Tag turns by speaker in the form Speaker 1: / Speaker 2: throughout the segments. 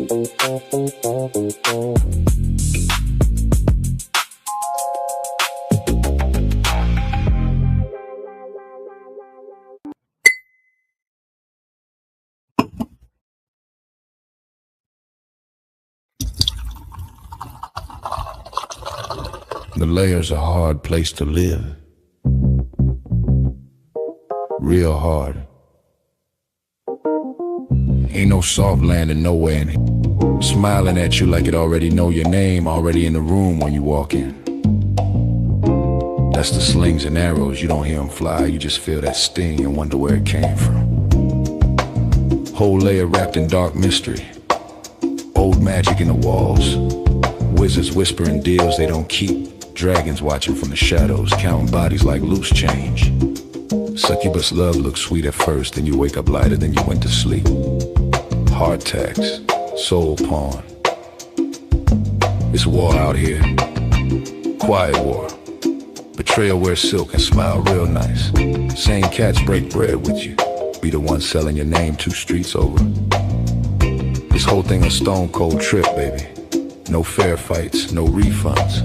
Speaker 1: The Layer's a hard place to live. Real hard. Ain't no soft landing nowhere in here. Smiling at you like it already know your name, already in the room when you walk in. That's the slings and arrows, you don't hear them fly, you just feel that sting and wonder where it came from. Whole layer wrapped in dark mystery. Old magic in the walls. Wizards whispering deals they don't keep. Dragons watching from the shadows, counting bodies like loose change. Succubus love looks sweet at first, then you wake up lighter than you went to sleep. Heart tax, soul pawn. It's war out here. Quiet war. Betrayal wears silk and smile real nice. Same cats break bread with you. Be the one selling your name 2 streets over. This whole thing a stone cold trip, baby. No fair fights, no refunds.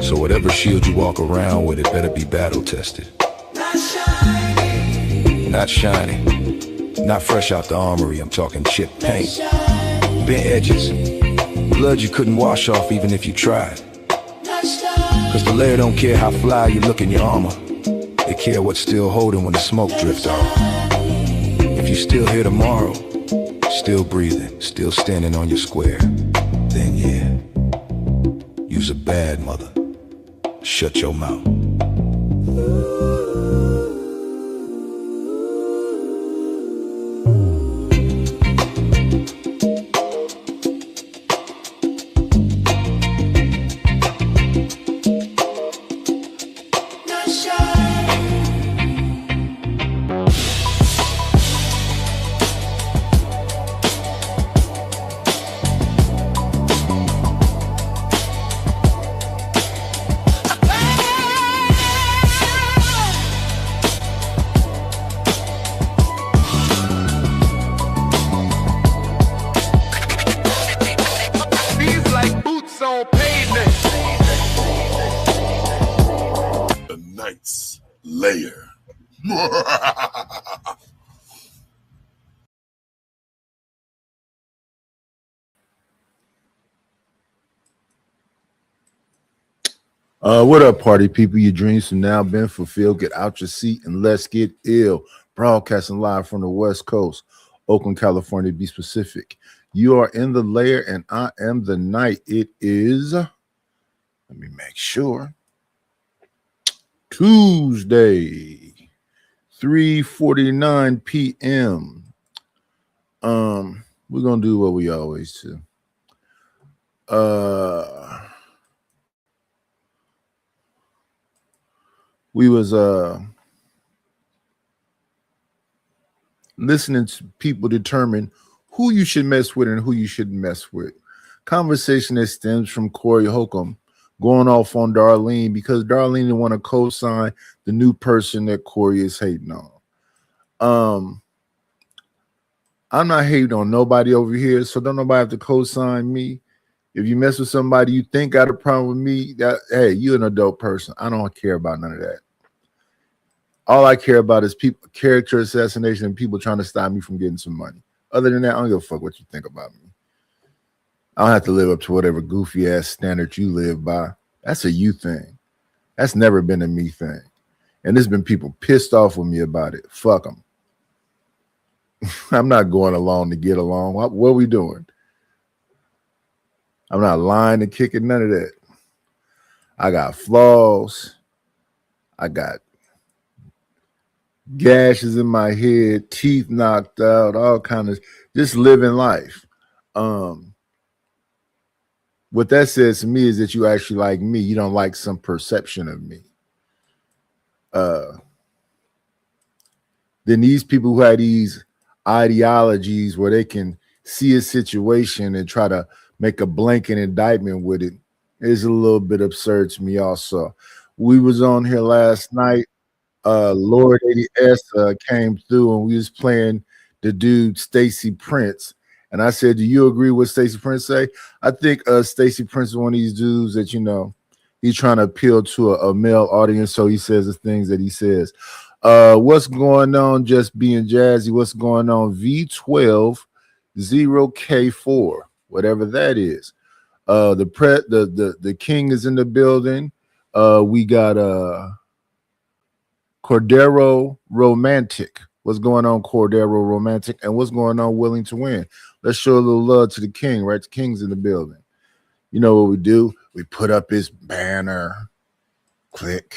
Speaker 1: So whatever shield you walk around with, it better be battle tested. Not shiny. Not shiny. Not fresh out the armory, I'm talking chipped paint. Bent edges. Blood you couldn't wash off even if you tried. Cause the Layer don't care how fly you look in your armor. They care what's still holding when the smoke drifts off. If you're still here tomorrow, still breathing, still standing on your square, then yeah, you's a bad mother. Shut your mouth.
Speaker 2: Layer.
Speaker 3: What up, party people? Your dreams have now been fulfilled. Get out your seat and let's get ill. Broadcasting live from the West Coast, Oakland, California, to be specific. You are in the Layer and I am the Night. It is, let me make sure, Tuesday, 3:49 p.m. We're gonna do what we always do. We was listening to people determine who you should mess with and who you shouldn't mess with. Conversation that stems from Corey Holcomb going off on Darlene because Darlene didn't want to co-sign the new person that Corey is hating on. I'm not hating on nobody over here, so don't nobody have to co-sign me. If you mess with somebody you think got a problem with me, that hey, you're an adult person. I don't care about none of that. All I care about is people, character assassination, and people trying to stop me from getting some money. Other than that, I don't give a fuck what you think about me. I don't have to live up to whatever goofy ass standard you live by. That's a you thing. That's never been a me thing. And there's been people pissed off with me about it. Fuck them. I'm not going along to get along. What are we doing? I'm not lying and kicking, none of that. I got flaws. I got gashes in my head, teeth knocked out, all kind of just living life. What that says to me is that you actually like me. You don't like some perception of me. Then these people who had these ideologies where they can see a situation and try to make a blanket indictment with it is a little bit absurd to me also. We was on here last night. Lord 80S came through and we was playing the dude Stacy Prince. And I said, do you agree with Stacey Prince say? I think Stacey Prince is one of these dudes that, you know, he's trying to appeal to a male audience, so he says the things that he says. What's going on, Just Being Jazzy? What's going on? V12 0K4, whatever that is. The king is in the building. We got Cordero Romantic. What's going on, Cordero Romantic? And what's going on, Willing to Win? Let's show a little love to the king, right? The king's in the building. You know what we do? We put up his banner. Click.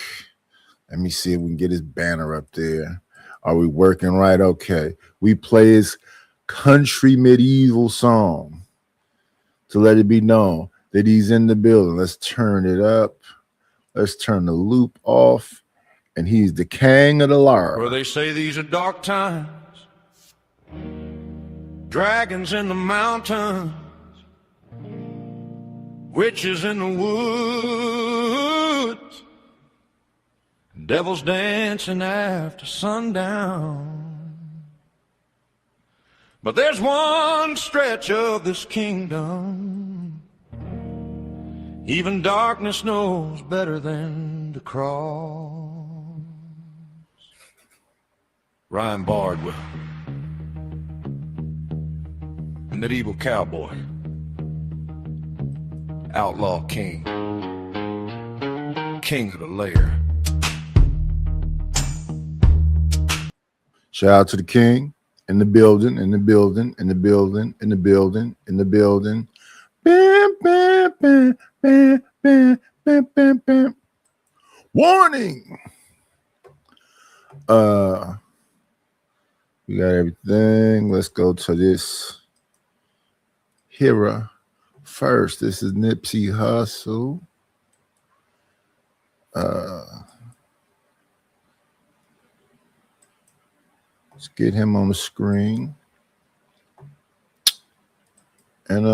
Speaker 3: Let me see if we can get his banner up there. Are we working right? Okay. We play his country medieval song to let it be known that he's in the building. Let's turn it up. Let's turn the loop off. And he's the king of the lark.
Speaker 2: Well, they say these are dark times. Dragons in the mountains. Witches in the woods. Devils dancing after sundown. But there's one stretch of this kingdom even darkness knows better than to cross. Ryan Bardwell, medieval cowboy, outlaw king, king of the lair.
Speaker 3: Shout out to the king in the building, in the building, in the building, in the building, in the building. Bam, bam, bam, bam, bam, bam, bam, bam. Warning. We got everything. Let's go to this hero first. This is Nipsey Hussle. Let's get him on the screen. And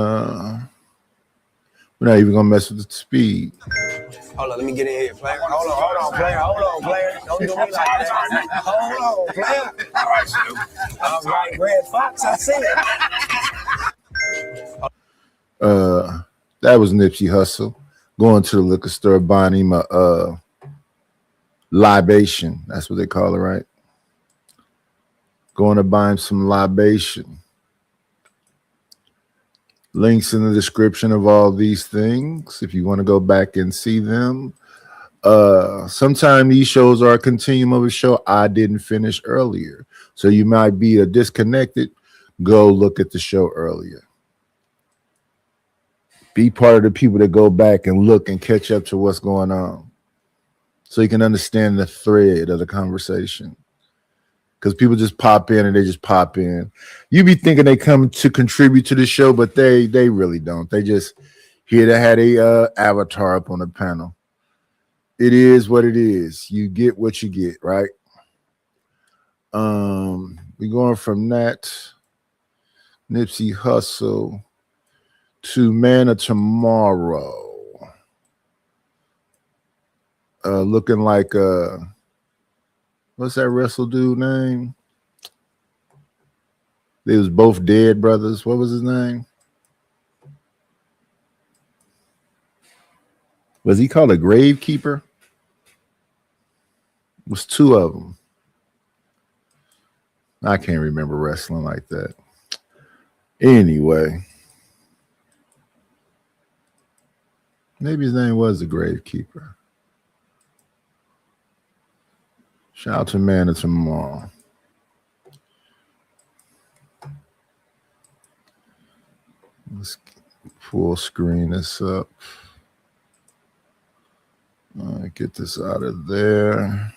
Speaker 3: we're not even gonna mess with the speed.
Speaker 4: Hold on, let me get in here, player. Hold on, player. Don't do me like that. Hold on, player. All right, Red Fox, I see it.
Speaker 3: That was Nipsey Hussle going to the liquor store buying him a libation. That's what they call it, right? Going to buy him some libation. Links in the description of all these things if you want to go back and see them. Sometimes these shows are a continuum of a show I didn't finish earlier. So you might be disconnected. Go look at the show earlier. Be part of the people that go back and look and catch up to what's going on so you can understand the thread of the conversation. Because people just pop in and they just pop in. You be thinking they come to contribute to the show, but they really don't. They just here to have a avatar up on the panel. It is what it is. You get what you get, right? We're going from that Nipsey Hussle to Man of Tomorrow. Looking like what's that wrestle dude name? They was both dead brothers. What was his name? Was he called a Gravekeeper? It was two of them. I can't remember wrestling like that. Anyway. Maybe his name was the Gravekeeper. Shout out to Man of Tomorrow. Let's full screen this up. Get this out of there.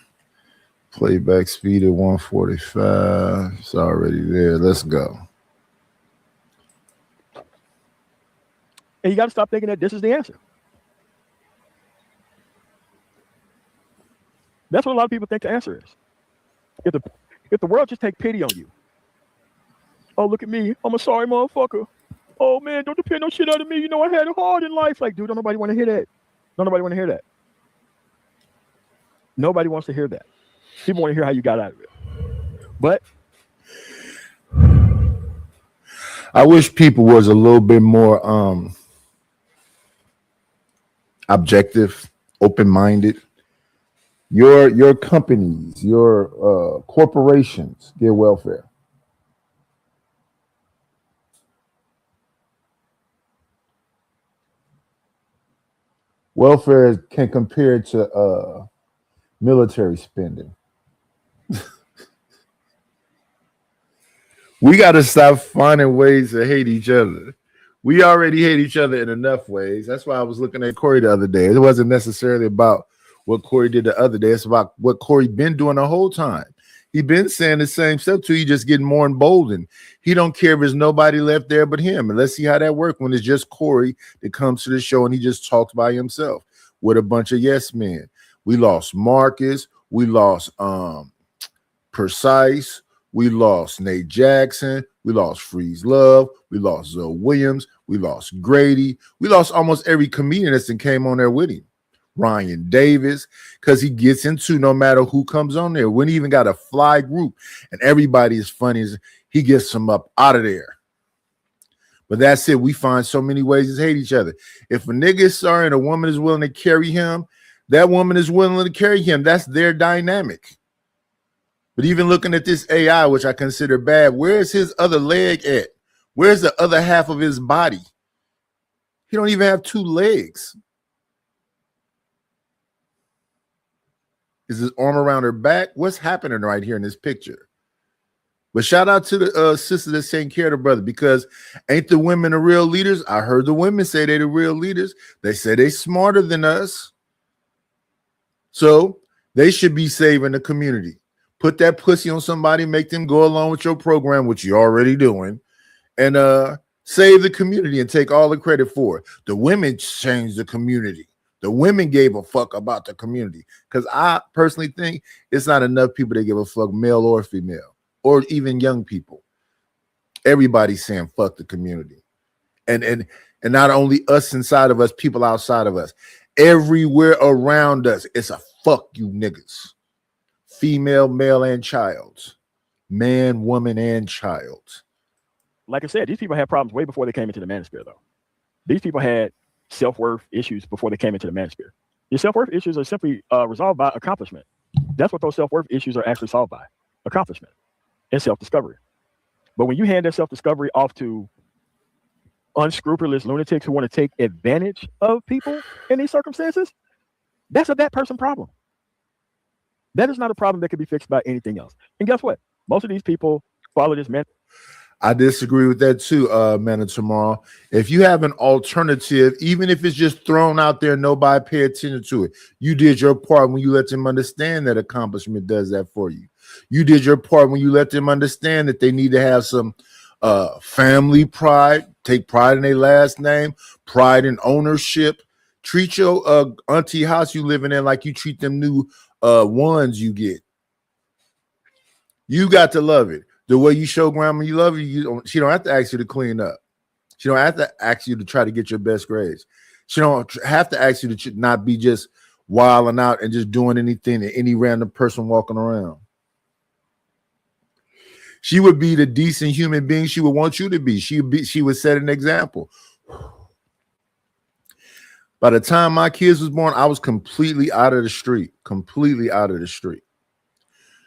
Speaker 3: Playback speed at 145. It's already there. Let's go.
Speaker 5: And you got to stop thinking that this is the answer. That's what a lot of people think the answer is. If the world just take pity on you. Oh, look at me. I'm a sorry motherfucker. Oh, man, don't depend no shit out of me. You know, I had it hard in life. Like, dude, don't nobody want to hear that. Don't nobody want to hear that. Nobody wants to hear that. People want to hear how you got out of it. But
Speaker 3: I wish people was a little bit more objective, open-minded. Your companies, your corporations get welfare. Welfare can compare to military spending. We got to stop finding ways to hate each other. We already hate each other in enough ways. That's why I was looking at Corey the other day. It wasn't necessarily about what Corey did the other day. It's about what Corey been doing the whole time. He been saying the same stuff too. He just getting more emboldened. He don't care if there's nobody left there but him. And let's see how that works when it's just Corey that comes to the show and he just talks by himself with a bunch of yes men. We lost Marcus. We lost Precise. We lost Nate Jackson. We lost Freeze Love. We lost Zoe Williams. We lost Grady. We lost almost every comedian that's came on there with him. Ryan Davis, because he gets into no matter who comes on there. When he even got a fly group and everybody is funny, he gets them up out of there. But that's it. We find so many ways to hate each other. If a nigga is sorry and a woman is willing to carry him, that woman is willing to carry him. That's their dynamic. But even looking at this AI, which I consider bad, where's his other leg at? Where's the other half of his body? He don't even have two legs. Is his arm around her back? What's happening right here in this picture? But shout out to the sister that's taking care of the brother, because ain't the women the real leaders? I heard the women say they the real leaders. They say they smarter than us. So they should be saving the community. Put that pussy on somebody, make them go along with your program, which you're already doing, and save the community and take all the credit for it. The women changed the community. The women gave a fuck about the community, because I personally think it's not enough people that give a fuck, male or female, or even young people. Everybody's saying fuck the community. And not only us inside of us, people outside of us. Everywhere around us, it's a fuck you niggas. Female, male, and child. Man, woman, and child.
Speaker 5: Like I said, these people had problems way before they came into the manosphere, though. These people had self-worth issues before they came into the manosphere. Your self-worth issues are simply resolved by accomplishment. That's what those self-worth issues are actually solved by. Accomplishment and self-discovery. But when you hand that self-discovery off to unscrupulous lunatics who want to take advantage of people in these circumstances, that's a that person problem. That is not a problem that can be fixed by anything else. And guess what? Most of these people follow this man.
Speaker 3: I disagree with that too, Man of Tomorrow. If you have an alternative, even if it's just thrown out there, nobody pay attention to it. You did your part when you let them understand that accomplishment does that for you. You did your part when you let them understand that they need to have some family pride, take pride in their last name, pride in ownership. Treat your auntie house you living in like you treat them new ones you get. You got to love it. The way you show grandma you love her, she don't have to ask you to clean up. She don't have to ask you to try to get your best grades. She don't have to ask you to not be just wilding out and just doing anything to any random person walking around. She would be the decent human being she would want you to be. She would set an example. By the time my kids was born, I was completely out of the street. Completely out of the street.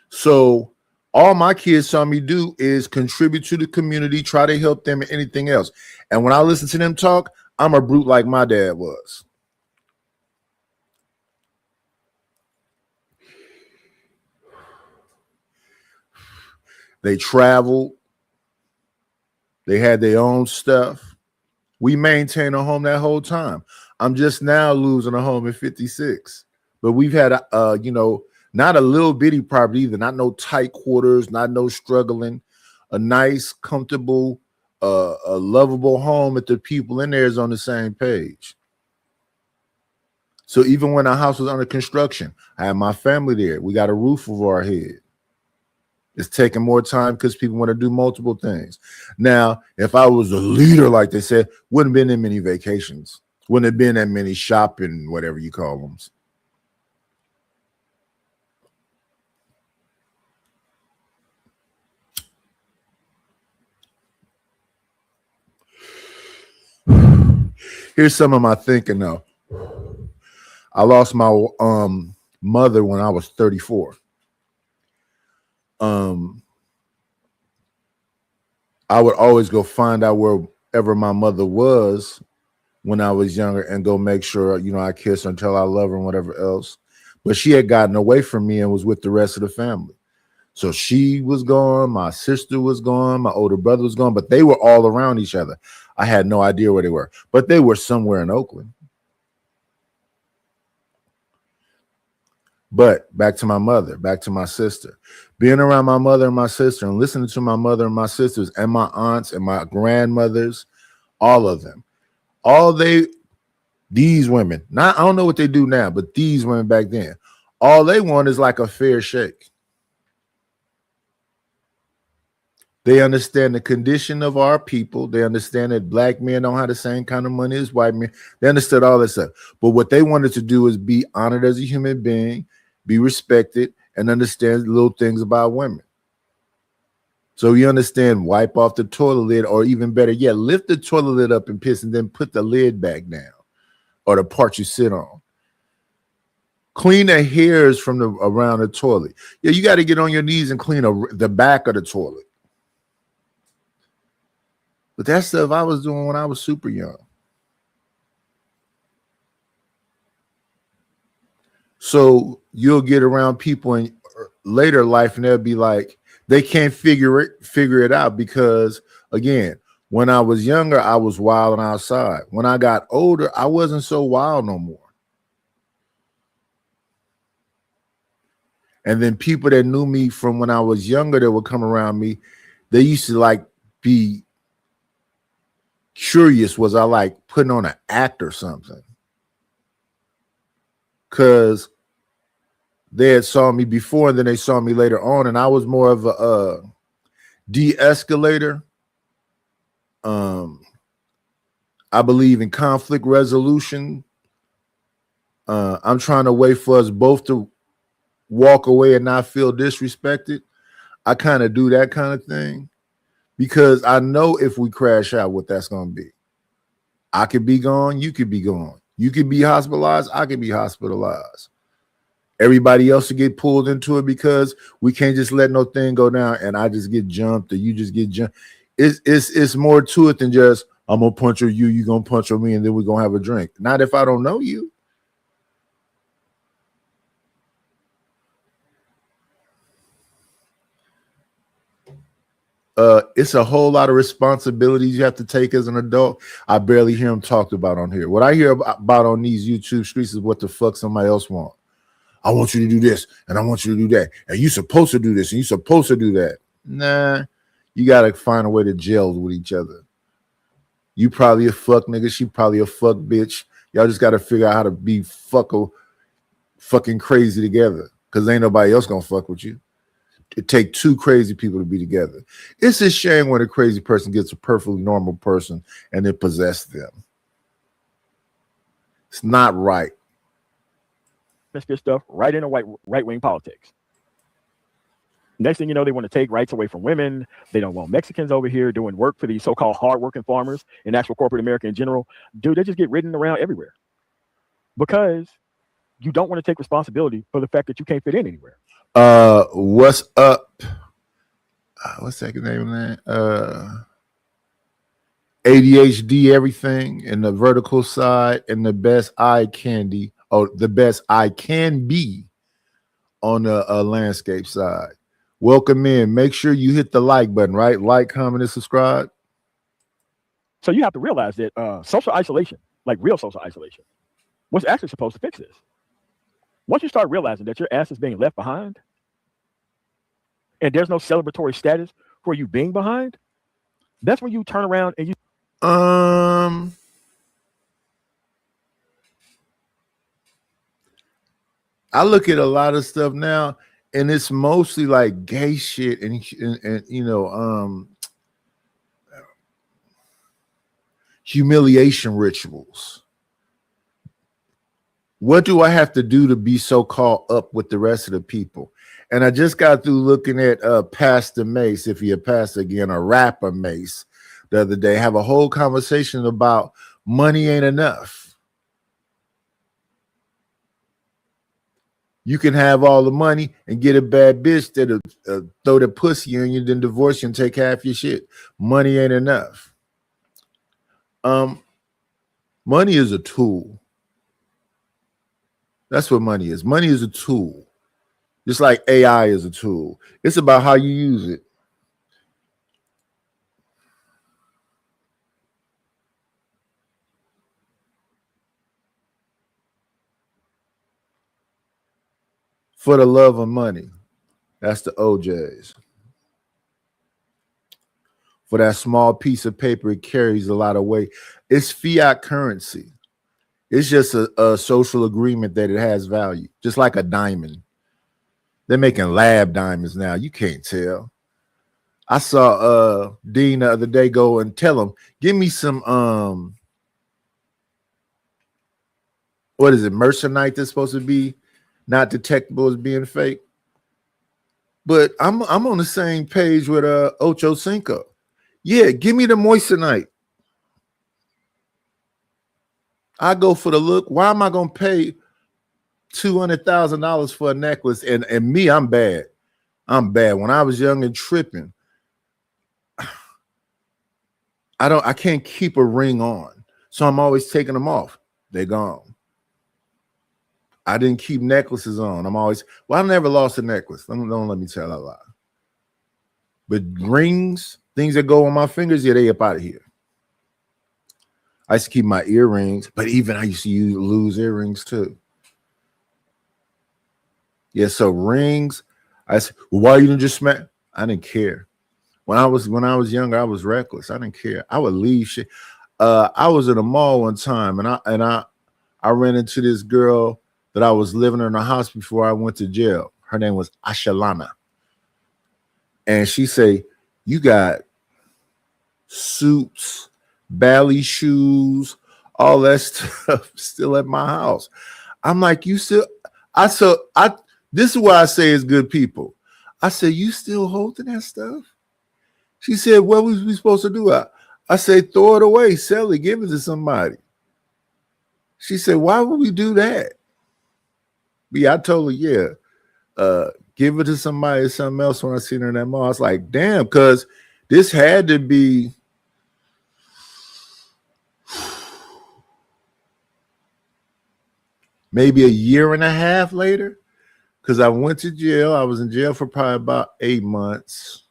Speaker 3: So all my kids saw me do is contribute to the community, try to help them and anything else. And when I listen to them talk, I'm a brute like my dad was. They traveled. They had their own stuff. We maintained a home that whole time. I'm just now losing a home at 56. But we've had, not a little bitty property either, not no tight quarters, not no struggling, a nice, comfortable, a lovable home that the people in there is on the same page. So even when our house was under construction, I had my family there. We got a roof over our head. It's taking more time because people want to do multiple things. Now, if I was a leader, like they said, wouldn't have been that many vacations. Wouldn't have been that many shopping, whatever you call them. Here's some of my thinking though. I lost my mother when I was 34. I would always go find out wherever my mother was when I was younger and go make sure, you know, I kiss her and tell I love her and whatever else. But she had gotten away from me and was with the rest of the family. So she was gone, my sister was gone, my older brother was gone, but they were all around each other. I had no idea where they were, but they were somewhere in Oakland. But back to my mother, back to my sister. Being around my mother and my sister and listening to my mother and my sisters and my aunts and my grandmothers, all of them, these women, I don't know what they do now, but these women back then, all they want is like a fair shake. They understand the condition of our people. They understand that black men don't have the same kind of money as white men. They understood all that stuff. But what they wanted to do is be honored as a human being, be respected, and understand little things about women. So you understand, wipe off the toilet lid, or even better yet, lift the toilet lid up and piss and then put the lid back down, or the part you sit on. Clean the hairs from around the toilet. Yeah, you got to get on your knees and clean the back of the toilet. But that stuff I was doing when I was super young. So you'll get around people in later life and they'll be like, they can't figure it out because, again, when I was younger, I was wild and outside. When I got older, I wasn't so wild no more. And then people that knew me from when I was younger that would come around me, they used to like be curious, was I like putting on an act or something? Because they had saw me before and then they saw me later on, and I was more of a de-escalator. I believe in conflict resolution. I'm trying to wait for us both to walk away and not feel disrespected. I kind of do that kind of thing because I know if we crash out, what that's going to be. I could be gone. You could be gone. You could be hospitalized. I could be hospitalized. Everybody else will get pulled into it because we can't just let no thing go down and I just get jumped or you just get jumped. It's more to it than just, I'm going to punch you, you're going to punch me, and then we're going to have a drink. Not if I don't know you. It's a whole lot of responsibilities you have to take as an adult. I barely hear them talked about on here. What I hear about on these YouTube streets is what the fuck somebody else want. I want you to do this, and I want you to do that, and you're supposed to do this, and you're supposed to do that. Nah, you got to find a way to gel with each other. You probably a fuck nigga, she probably a fuck bitch. Y'all just got to figure out how to be fucking crazy together because ain't nobody else going to fuck with you. It takes two crazy people to be together. It's a shame when a crazy person gets a perfectly normal person and they possess them. It's not right.
Speaker 5: Let's get stuff right into right-wing politics. Next thing you know, they want to take rights away from women. They don't want Mexicans over here doing work for these so-called hard-working farmers and actual corporate America in general. Dude, they just get ridden around everywhere because you don't want to take responsibility for the fact that you can't fit in anywhere.
Speaker 3: What's up? What's that name of that? ADHD, everything, and the vertical side, and the best eye candy, or the best I can be on the landscape side. Welcome in. Make sure you hit the like button, right? Like, comment, and subscribe.
Speaker 5: So you have to realize that social isolation, like real social isolation, was actually supposed to fix this. Once you start realizing that your ass is being left behind and there's no celebratory status for you being behind, that's when you turn around and you
Speaker 3: I look at a lot of stuff now and it's mostly like gay shit and you know humiliation rituals. What do I have to do to be so caught up with the rest of the people? And I just got through looking at Pastor Mace, if he a pastor again, a rapper Mace, the other day, have a whole conversation about money ain't enough. You can have all the money and get a bad bitch that'll throw the pussy on you, then divorce you and take half your shit. Money ain't enough. Money is a tool. That's what money is. Money is a tool. Just like AI is a tool. It's about how you use it. For the love of money. That's the OJs. For that small piece of paper, it carries a lot of weight. It's fiat currency. It's just a social agreement that it has value, just like a diamond. They're making lab diamonds now. You can't tell. I saw Dean the other day go and tell him, give me some what is it, Mercenite that's supposed to be not detectable as being fake. But I'm on the same page with Ocho Cinco. Yeah, give me the moissanite. I go for the look. Why am I gonna pay $200,000 for a necklace? And me, I'm bad. I'm bad. When I was young and tripping, I can't keep a ring on. So I'm always taking them off. They're gone. I didn't keep necklaces on. I never lost a necklace. Don't let me tell a lie. But rings, things that go on my fingers, yeah, they up out of here. I used to keep my earrings, but even I used to lose earrings too. Yeah, so rings. I said, why you didn't just smack? I didn't care. When I was younger, I was reckless. I didn't care. I would leave shit. I was at a mall one time, and I ran into this girl that I was living in her house before I went to jail. Her name was Ashalana, and she said, "You got suits, bally shoes, all that stuff still at my house." I'm like, "You still?" This is why I say it's good people. I said, "You still holding that stuff?" She said, "What was we supposed to do?" I said, "Throw it away, sell it, give it to somebody." She said, "Why would we do that?" Yeah, I told her, "Yeah, give it to somebody or something else." When I seen her in that mall, I was like, "Damn," because this had to be maybe a year and a half later, because I went to jail. I was in jail for probably about 8 months.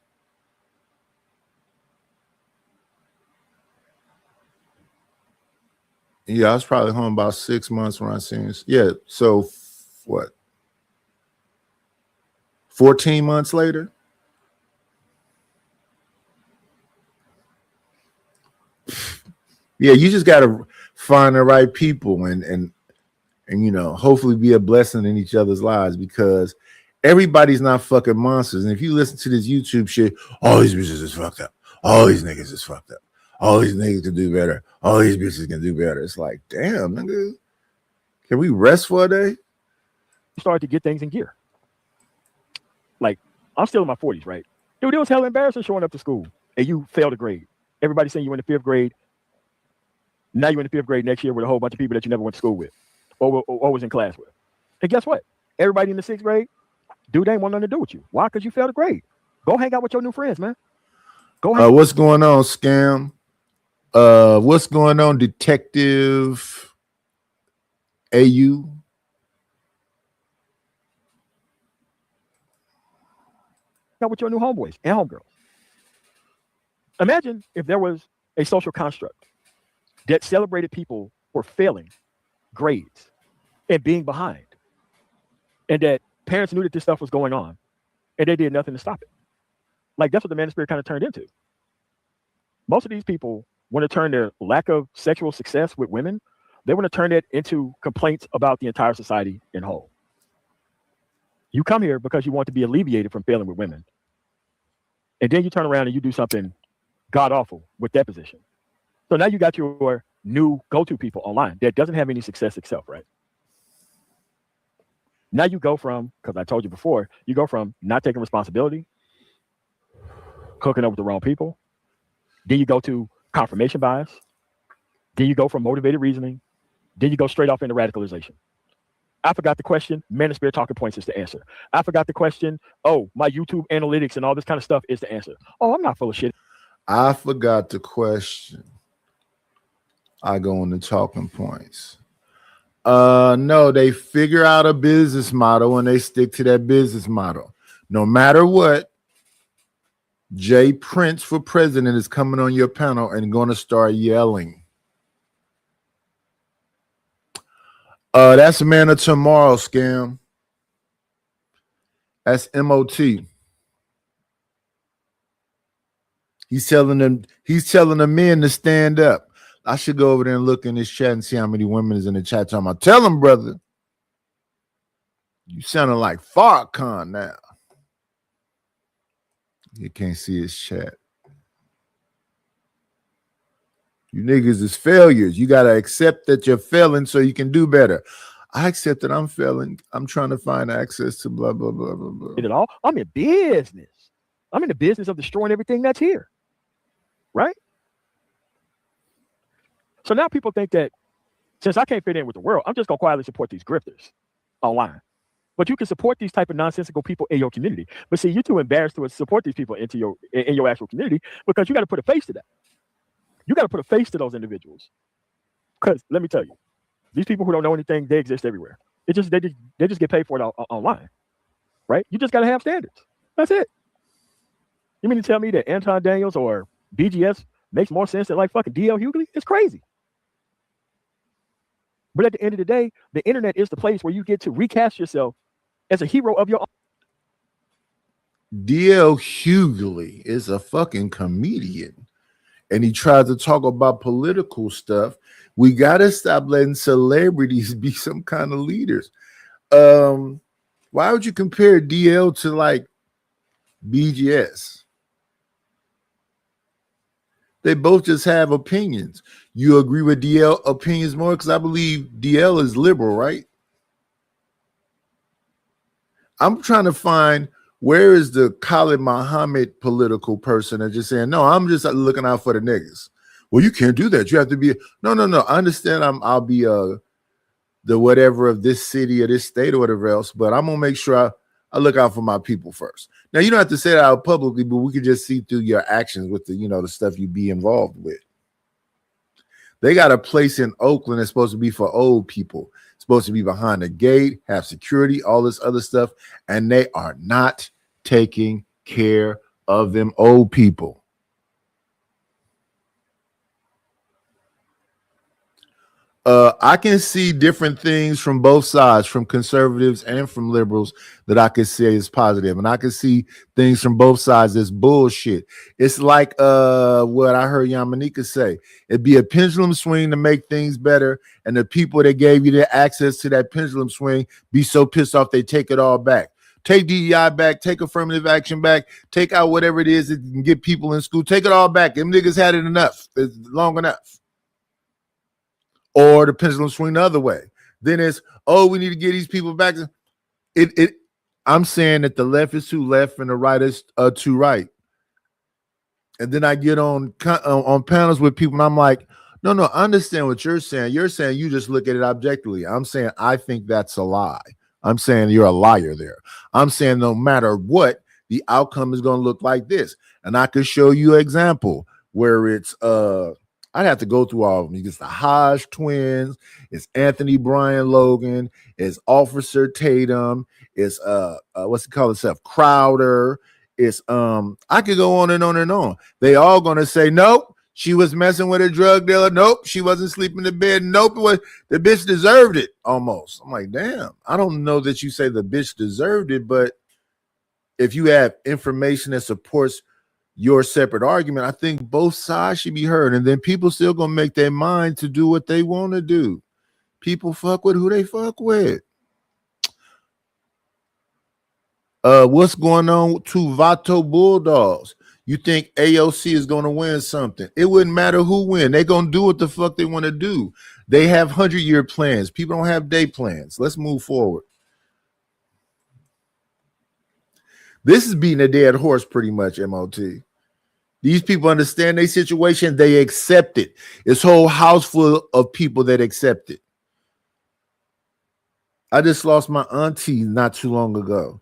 Speaker 3: Yeah, I was probably home about 6 months when I seen this. Yeah, so what? 14 months later? Yeah, you just got to find the right people and hopefully be a blessing in each other's lives, because everybody's not fucking monsters. And if you listen to this YouTube shit, all these bitches is fucked up. All these niggas is fucked up. All these niggas can do better. All these bitches can do better. It's like, damn, nigga. Can we rest for a day?
Speaker 5: You start to get things in gear. Like, I'm still in my 40s, right? Dude, it was hella embarrassing showing up to school and you failed a grade. Everybody saying you in the 5th grade. Now you're in the 5th grade next year with a whole bunch of people that you never went to school with or was in class with. And guess what? Everybody in the 6th grade, dude, they ain't want nothing to do with you. Why? Because you failed a grade. Go hang out with your new friends, man. Go hang
Speaker 3: what's going on, Scam? What's going on, Detective AU?
Speaker 5: out with your new homeboys and homegirls. Imagine if there was a social construct that celebrated people for failing grades and being behind, and that parents knew that this stuff was going on and they did nothing to stop it. Like, that's what the Manosphere kind of turned into. Most of these people want to turn their lack of sexual success with women, they want to turn it into complaints about the entire society in whole. You come here because you want to be alleviated from failing with women, and then you turn around and you do something god awful with that position. So now you got your new go-to people online that doesn't have any success itself, right? Now you go from, because I told you before, you go from not taking responsibility, hooking up with the wrong people. Then you go to confirmation bias. Then you go from motivated reasoning. Then you go straight off into radicalization. I forgot the question. Manosphere talking points is the answer. I forgot the question. Oh, my YouTube analytics and all this kind of stuff is the answer. Oh, I'm not full of shit.
Speaker 3: I forgot the question. I go on the talking points. No, they figure out a business model and they stick to that business model. No matter what, Jay Prince for president is coming on your panel and going to start yelling. That's Man of Tomorrow scam. That's MOT. He's telling the men to stand up. I should go over there and look in this chat and see how many women is in the chat talking about. Tell him, brother. You sounding like Farrakhan now. You can't see his chat. You niggas is failures. You got to accept that you're failing so you can do better. I accept that I'm failing. I'm trying to find access to blah, blah, blah, blah, blah.
Speaker 5: It all. I'm in business. I'm in the business of destroying everything that's here. Right? So now people think that since I can't fit in with the world, I'm just going to quietly support these grifters online. But you can support these type of nonsensical people in your community. But see, you're too embarrassed to support these people in your actual community because you got to put a face to that. You got to put a face to those individuals. Because let me tell you, these people who don't know anything, they exist everywhere. They just get paid for it online, right? You just got to have standards. That's it. You mean to tell me that Anton Daniels or BGS makes more sense than like fucking DL Hughley? It's crazy. But at the end of the day, the internet is the place where you get to recast yourself as a hero of your own.
Speaker 3: DL Hughley is a fucking comedian. And he tries to talk about political stuff. We got to stop letting celebrities be some kind of leaders. Why would you compare DL to like BGS? They both just have opinions. You agree with DL opinions more? Because I believe DL is liberal, right? I'm trying to find where is the Khalid Muhammad political person that's just saying, no, I'm just looking out for the niggas. Well, you can't do that. You have to be no. I understand. I'll be the whatever of this city or this state or whatever else, but I'm gonna make sure I look out for my people first. Now you don't have to say that out publicly, but we can just see through your actions with the the stuff you be involved with. They got a place in Oakland that's supposed to be for old people. It's supposed to be behind the gate, have security, all this other stuff, and they are not taking care of them old people. I can see different things from both sides, from conservatives and from liberals, that I could say is positive, and I can see things from both sides that's bullshit. It's like what I heard Yamanika say. It'd be a pendulum swing to make things better, and the people that gave you the access to that pendulum swing be so pissed off they take it all back. Take DEI back, take affirmative action back, take out whatever it is that can get people in school. Take it all back. Them niggas had it enough. It's long enough. Or the pendulum swing the other way. Then it's, oh, we need to get these people back. I'm saying that the left is too left and the right is too right. And then I get on panels with people and I'm like, no, I understand what you're saying. You're saying you just look at it objectively. I'm saying I think that's a lie. I'm saying you're a liar there. I'm saying no matter what, the outcome is going to look like this. And I could show you an example where it's I'd have to go through all of them. It's the Hodge twins, it's Anthony Brian Logan, it's Officer Tatum, it's what's it called itself? Crowder. It's I could go on and on and on. They all gonna say, nope, she was messing with a drug dealer. Nope, she wasn't sleeping in bed. Nope, the bitch deserved it almost. I'm like, damn, I don't know that you say the bitch deserved it, but if you have information that supports your separate argument, I think both sides should be heard, and then people still gonna make their mind to do what they want to do. People fuck with who they fuck with. What's going on to Vato Bulldogs? You think AOC is gonna win something? It wouldn't matter who win. They gonna do what the fuck they want to do. They have 100-year plans. People don't have day plans. Let's move forward. This is beating a dead horse pretty much, MOT. These people understand their situation. They accept it. It's a whole house full of people that accept it. I just lost my auntie not too long ago.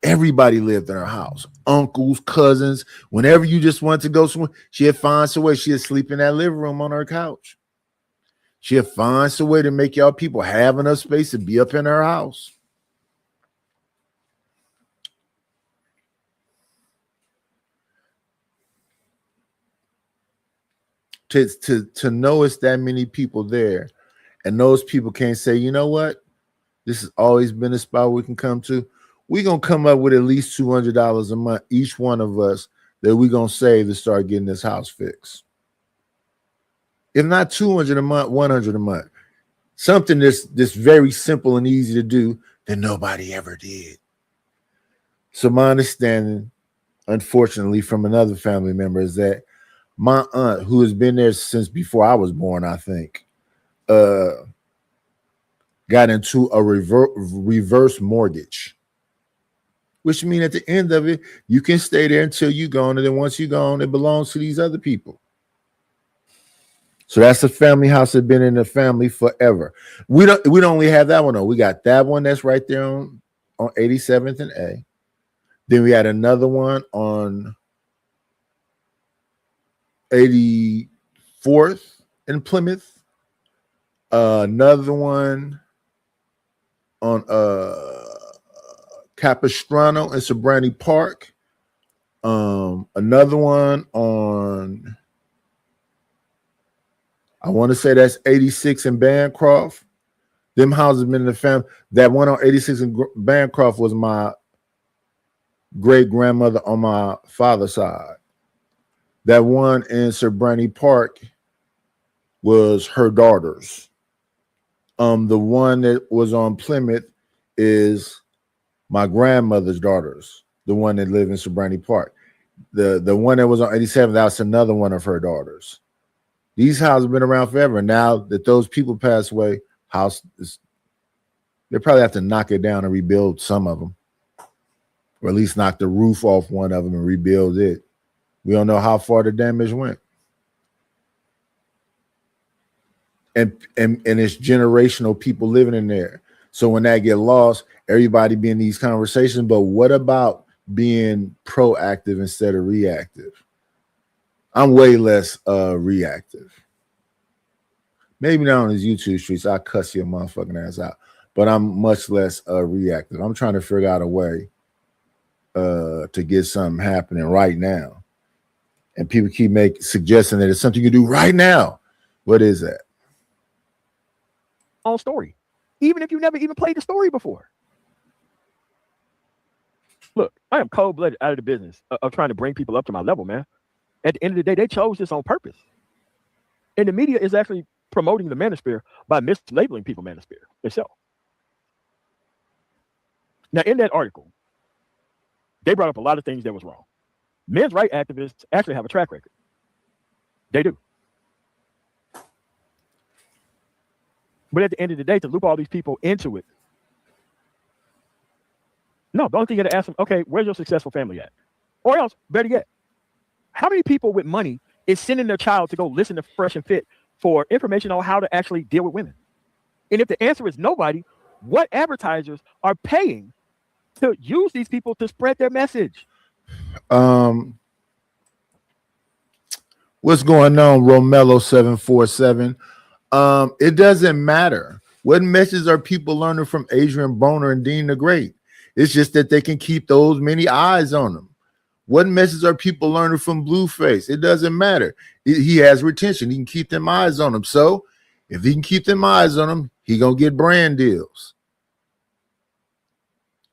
Speaker 3: Everybody lived in her house. Uncles, cousins. Whenever you just wanted to go somewhere, she'd find some way. She'd sleep in that living room on her couch. She'd find some way to make y'all people have enough space to be up in her house. To know it's that many people there, and those people can't say, you know what, this has always been a spot we can come to. We're gonna come up with at least $200 a month, each one of us, that we're gonna save to start getting this house fixed. If not 200 a month, 100 a month. Something that's very simple and easy to do that nobody ever did. So my understanding, unfortunately, from another family member is that my aunt, who has been there since before I was born, I think, got into a reverse mortgage, which means at the end of it, you can stay there until you're gone, and then once you're gone, it belongs to these other people. So that's a family house that's been in the family forever. We don't only have that one though. We got that one that's right there on 87th and A. Then we had another one on 84th in Plymouth. Another one on Capistrano and Sobrani Park. Another one on, I want to say that's 86 in Bancroft. Them houses have been in the family. That one on 86 in Bancroft was my great grandmother on my father's side. That one in Sobrani Park was her daughter's. The one that was on Plymouth is my grandmother's daughters. The one that lived in Sobrani Park. The one that was on 87, that's another one of her daughters. These houses have been around forever. Now that those people passed away, they probably have to knock it down and rebuild some of them, or at least knock the roof off one of them and rebuild it. We don't know how far the damage went. And it's generational people living in there. So when that get lost, everybody be in these conversations. But what about being proactive instead of reactive? I'm way less reactive. Maybe not on these YouTube streets. I cuss your motherfucking ass out. But I'm much less reactive. I'm trying to figure out a way to get something happening right now. And people keep suggesting that it's something you can do right now. What is that?
Speaker 5: Own story, even if you never even played the story before. Look, I am cold-blooded out of the business of trying to bring people up to my level, man. At the end of the day, they chose this on purpose. And the media is actually promoting the manosphere by mislabeling people manosphere itself. Now, in that article, they brought up a lot of things that was wrong. Men's rights activists actually have a track record. They do. But at the end of the day, to loop all these people into it, no, the only thing you got to ask them, okay, where's your successful family at? Or else, better yet, how many people with money is sending their child to go listen to Fresh and Fit for information on how to actually deal with women? And if the answer is nobody, what advertisers are paying to use these people to spread their message?
Speaker 3: What's going on, Romello 747? It doesn't matter. What messages are people learning from Adrian Boner and Dean the Great? It's just that they can keep those many eyes on them. What messages are people learning from Blueface? It doesn't matter. He has retention. He can keep them eyes on him. So if he can keep them eyes on him, he gonna get brand deals.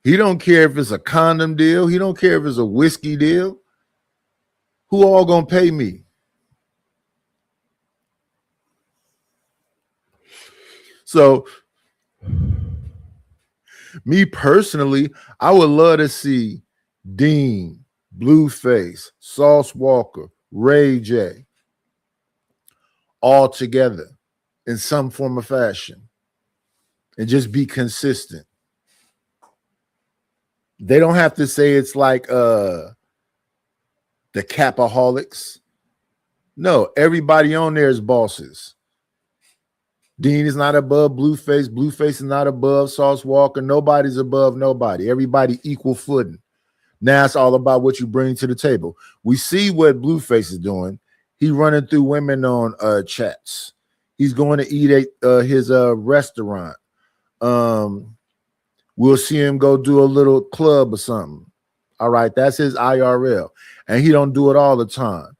Speaker 3: He don't care if it's a condom deal. He don't care if it's a whiskey deal. Who all gonna pay me? So, me personally, I would love to see Dean, Blueface, Sauce Walker, Ray J all together in some form of fashion and just be consistent. They don't have to say it's like they the capaholics. No, everybody on there is bosses. Dean is not above Blueface. Blueface is not above Sauce Walker. Nobody's above nobody. Everybody equal footing. Now it's all about what you bring to the table. We see what Blueface is doing. He's running through women on chats. He's going to eat at his restaurant. We'll see him go do a little club or something. All right, that's his IRL. And he don't do it all the time,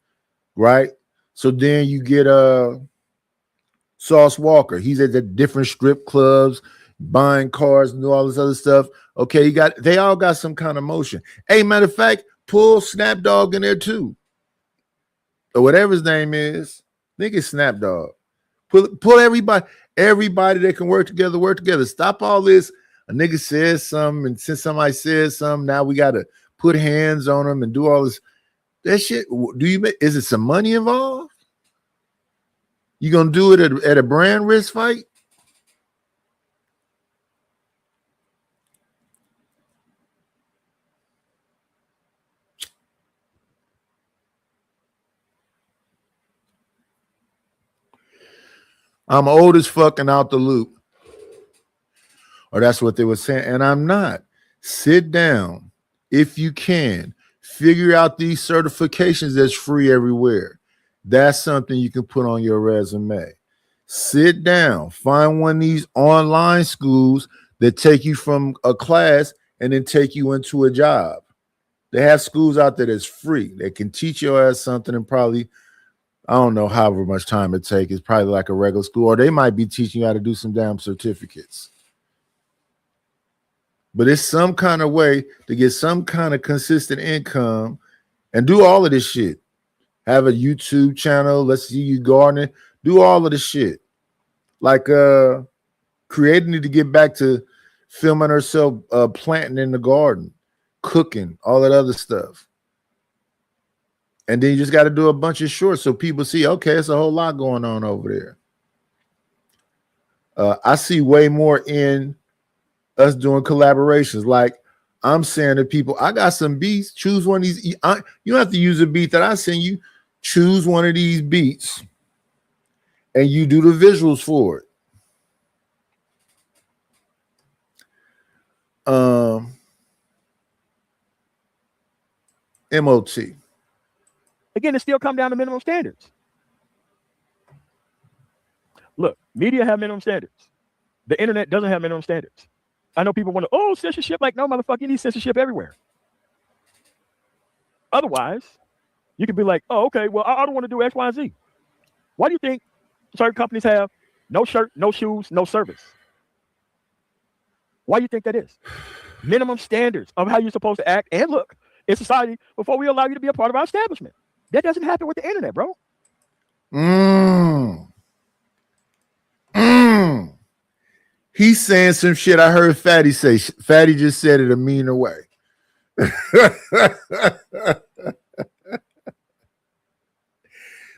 Speaker 3: right? So then you get Sauce Walker. He's at the different strip clubs, buying cars and all this other stuff. Okay, they all got some kind of motion. Hey, matter of fact, pull Snapdog in there too. Or whatever his name is. I think it's Snapdog. Pull everybody that can work together. Stop all this. A nigga says something, and since somebody says something, now we gotta put hands on them and do all this. That shit. Is it some money involved? You gonna do it at a brand risk fight? I'm old as fuck and out the loop. Or that's what they were saying. And I'm not. Sit down if you can. Figure out these certifications that's free everywhere. That's something you can put on your resume. Sit down. Find one of these online schools that take you from a class and then take you into a job. They have schools out there that's free. They can teach your ass something and probably, I don't know however much time it takes. It's probably like a regular school, or they might be teaching you how to do some damn certificates. But it's some kind of way to get some kind of consistent income and do all of this shit. Have a YouTube channel. Let's see you gardening. Do all of the shit. Like Creator need to get back to filming herself planting in the garden, cooking, all that other stuff. And then you just got to do a bunch of shorts so people see, okay, it's a whole lot going on over there. I see way more in us doing collaborations. Like I'm saying to people, I got some beats. Choose one of these. You don't have to use a beat that I send you. Choose one of these beats and you do the visuals for it. MOT.
Speaker 5: Again, it still come down to minimum standards. Look, media have minimum standards. The internet doesn't have minimum standards. I know people want to, censorship. Like, no, motherfucker, you need censorship everywhere. Otherwise, you could be like, oh, okay, well, I don't want to do X, Y, and Z. Why do you think certain companies have no shirt, no shoes, no service? Why do you think that is? Minimum standards of how you're supposed to act and look in society before we allow you to be a part of our establishment. That doesn't happen with the internet, bro.
Speaker 3: He's saying some shit I heard Fatty say. Fatty just said it a meaner way.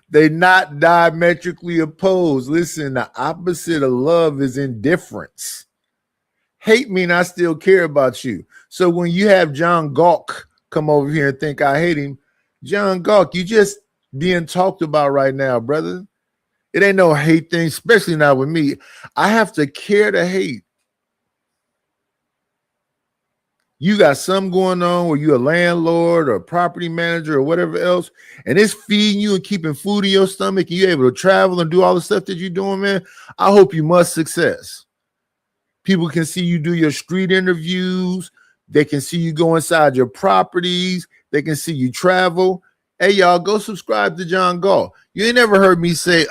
Speaker 3: They not diametrically opposed. Listen, the opposite of love is indifference. Hate mean I still care about you. So when you have John Gawk come over here and think I hate him, John Gawk, you just being talked about right now, brother. It ain't no hate thing, especially not with me. I have to care to hate. You got something going on where you're a landlord or a property manager or whatever else, and it's feeding you and keeping food in your stomach, and you're able to travel and do all the stuff that you're doing, man. I hope you must success. People can see you do your street interviews. They can see you go inside your properties. They can see you travel. Hey, y'all, go subscribe to John Gall. You ain't never heard me say,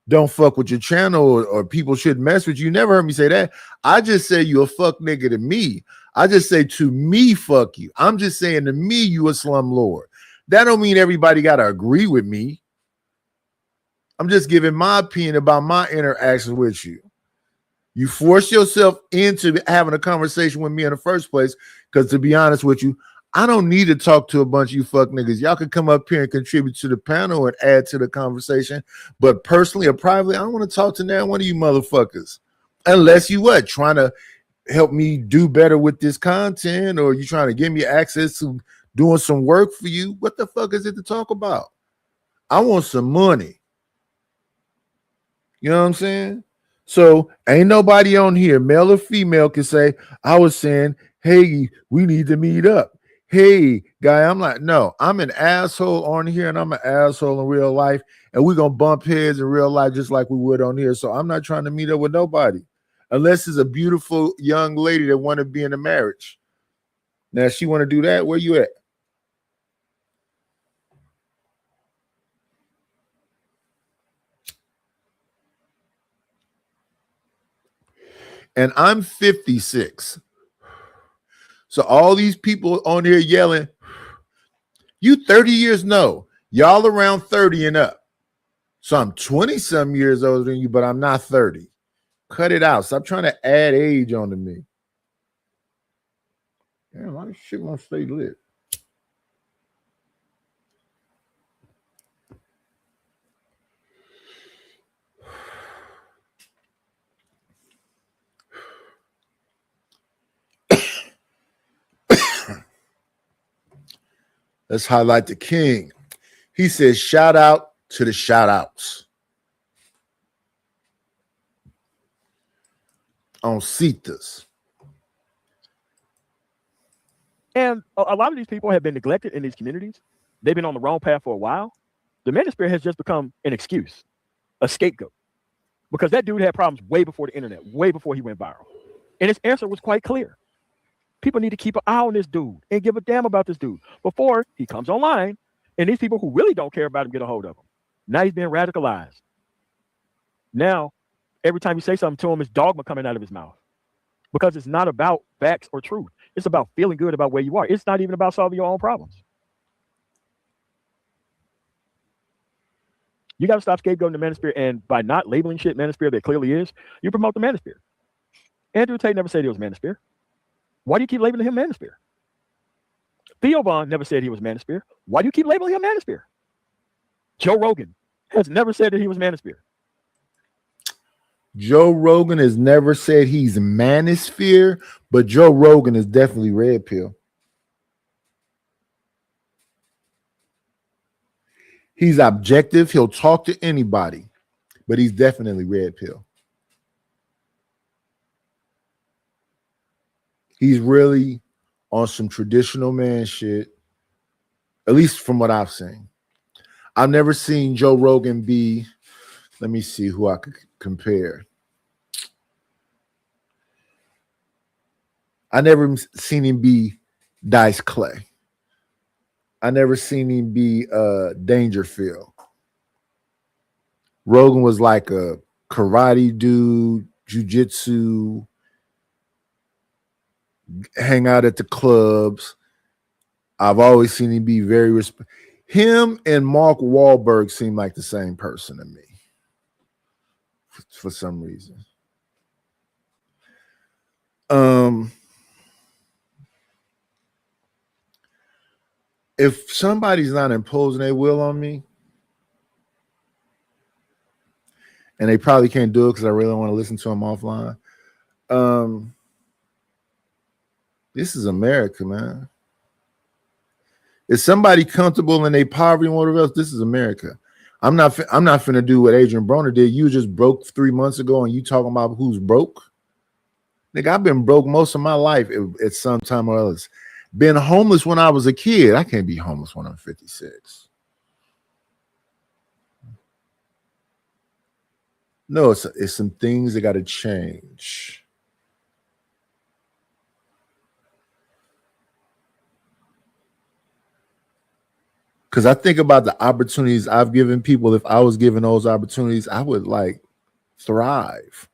Speaker 3: don't fuck with your channel or people shouldn't mess with you. You never heard me say that. I just say you a fuck nigga to me. I just say to me, fuck you. I'm just saying to me, you a slum lord. That don't mean everybody got to agree with me. I'm just giving my opinion about my interactions with you. You force yourself into having a conversation with me in the first place because, to be honest with you, I don't need to talk to a bunch of you fuck niggas. Y'all can come up here and contribute to the panel and add to the conversation. But personally or privately, I don't want to talk to now one of you motherfuckers. Unless you what? Trying to help me do better with this content, or you trying to give me access to doing some work for you. What the fuck is it to talk about? I want some money. You know what I'm saying? So ain't nobody on here, male or female, can say, I was saying, hey, we need to meet up. Hey, guy, I'm like, no, I'm an asshole on here and I'm an asshole in real life. And we're going to bump heads in real life just like we would on here. So I'm not trying to meet up with nobody unless it's a beautiful young lady that want to be in a marriage. Now, if she want to do that, where you at? And I'm 56. So all these people on here yelling, you 30 years? No, y'all around 30 and up. So I'm 20 some years older than you, but I'm not 30. Cut it out. Stop trying to add age onto me. Damn, why this shit won't stay lit? Let's highlight the king. He says, shout out to the shout outs. On Cetus.
Speaker 5: And a lot of these people have been neglected in these communities. They've been on the wrong path for a while. The manosphere has just become an excuse, a scapegoat, because that dude had problems way before the internet, way before he went viral. And his answer was quite clear. People need to keep an eye on this dude and give a damn about this dude before he comes online and these people who really don't care about him get a hold of him. Now he's being radicalized. Now, every time you say something to him, it's dogma coming out of his mouth because it's not about facts or truth. It's about feeling good about where you are. It's not even about solving your own problems. You got to stop scapegoating the manosphere, and by not labeling shit manosphere that clearly is, you promote the manosphere. Andrew Tate never said he was manosphere. Why do you keep labeling him manosphere? Theo Von never said he was manosphere. Why do you keep labeling him manosphere? Joe Rogan has never said that he was manosphere.
Speaker 3: Joe Rogan has never said he's manosphere, but Joe Rogan is definitely red pill. He's objective. He'll talk to anybody, but he's definitely red pill. He's really on some traditional man shit, at least from what I've seen. I've never seen Joe Rogan be, let me see who I could compare. I never seen him be Dice Clay. I never seen him be Dangerfield. Rogan was like a karate dude, jiu-jitsu, hang out at the clubs. I've always seen him be very him and Mark Wahlberg seem like the same person to me for some reason. If somebody's not imposing their will on me, and they probably can't do it because I really want to listen to them offline. This is America, man. Is somebody comfortable in their poverty and whatever else? This is America. I'm not finna do what Adrian Broner did. You just broke 3 months ago, and you talking about who's broke? Nigga, I've been broke most of my life at some time or others. Been homeless when I was a kid. I can't be homeless when I'm 56. No, it's some things that got to change. Because I think about the opportunities I've given people. If I was given those opportunities, I would like thrive.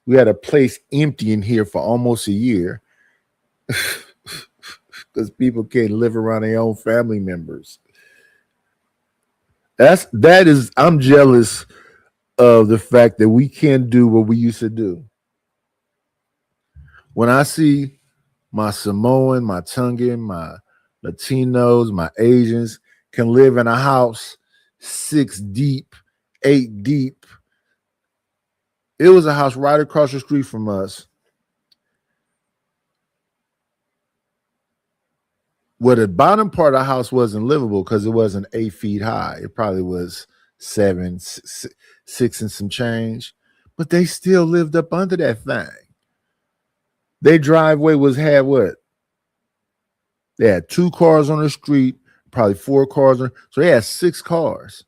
Speaker 3: We had a place empty in here for almost a year because people can't live around their own family members. I'm jealous of the fact that we can't do what we used to do. When I see my Samoan, my Tongan, my Latinos, my Asians can live in a house 6 deep, 8 deep. It was a house right across the street from us Well, the bottom part of the house wasn't livable because it wasn't 8 feet high. It probably was 7, 6 and some change. But they still lived up under that thing. Their driveway had what? They had 2 cars on the street, probably 4 cars on. So they had 6 cars,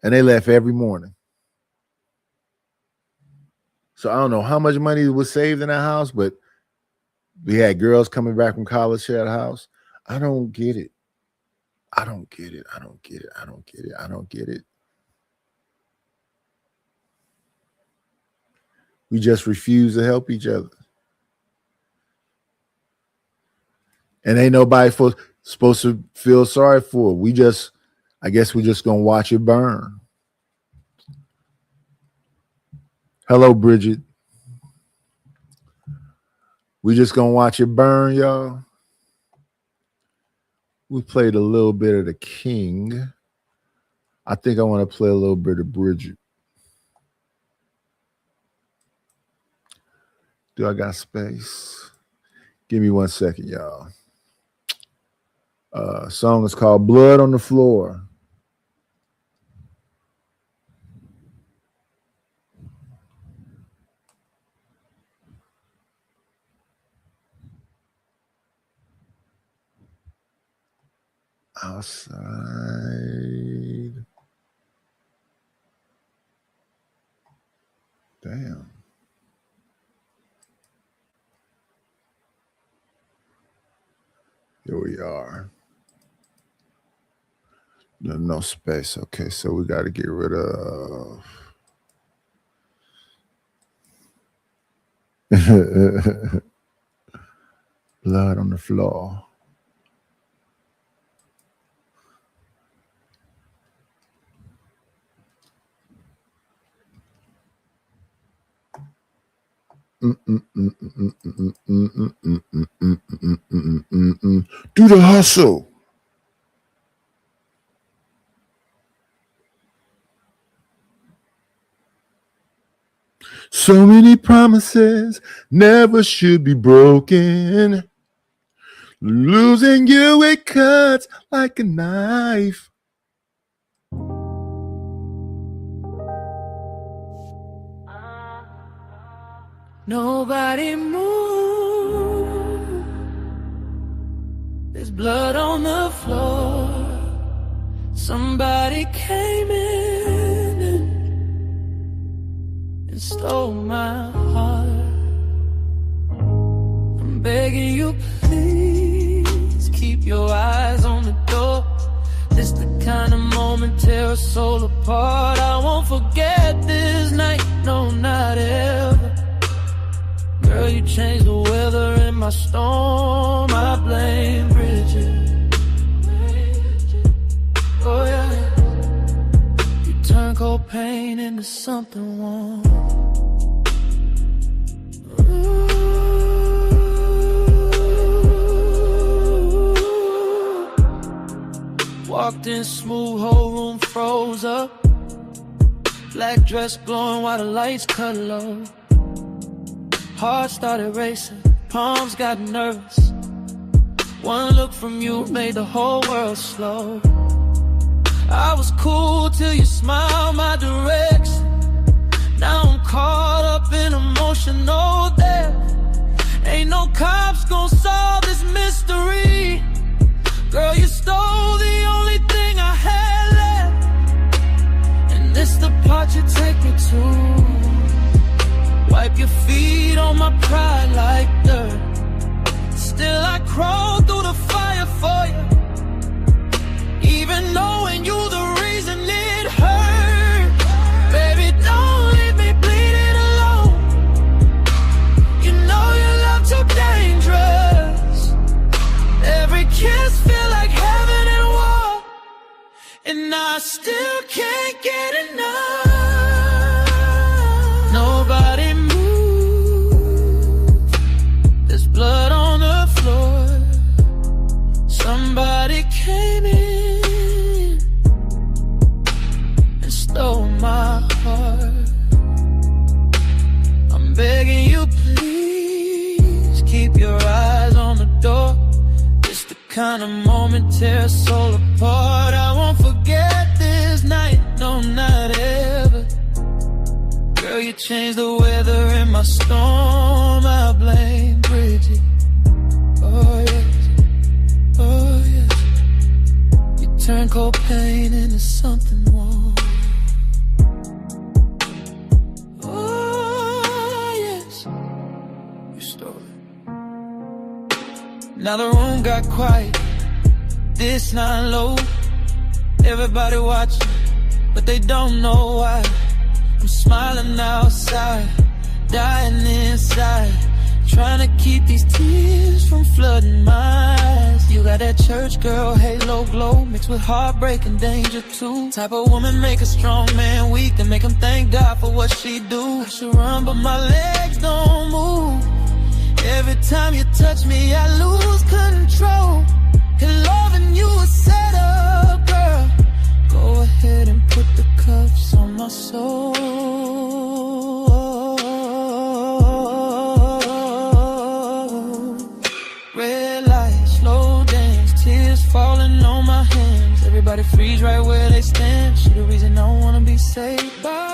Speaker 3: and they left every morning. So I don't know how much money was saved in that house, but we had girls coming back from college to that house. I don't get it. I don't get it. I don't get it. I don't get it. I don't get it. We just refuse to help each other. And ain't nobody supposed to feel sorry for it. I guess we're just going to watch it burn. Hello, Bridget. We just going to watch it burn, y'all. We played a little bit of the King. I think I want to play a little bit of Bridget. Do I got space? Give me 1 second, y'all. Song is called Blood on the Floor. Outside. Damn. Here we are. No space. Okay, so we got to get rid of. Blood on the floor. Do the hustle. So many promises never should be broken. Losing you, it cuts like a knife.
Speaker 6: Nobody move. There's blood on the floor. Somebody came in and stole my heart. I'm begging you, please keep your eyes on the door. This the kind of moment tear a soul apart. I won't forget this night, no, not ever. Girl, you changed the weather in my storm. I blame Bridget. Oh yeah. You turn cold pain into something warm. Ooh. Walked in smooth, whole room froze up. Black dress glowing while the lights cut low. Heart started racing, palms got nervous. One look from you made the whole world slow. I was cool till you smiled my direction. Now I'm caught up in emotional depth. Ain't no cops gonna solve this mystery. Girl, you stole the only thing I had left. And this the part you take me to. Wipe your feet on my pride like dirt. Still I crawl through the fire for you. Even knowing you the reason it hurt. Baby, don't leave me bleeding alone. You know your love too dangerous. Every kiss feel like heaven and war. And I still can't get enough. Nobody blood on the floor. Somebody came in and stole my heart. I'm begging you, please keep your eyes on the door. It's the kind of moment tear a soul apart. I won't forget this night, no, not ever. Girl, you changed the weather in my storm. I blame Bridget. Oh yes, oh yes. You turn cold pain into something warm. Oh yes, you stole it. Now the room got quiet. This night low. Everybody watching, but they don't know why. I'm smiling outside, dying inside, trying to keep these tears from flooding my eyes. You got that church girl halo glow mixed with heartbreak and danger too. Type of woman make a strong man weak and make him thank God for what she do. I should run but my legs don't move. Every time you touch me I lose control. And loving you is set up, girl. Go ahead and put the cuffs on my soul. Red light, slow dance, tears falling on my hands. Everybody freeze right where they stand. She the reason I don't wanna be saved by.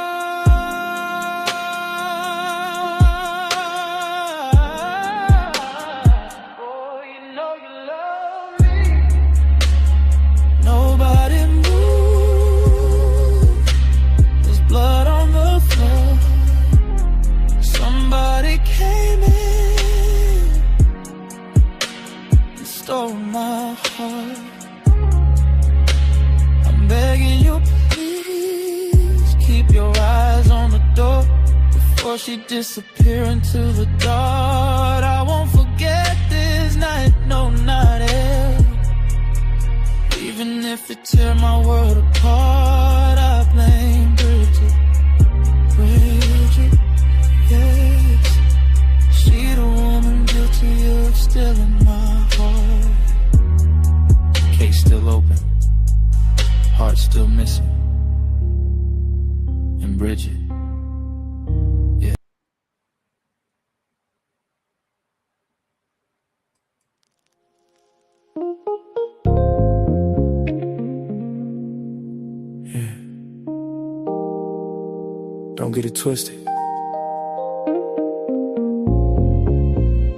Speaker 6: Stole my heart. I'm begging you, please keep your eyes on the door before she disappear into the dark. I won't forget this night, no, not ever. Even if it tear my world apart, I blame Bridget. Bridget, yes. She the woman guilty of stealing my heart. Case still open, heart still missing. And Bridget, yeah. Yeah. Don't get it twisted.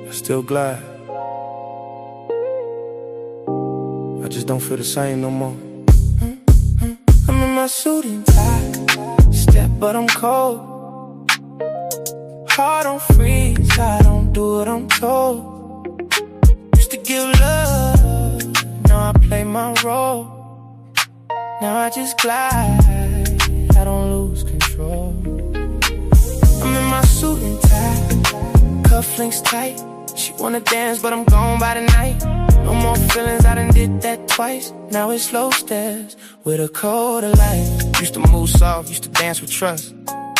Speaker 6: I'm still glad. I just don't feel the same no more. I'm in my suit and tie, step but I'm cold. Heart on freeze, I don't do what I'm told. Used to give love, now I play my role. Now I just glide, I don't lose control. I'm in my suit and tie, cufflinks tight. She wanna dance but I'm gone by the night. No more feelings, I done did that twice. Now it's slow steps with a code of life. Used to move soft, used to dance with trust.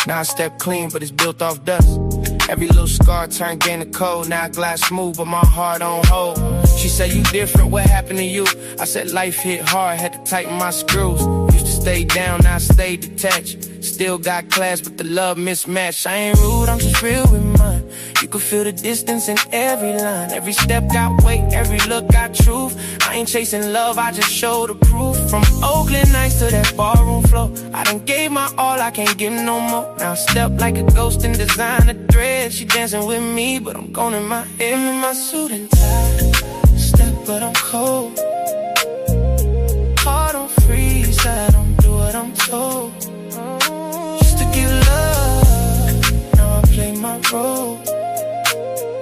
Speaker 6: Now I step clean, but it's built off dust. Every little scar turned gain to cold. Now I glide smooth, but my heart on hold. She said, you different, what happened to you? I said, life hit hard, had to tighten my screws. Used to stay down, now I stay detached. Still got class, but the love mismatched. I ain't rude, I'm just real with mine. You can feel the distance in every line. Every step got weight, every look got truth. I ain't chasing love, I just show the proof. From Oakland nights to that ballroom floor, I done gave my all, I can't give no more. Now I step like a ghost in designer thread. She dancing with me, but I'm gone in my head. I'm in my suit and tie, step but I'm cold. Heart on freeze, I don't do what I'm told. Just to give love, now I play my role.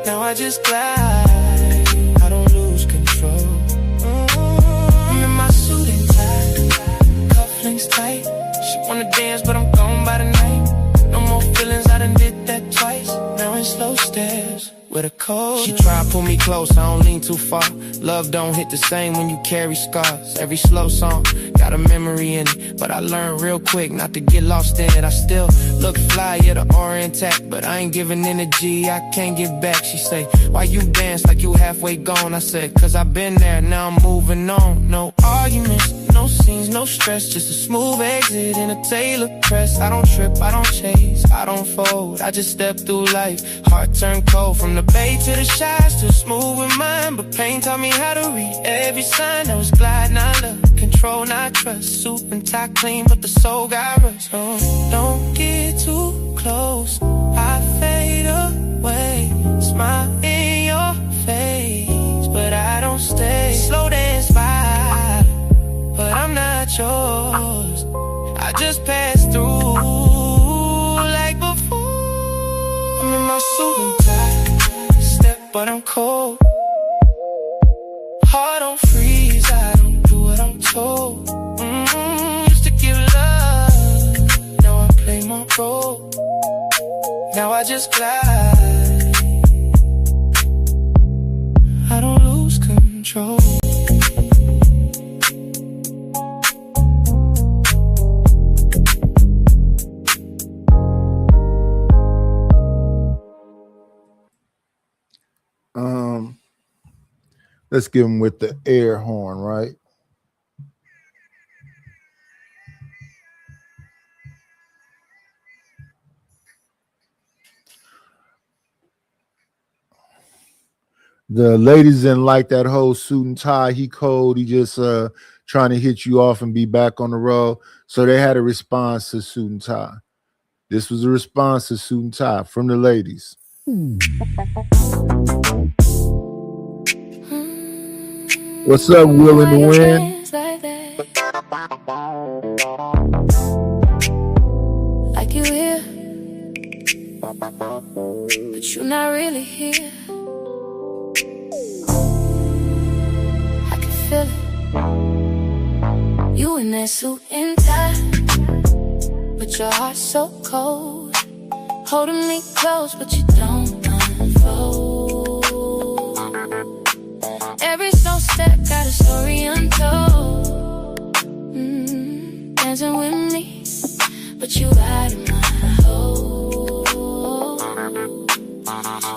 Speaker 6: Now I just glide, I don't lose control. I'm in my suit and tie, cufflinks tight. She wanna dance but I'm gone by the night. No more feelings, I done did that twice. Now in slow steps with a cold. She try to pull me close, I don't lean too far. Love don't hit the same when you carry scars. Every slow song got a memory in it, but I learned real quick not to get lost in it. I still look fly, yeah, the aura intact, but I ain't giving energy, I can't get back. She say, why you dance like you halfway gone? I said, cause I been there, now I'm moving on. No arguments, no scenes, no stress, just a smooth exit in a Taylor press. I don't trip, I don't chase, I don't fold, I just step through life. Heart turned cold from the bay to the shy, still smooth with mine, but pain taught me how to read every sign. I was glide, not love, control, not trust. Suit and tie clean, but the soul got rust. Oh, don't get too close, I fade away. Smile in your face, but I don't stay. Slow dance by, but I'm not yours. I just pass through like before. I'm in my suit and tie, step but I'm cold. Heart don't freeze, I don't do what I'm told. Used to give love, now I play my role. Now I just glide, I don't lose control.
Speaker 3: Let's give him with the air horn, right? The ladies didn't like that whole suit and tie. He cold. He just trying to hit you off and be back on the road. So they had a response to suit and tie. This was a response to suit and tie from the ladies. What's up, Will in the Wind?
Speaker 7: Like you here, but you're not really here. I can feel it. You in that suit and tie, but your heart's so cold. Holding me close, but you don't unfold. Every slow step got a story untold. Dancing with me, but you out of my hole.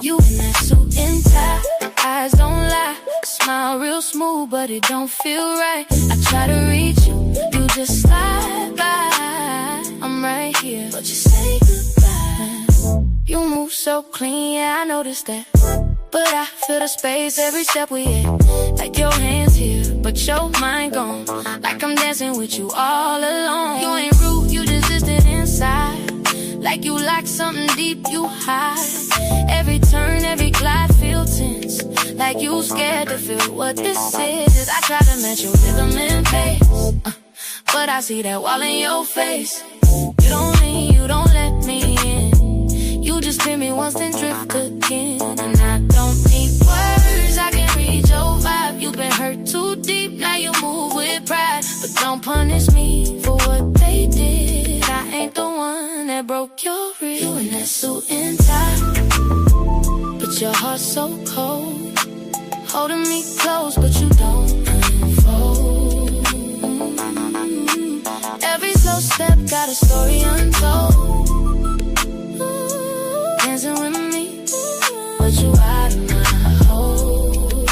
Speaker 7: You in that suit and tie, eyes don't lie. Smile real smooth, but it don't feel right. I try to reach you, you just slide by. I'm right here, but you say goodbye. You move so clean, yeah, I noticed that. But I feel the space every step we hit. Like your hands here, but your mind gone. Like I'm dancing with you all alone. You ain't rude, you just existed inside. Like you like something deep, you hide. Every turn, every glide feel tense. Like you scared to feel what this is. I try to match your rhythm and pace, but I see that wall in your face. You don't lean, you don't let me in. You just pin me once then drift again. And I don't need words, I can read your vibe. You've been hurt too deep, now you move with pride. But don't punish me for what they did. I ain't the one that broke your rib. You in that suit and tie, but your heart's so cold. Holding me close, but you don't unfold. Every slow step got a story untold. Dancing with me, but you out of my hole.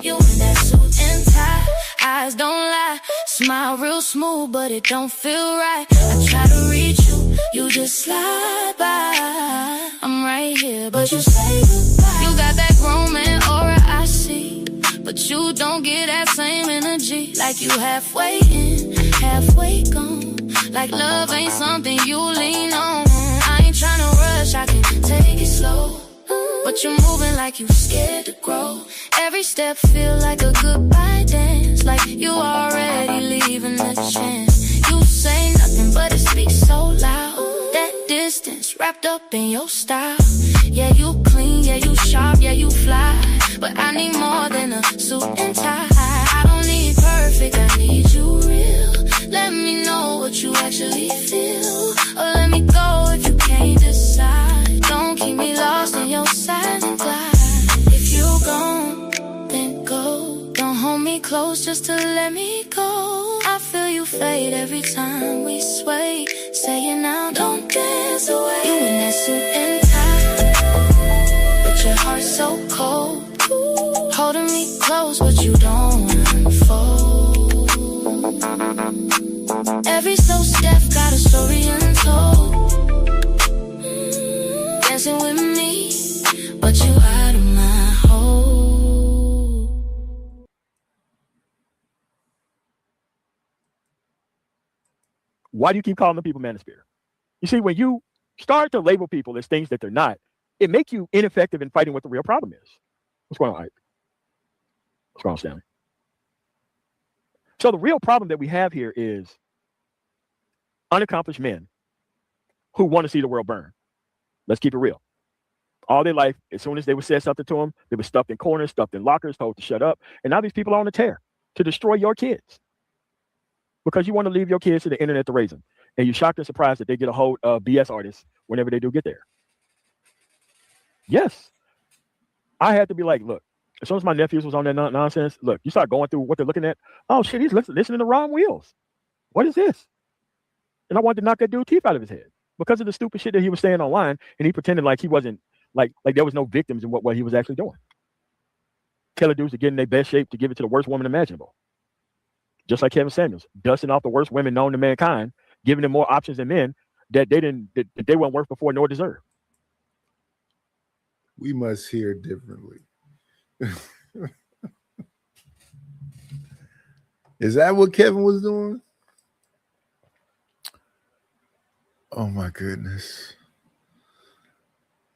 Speaker 7: You in that suit and tie, eyes don't lie. Smile real smooth, but it don't feel right. I try to reach you, you just slide by. I'm right here, but you say goodbye. You got that grown man aura I see, but you don't get that same energy. Like you halfway in, halfway gone. Like love ain't something you lean on. I ain't tryna rush, I can take it slow. But you're moving like you scared to grow. Every step feel like a goodbye dance. Like you already leaving the chance. You say nothing but it speaks so loud. That distance wrapped up in your style. Yeah, you clean, yeah, you sharp, yeah, you fly. But I need more than a suit and tie. I don't need perfect, I need you real. Let me know what you actually feel. Or let me go if you can't decide. Don't keep me lost in your silent glide. If you gone, then go. Don't hold me close just to let me go. I feel you fade every time we sway. Say it now, don't dance away. You in that suit and tie, but your heart's so cold. Holding me close, but you don't unfold. story untold. Dancing with me, but you out of my hold.
Speaker 5: Why do you keep calling the people manosphere? You see, when you start to label people as things that they're not, it makes you ineffective in fighting what the real problem is. What's going on, Ike? What's going on, Stanley? So the real problem that we have here is unaccomplished men who want to see the world burn. Let's keep it real. All their life, as soon as they would say something to them, they were stuffed in corners, stuffed in lockers, told to shut up. And now these people are on the tear to destroy your kids because you want to leave your kids to the internet to raise them. And you're shocked and surprised that they get a hold of BS artists whenever they do get there. Yes. I had to be like, look, as soon as my nephews was on that nonsense, look, you start going through what they're looking at. Oh, shit, he's listening to Ron Wheels. What is this? And I wanted to knock that dude's teeth out of his head because of the stupid shit that he was saying online. And he pretended like he wasn't, like there was no victims in what he was actually doing. Killer dudes are getting their best shape to give it to the worst woman imaginable. Just like Kevin Samuels, dusting off the worst women known to mankind, giving them more options than men that they weren't worth before nor deserve.
Speaker 3: We must hear differently. Is that what Kevin was doing? Oh my goodness.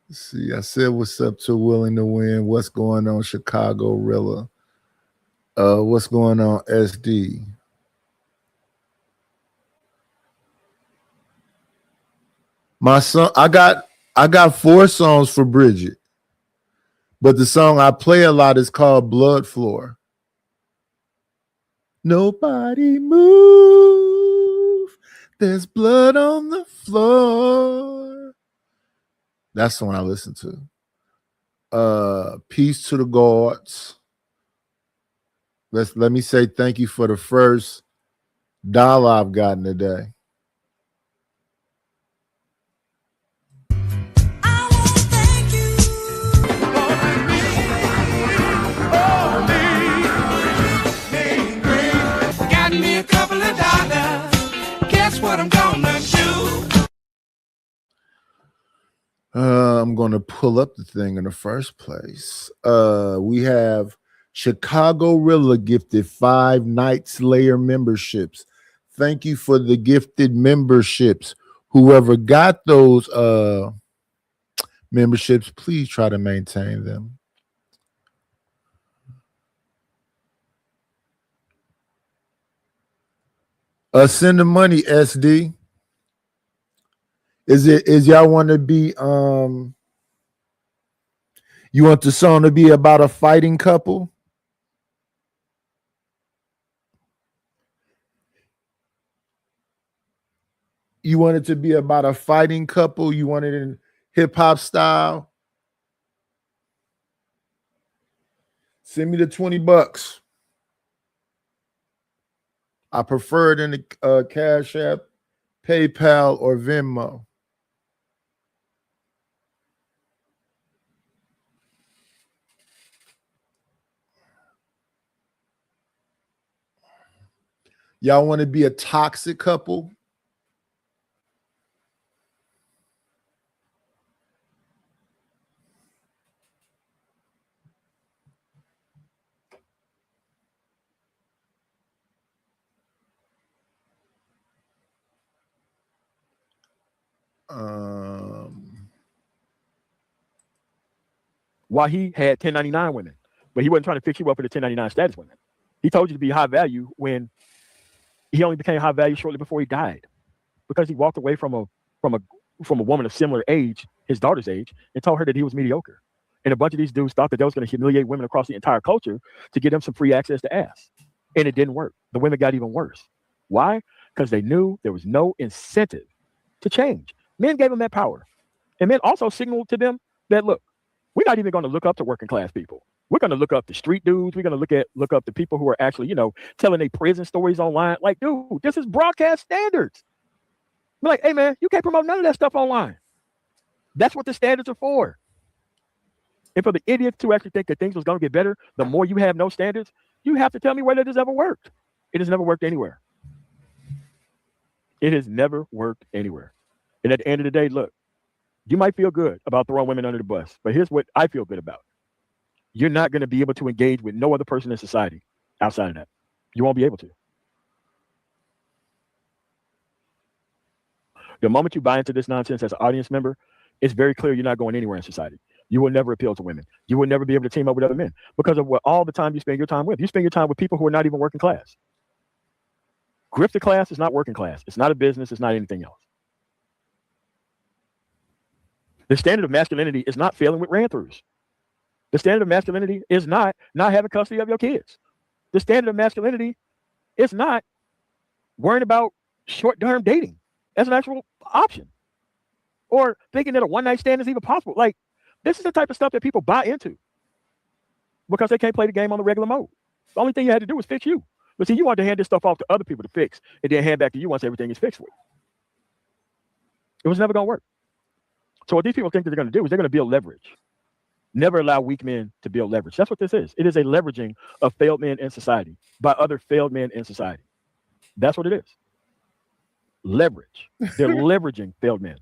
Speaker 3: Let's see, I said what's up to Willing to Win. What's going on, Chicago Rilla? What's going on, SD? My son, I got 4 songs for Bridget, but the song I play a lot is called Blood Floor. Nobody move. There's blood on the floor. That's the one I listen to. Peace to the gods. Let me say thank you for the first dollar I've gotten today.
Speaker 2: What I'm gonna do.
Speaker 3: I'm gonna pull up the thing in the first place. We have Chicago Rilla gifted 5 Night Slayer memberships. Thank you for the gifted memberships. Whoever got those memberships, please try to maintain them. Send the money, SD. Is y'all want to be you want the song to be about a fighting couple? You want it to be about a fighting couple? You want it in hip-hop style? Send me the $20. I prefer it in the Cash App, PayPal, or Venmo. Y'all want to be a toxic couple?
Speaker 5: While he had 1099 women, but he wasn't trying to fix you up for the 1099 status women. He told you to be high value when he only became high value shortly before he died, because he walked away from a woman of similar age, his daughter's age, and told her that he was mediocre. And a bunch of these dudes thought that they was going to humiliate women across the entire culture to get them some free access to ass. And it didn't work. The women got even worse. Why? Because they knew there was no incentive to change. Men gave them that power. And men also signaled to them that, look, we're not even going to look up to working class people. We're going to look up the street dudes. We're going to look up the people who are actually, telling their prison stories online. Like, dude, this is broadcast standards. We're like, hey, man, you can't promote none of that stuff online. That's what the standards are for. And for the idiots to actually think that things was going to get better, the more you have no standards, you have to tell me whether this ever worked. It has never worked anywhere. It has never worked anywhere. And at the end of the day, look, you might feel good about throwing women under the bus, but here's what I feel good about. You're not going to be able to engage with no other person in society outside of that. You won't be able to. The moment you buy into this nonsense as an audience member, it's very clear you're not going anywhere in society. You will never appeal to women. You will never be able to team up with other men because of what all the time you spend your time with. You spend your time with people who are not even working class. Grifter class is not working class. It's not a business. It's not anything else. The standard of masculinity is not failing with ran-throughs. The standard of masculinity is not having custody of your kids. The standard of masculinity is not worrying about short-term dating as an actual option or thinking that a one-night stand is even possible. Like, this is the type of stuff that people buy into because they can't play the game on the regular mode. The only thing you had to do was fix you. But see, you want to hand this stuff off to other people to fix and then hand back to you once everything is fixed for you. It was never going to work. So what these people think that they're going to do is they're going to build leverage. Never allow weak men to build leverage. That's what this is. It is a leveraging of failed men in society by other failed men in society. That's what it is. Leverage. They're leveraging failed men.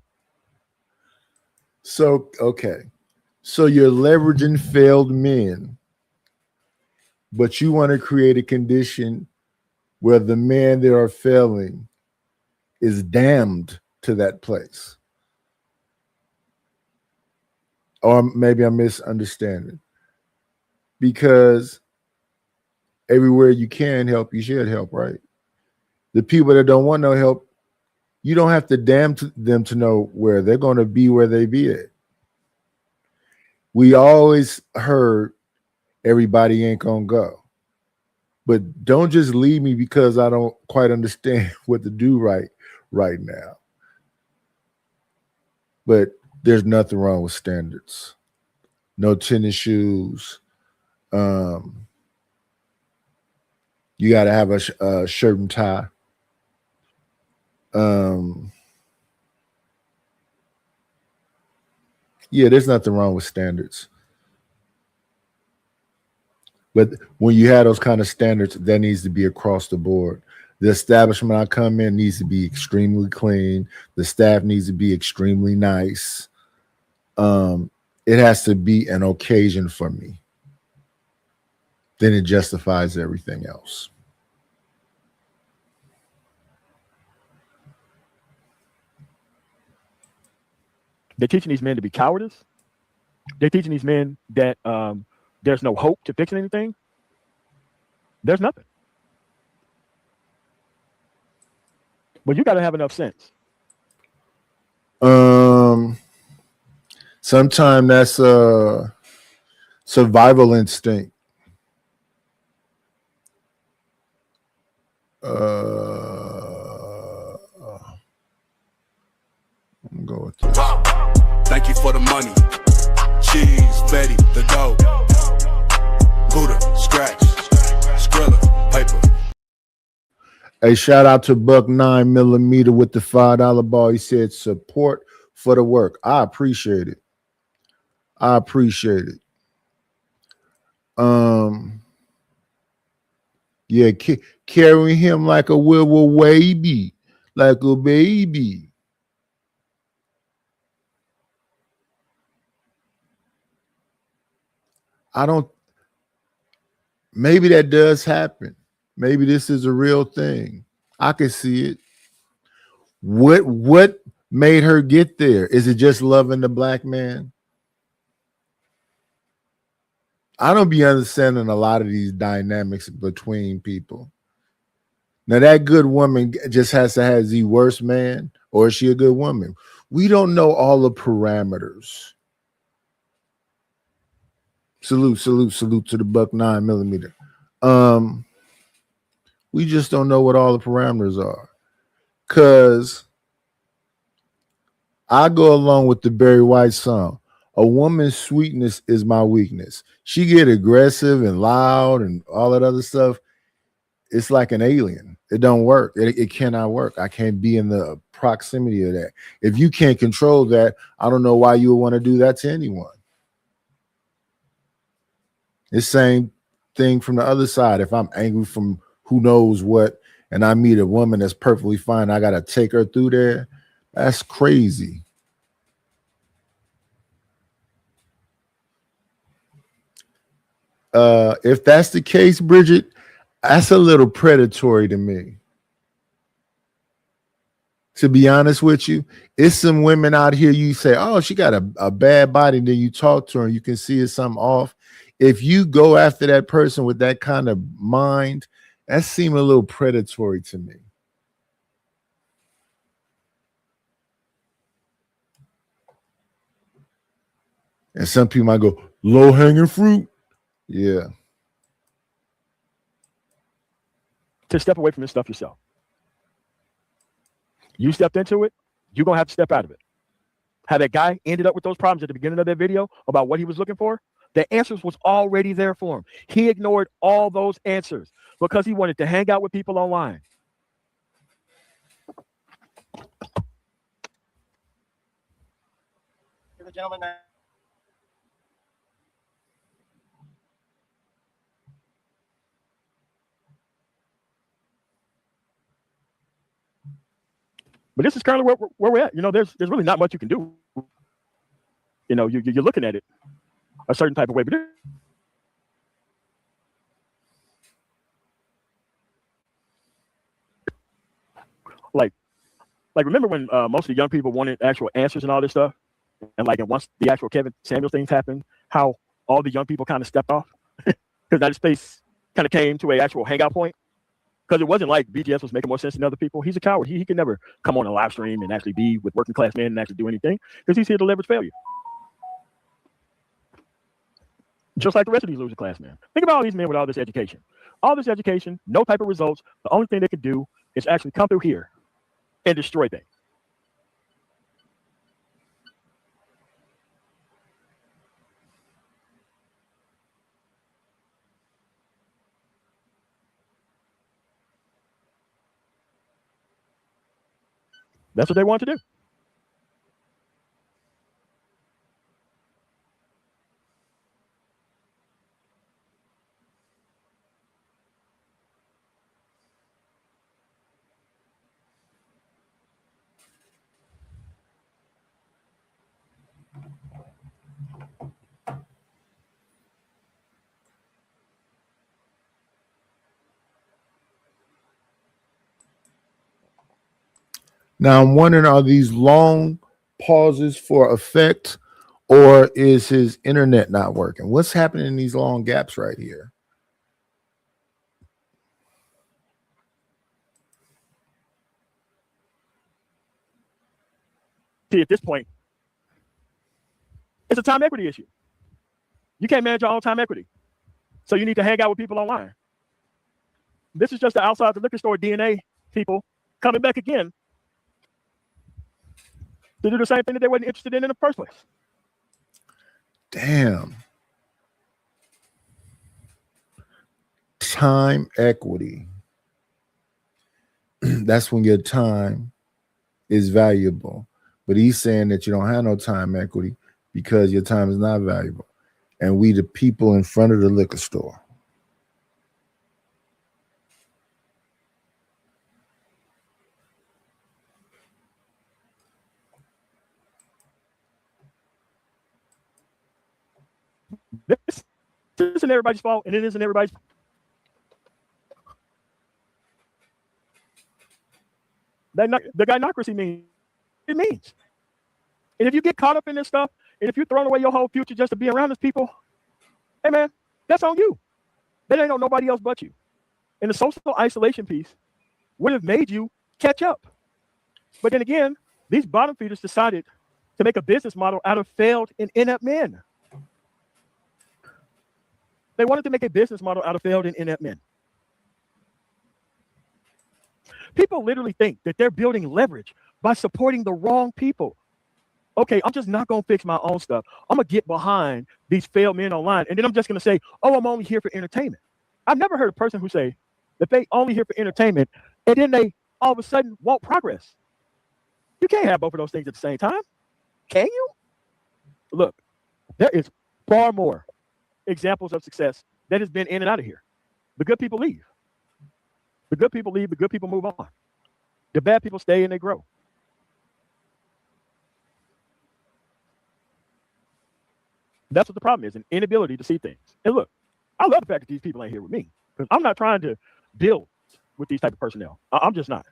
Speaker 3: So, okay. So you're leveraging failed men, but you want to create a condition where the men that are failing is damned to that place. Or maybe I'm misunderstanding. Because everywhere you can help, you should help, right? The people that don't want no help, you don't have to damn them to know where they're going to be where they be at. We always heard everybody ain't going to go. But don't just leave me because I don't quite understand what to do right now. But there's nothing wrong with standards. No tennis shoes. You got to have a shirt and tie. Yeah, there's nothing wrong with standards. But when you have those kind of standards, that needs to be across the board. The establishment I come in needs to be extremely clean. The staff needs to be extremely nice. It has to be an occasion for me. Then it justifies everything else.
Speaker 5: They're teaching these men to be cowardice. They're teaching these men that there's no hope to fixing anything. There's nothing. But you got to have enough sense.
Speaker 3: Sometimes that's a survival instinct. I'm gonna go with this.
Speaker 8: Thank you for the money. Cheese, Betty, the dough. Buddha, scratch, Skrilla, paper.
Speaker 3: Hey, shout out to Buck 9mm with the $5 ball. He said support for the work. I appreciate it. Yeah, carrying him like a little baby, like a baby. Maybe that does happen. Maybe this is a real thing. I can see it. What made her get there? Is it just loving the black man? I don't be understanding a lot of these dynamics between people. Now, that good woman just has to have the worst man, or is she a good woman? We don't know all the parameters. Salute to the Buck 9mm. We just don't know what all the parameters are. Because I go along with the Barry White song. A woman's sweetness is my weakness. She get aggressive and loud and all that other stuff. It's like an alien. It don't work. It cannot work. I can't be in the proximity of that. If you can't control that, I don't know why you would want to do that to anyone. It's same thing from the other side. If I'm angry from who knows what, and I meet a woman that's perfectly fine, I gotta take her through there. That's crazy. If that's the case, Bridget, that's a little predatory to me. To be honest with you, it's some women out here, you say, oh, she got a bad body, then you talk to her and you can see it's something off. If you go after that person with that kind of mind, that seems a little predatory to me. And some people might go, low-hanging fruit. Yeah.
Speaker 5: To step away from this stuff yourself. You stepped into it, you're going to have to step out of it. How that guy ended up with those problems at the beginning of that video about what he was looking for, the answers was already there for him. He ignored all those answers because he wanted to hang out with people online.
Speaker 4: The gentleman now.
Speaker 5: But this is currently where we're at. You know, there's really not much you can do. You know, you're looking at it a certain type of way. But like remember when most of the young people wanted actual answers and all this stuff? And like, and once the actual Kevin Samuels things happened, how all the young people kind of stepped off because that space kind of came to an actual hangout point. Because it wasn't like BGS was making more sense than other people. He's a coward. He can never come on a live stream and actually be with working class men and actually do anything because he's here to leverage failure. Just like the rest of these loser class men. Think about all these men with all this education. All this education, no type of results. The only thing they can do is actually come through here and destroy things. That's what they want to do.
Speaker 3: Now I'm wondering, are these long pauses for effect, or is his internet not working? What's happening in these long gaps right here?
Speaker 5: See, at this point, it's a time equity issue. You can't manage your own time equity. So you need to hang out with people online. This is just the outside the liquor store DNA people coming back again to do the same thing that they weren't interested in the first place.
Speaker 3: Damn. Time equity. That's when your time is valuable. But he's saying that you don't have no time equity because your time is not valuable. And we the people in front of the liquor store.
Speaker 5: This isn't everybody's fault, and it isn't everybody's. The gynocracy means it means. And if you get caught up in this stuff, and if you're throwing away your whole future just to be around these people, hey man, that's on you. That ain't on nobody else but you. And the social isolation piece would have made you catch up. But then again, these bottom feeders decided to make a business model out of failed and inept men. They wanted to make a business model out of failed and inept men. People literally think that they're building leverage by supporting the wrong people. Okay, I'm just not going to fix my own stuff. I'm going to get behind these failed men online. And then I'm just going to say, oh, I'm only here for entertainment. I've never heard a person who say that they only here for entertainment and then they all of a sudden want progress. You can't have both of those things at the same time. Can you? Look, there is far more examples of success that has been in and out of here. The good people leave. The good people leave, the good people move on. The bad people stay and they grow. That's what the problem is, an inability to see things. And look, I love the fact that these people ain't here with me because I'm not trying to build with these type of personnel. I'm just not.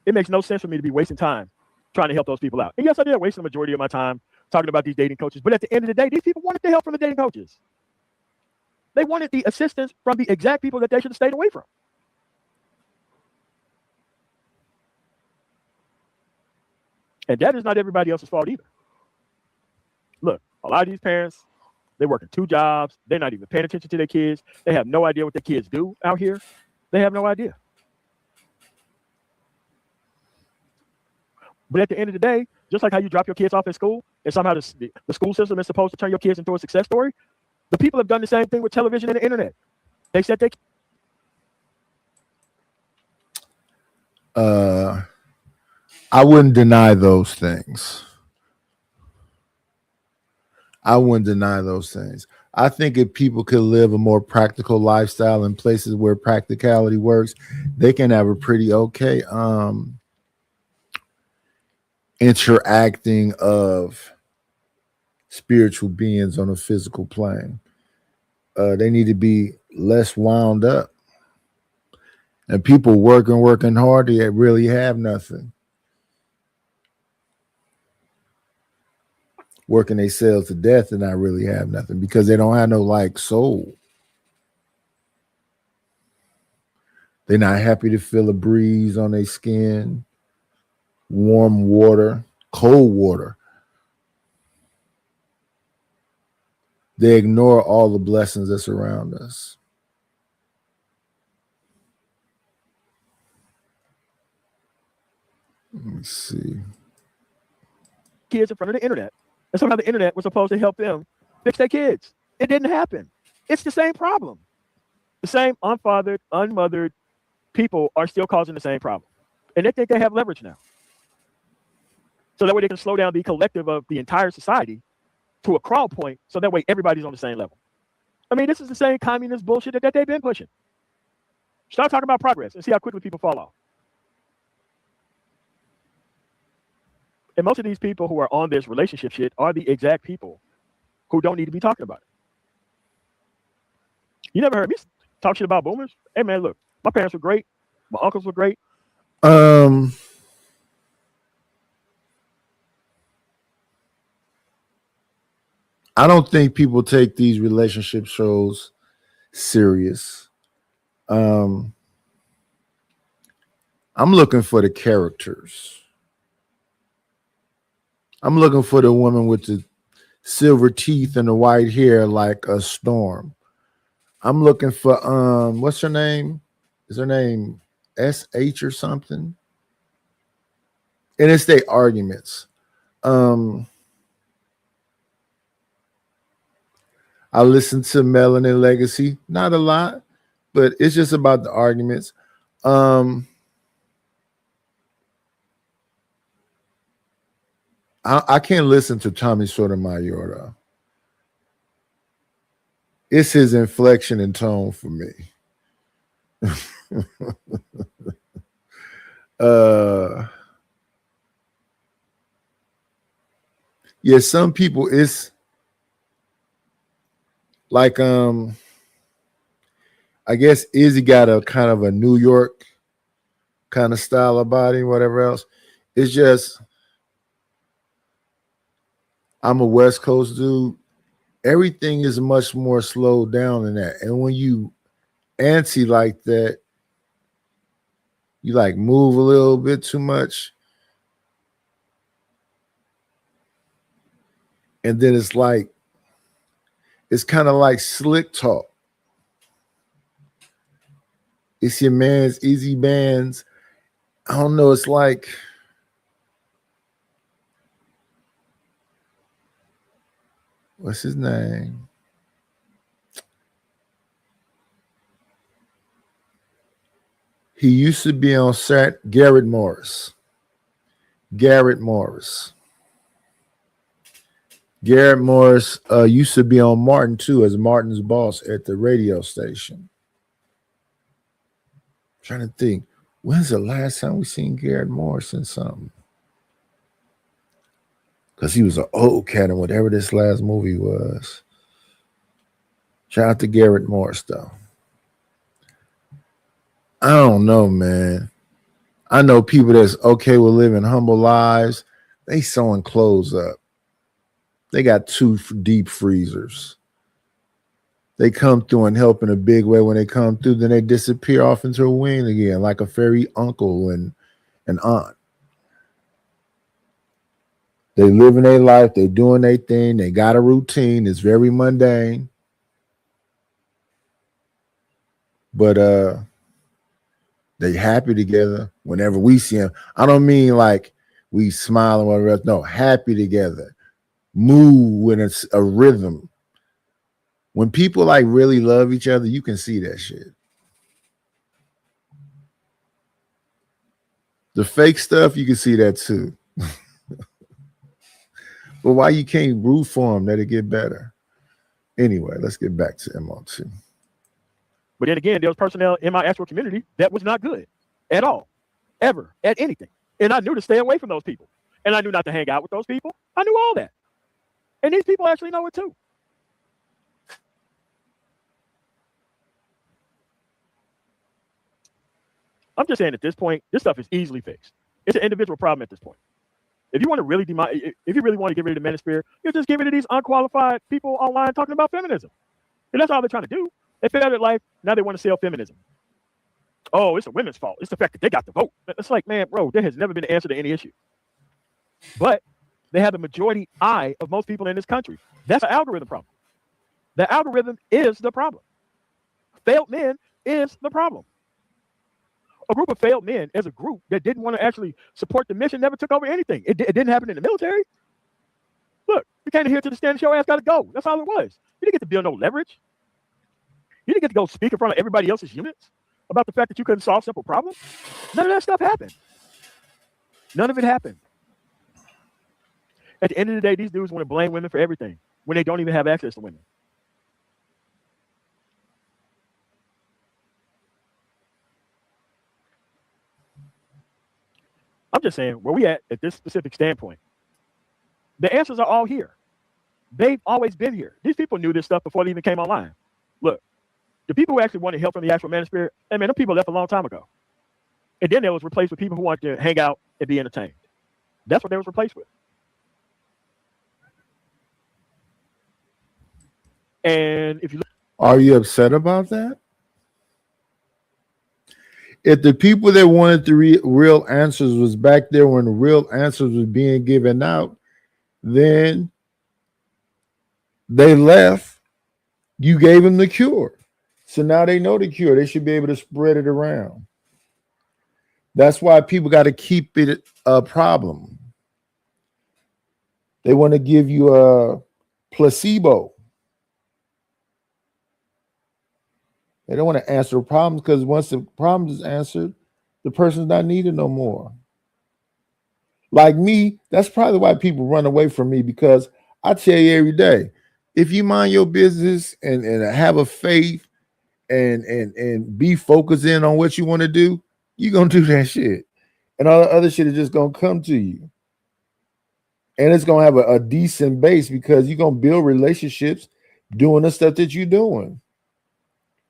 Speaker 5: It makes no sense for me to be wasting time trying to help those people out. And yes, I did waste the majority of my time talking about these dating coaches. But at the end of the day, these people wanted the help from the dating coaches. They wanted the assistance from the exact people that they should have stayed away from. And that is not everybody else's fault either. Look, a lot of these parents, they're working 2 jobs. They're not even paying attention to their kids. They have no idea what their kids do out here. They have no idea. But at the end of the day, just like how you drop your kids off at school, and somehow the school system is supposed to turn your kids into a success story, the people have done the same thing with television and the internet. They said they...
Speaker 3: I wouldn't deny those things. I wouldn't deny those things. I think if people could live a more practical lifestyle in places where practicality works, they can have a pretty okay interacting of spiritual beings on a physical plane. They need to be less wound up. And people working hard, they really have nothing. Working themselves to death and not really have nothing because they don't have no like soul. They're not happy to feel a breeze on their skin, warm water, cold water. They ignore all the blessings that surround us. Let me see.
Speaker 5: Kids in front of the internet. And somehow the internet was supposed to help them fix their kids. It didn't happen. It's the same problem. The same unfathered, unmothered people are still causing the same problem. And they think they have leverage now. So that way they can slow down the collective of the entire society to a crawl point so that way everybody's on the same level. I mean, this is the same communist bullshit that they've been pushing. Start talking about progress and see how quickly people fall off. And most of these people who are on this relationship shit are the exact people who don't need to be talking about it. You never heard me talk shit about boomers? Hey man, look, my parents were great. My uncles were great.
Speaker 3: I don't think people take these relationship shows serious. I'm looking for the characters. I'm looking for the woman with the silver teeth and the white hair like a storm. I'm looking for what's her name? Is her name SH or something? And it's their arguments. I listen to Melanin Legacy, not a lot, but it's just about the arguments. I can't listen to Tommy Sotomayor though. It's his inflection and tone for me. Yeah, some people it's like I guess Izzy got a kind of a New York kind of style about him, whatever else. It's just I'm a West Coast dude. Everything is much more slowed down than that. And when you antsy like that, you like move a little bit too much. And then it's like, it's kind of like slick talk. It's your man's easy bands. I don't know. It's like, what's his name? He used to be on set. Garrett Morris. Garrett Morris used to be on Martin too, as Martin's boss at the radio station. Trying to think, when's the last time we seen Garrett Morris in something? Because he was an old cat in whatever this last movie was. Shout out to Garrett Morris, though. I don't know, man. I know people that's okay with living humble lives. They sewing clothes up. They got 2 deep freezers. They come through and help in a big way. When they come through, then they disappear off into a wing again, like a fairy uncle and an aunt. They living their life. They doing their thing. They got a routine. It's very mundane. But they happy together whenever we see them. I don't mean like we smile and whatever else. No, happy together. Move with a rhythm. When people like really love each other, you can see that shit. The fake stuff, you can see that too. But why you can't root for them that it get better? Anyway, let's get back to MO2.
Speaker 5: But then again, there was personnel in my actual community that was not good at all, ever, at anything. And I knew to stay away from those people. And I knew not to hang out with those people. I knew all that. And these people actually know it too. I'm just saying at this point, this stuff is easily fixed. It's an individual problem at this point. If you want to really if you really want to get rid of the manosphere, you just get rid of these unqualified people online talking about feminism. And that's all they're trying to do. They failed at life. Now they want to sell feminism. Oh, it's the women's fault. It's the fact that they got the vote. It's like, man, bro, there has never been an answer to any issue. But they have the majority eye of most people in this country. That's an algorithm problem. The algorithm is the problem. Failed men is the problem. A group of failed men as a group that didn't want to actually support the mission never took over anything. It didn't happen in the military. Look, you came here to the stand and show ass got to go. That's all it was. You didn't get to build no leverage. You didn't get to go speak in front of everybody else's units about the fact that you couldn't solve simple problems. None of that stuff happened. None of it happened. At the end of the day, these dudes want to blame women for everything when they don't even have access to women. I'm just saying, where we at this specific standpoint, the answers are all here. They've always been here. These people knew this stuff before they even came online. Look, the people who actually wanted help from the actual manosphere, I mean, them people left a long time ago. And then they was replaced with people who wanted to hang out and be entertained. That's what they was replaced with. And if you look,
Speaker 3: are you upset about that? If the people that wanted the real answers was back there when the real answers was being given out, then they left. You gave them the cure. So now they know the cure. They should be able to spread it around. That's why people got to keep it a problem. They want to give you a placebo. They don't want to answer the problems because once the problem is answered, the person's not needed no more. Like me, that's probably why people run away from me, because I tell you every day, if you mind your business and have a faith and be focused in on what you want to do, you're going to do that shit. And all the other shit is just going to come to you. And it's going to have a decent base because you're going to build relationships doing the stuff that you're doing.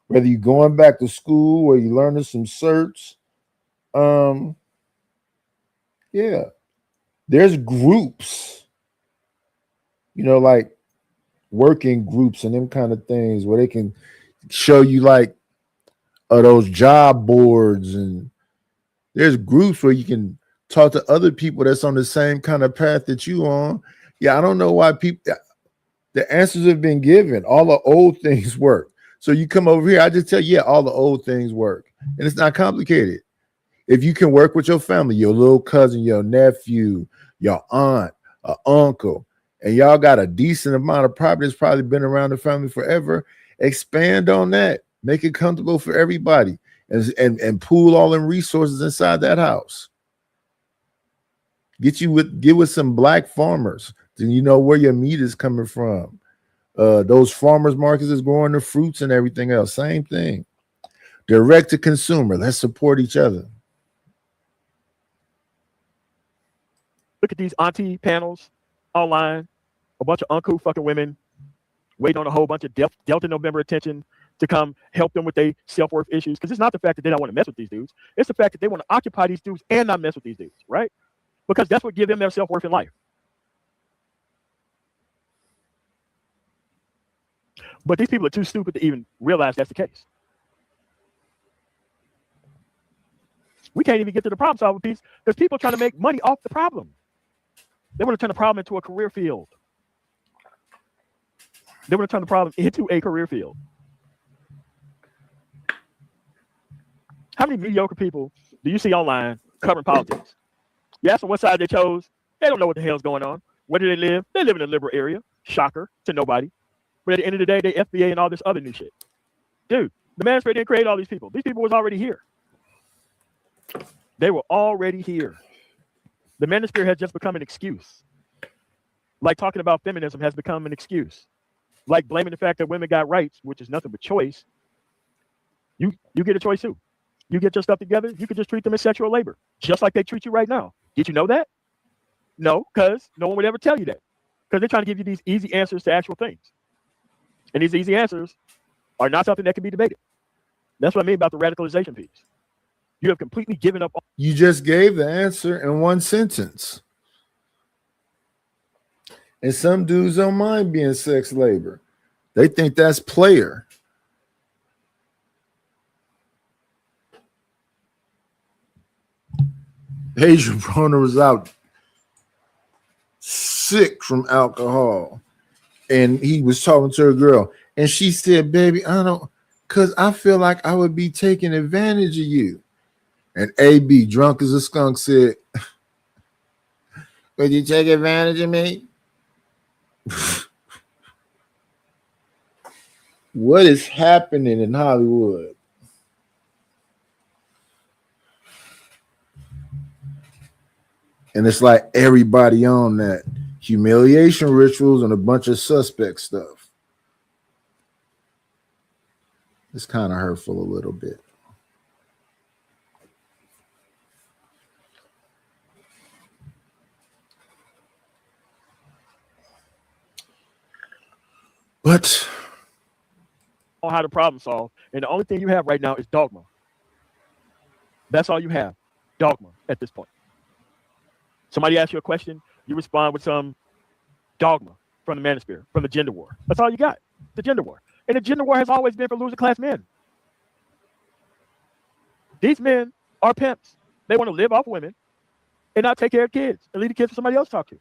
Speaker 3: Whether you're going back to school or you're learning some certs. Yeah. There's groups, like working groups and them kind of things where they can show you like those job boards, and there's groups where you can talk to other people that's on the same kind of path that you on. Yeah, I don't know why the answers have been given. All the old things work. So you come over here, I just tell you, yeah, all the old things work. And it's not complicated. If you can work with your family, your little cousin, your nephew, your aunt, or uncle, and y'all got a decent amount of property that's probably been around the family forever, expand on that. Make it comfortable for everybody and pool all them resources inside that house. Get with some black farmers. Then you know where your meat is coming from. Those farmers markets is growing the fruits and everything else. Same thing. Direct to consumer. Let's support each other.
Speaker 5: Look at these auntie panels online. A bunch of uncool fucking women waiting on a whole bunch of Delta November attention to come help them with their self-worth issues. Because it's not the fact that they don't want to mess with these dudes. It's the fact that they want to occupy these dudes and not mess with these dudes, right? Because that's what gives them their self-worth in life. But these people are too stupid to even realize that's the case. We can't even get to the problem solving piece because people are trying to make money off the problem. They want to turn the problem into a career field. They want to turn the problem into a career field. How many mediocre people do you see online covering politics? You ask them what side they chose. They don't know what the hell's going on. Where do they live? They live in a liberal area. Shocker to nobody. But at the end of the day, they FBA and all this other new shit. Dude, the Manosphere didn't create all these people. These people was already here. They were already here. The Manosphere has just become an excuse. Like talking about feminism has become an excuse. Like blaming the fact that women got rights, which is nothing but choice. You get a choice too. You get your stuff together, you can just treat them as sexual labor, just like they treat you right now. Did you know that? No, because no one would ever tell you that. Because they're trying to give you these easy answers to actual things. And these easy answers are not something that can be debated. That's what I mean about the radicalization piece. You have completely given up.
Speaker 3: You just gave the answer in one sentence. And some dudes don't mind being sex labor. They think that's player. Asian Broner was out sick from alcohol. And he was talking to a girl. And she said, baby, I don't, because I feel like I would be taking advantage of you. And AB, drunk as a skunk, said, would you take advantage of me? What is happening in Hollywood? And it's like everybody on that. Humiliation rituals and a bunch of suspect stuff. It's kind of hurtful a little bit. But
Speaker 5: on how to problem solve, and the only thing you have right now is dogma. That's all you have, dogma at this point. Somebody asks you a question, you respond with some dogma from the Manosphere, from the gender war. That's all you got, the gender war. And the gender war has always been for loser class men. These men are pimps. They want to live off women and not take care of kids and leave the kids for somebody else to talk to.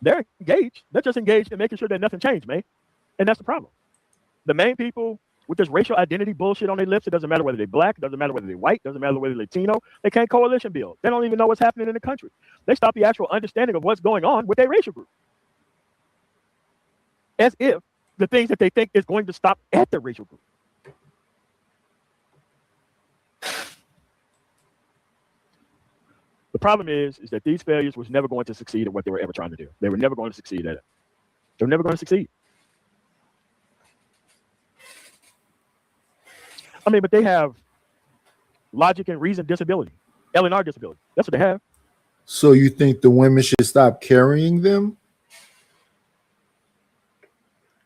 Speaker 5: They're engaged. They're just engaged in making sure that nothing changed, man. And that's the problem. The main people with this racial identity bullshit on their lips, it doesn't matter whether they're black, it doesn't matter whether they're white, it doesn't matter whether they're Latino, they can't coalition build. They don't even know what's happening in the country. They stop the actual understanding of what's going on with their racial group. As if the things that they think is going to stop at the racial group. The problem is that these failures was never going to succeed at what they were ever trying to do. They were never going to succeed at it. They were never going to succeed. I mean, but they have logic and reason disability, LNR disability. That's what they have.
Speaker 3: So you think the women should stop carrying them?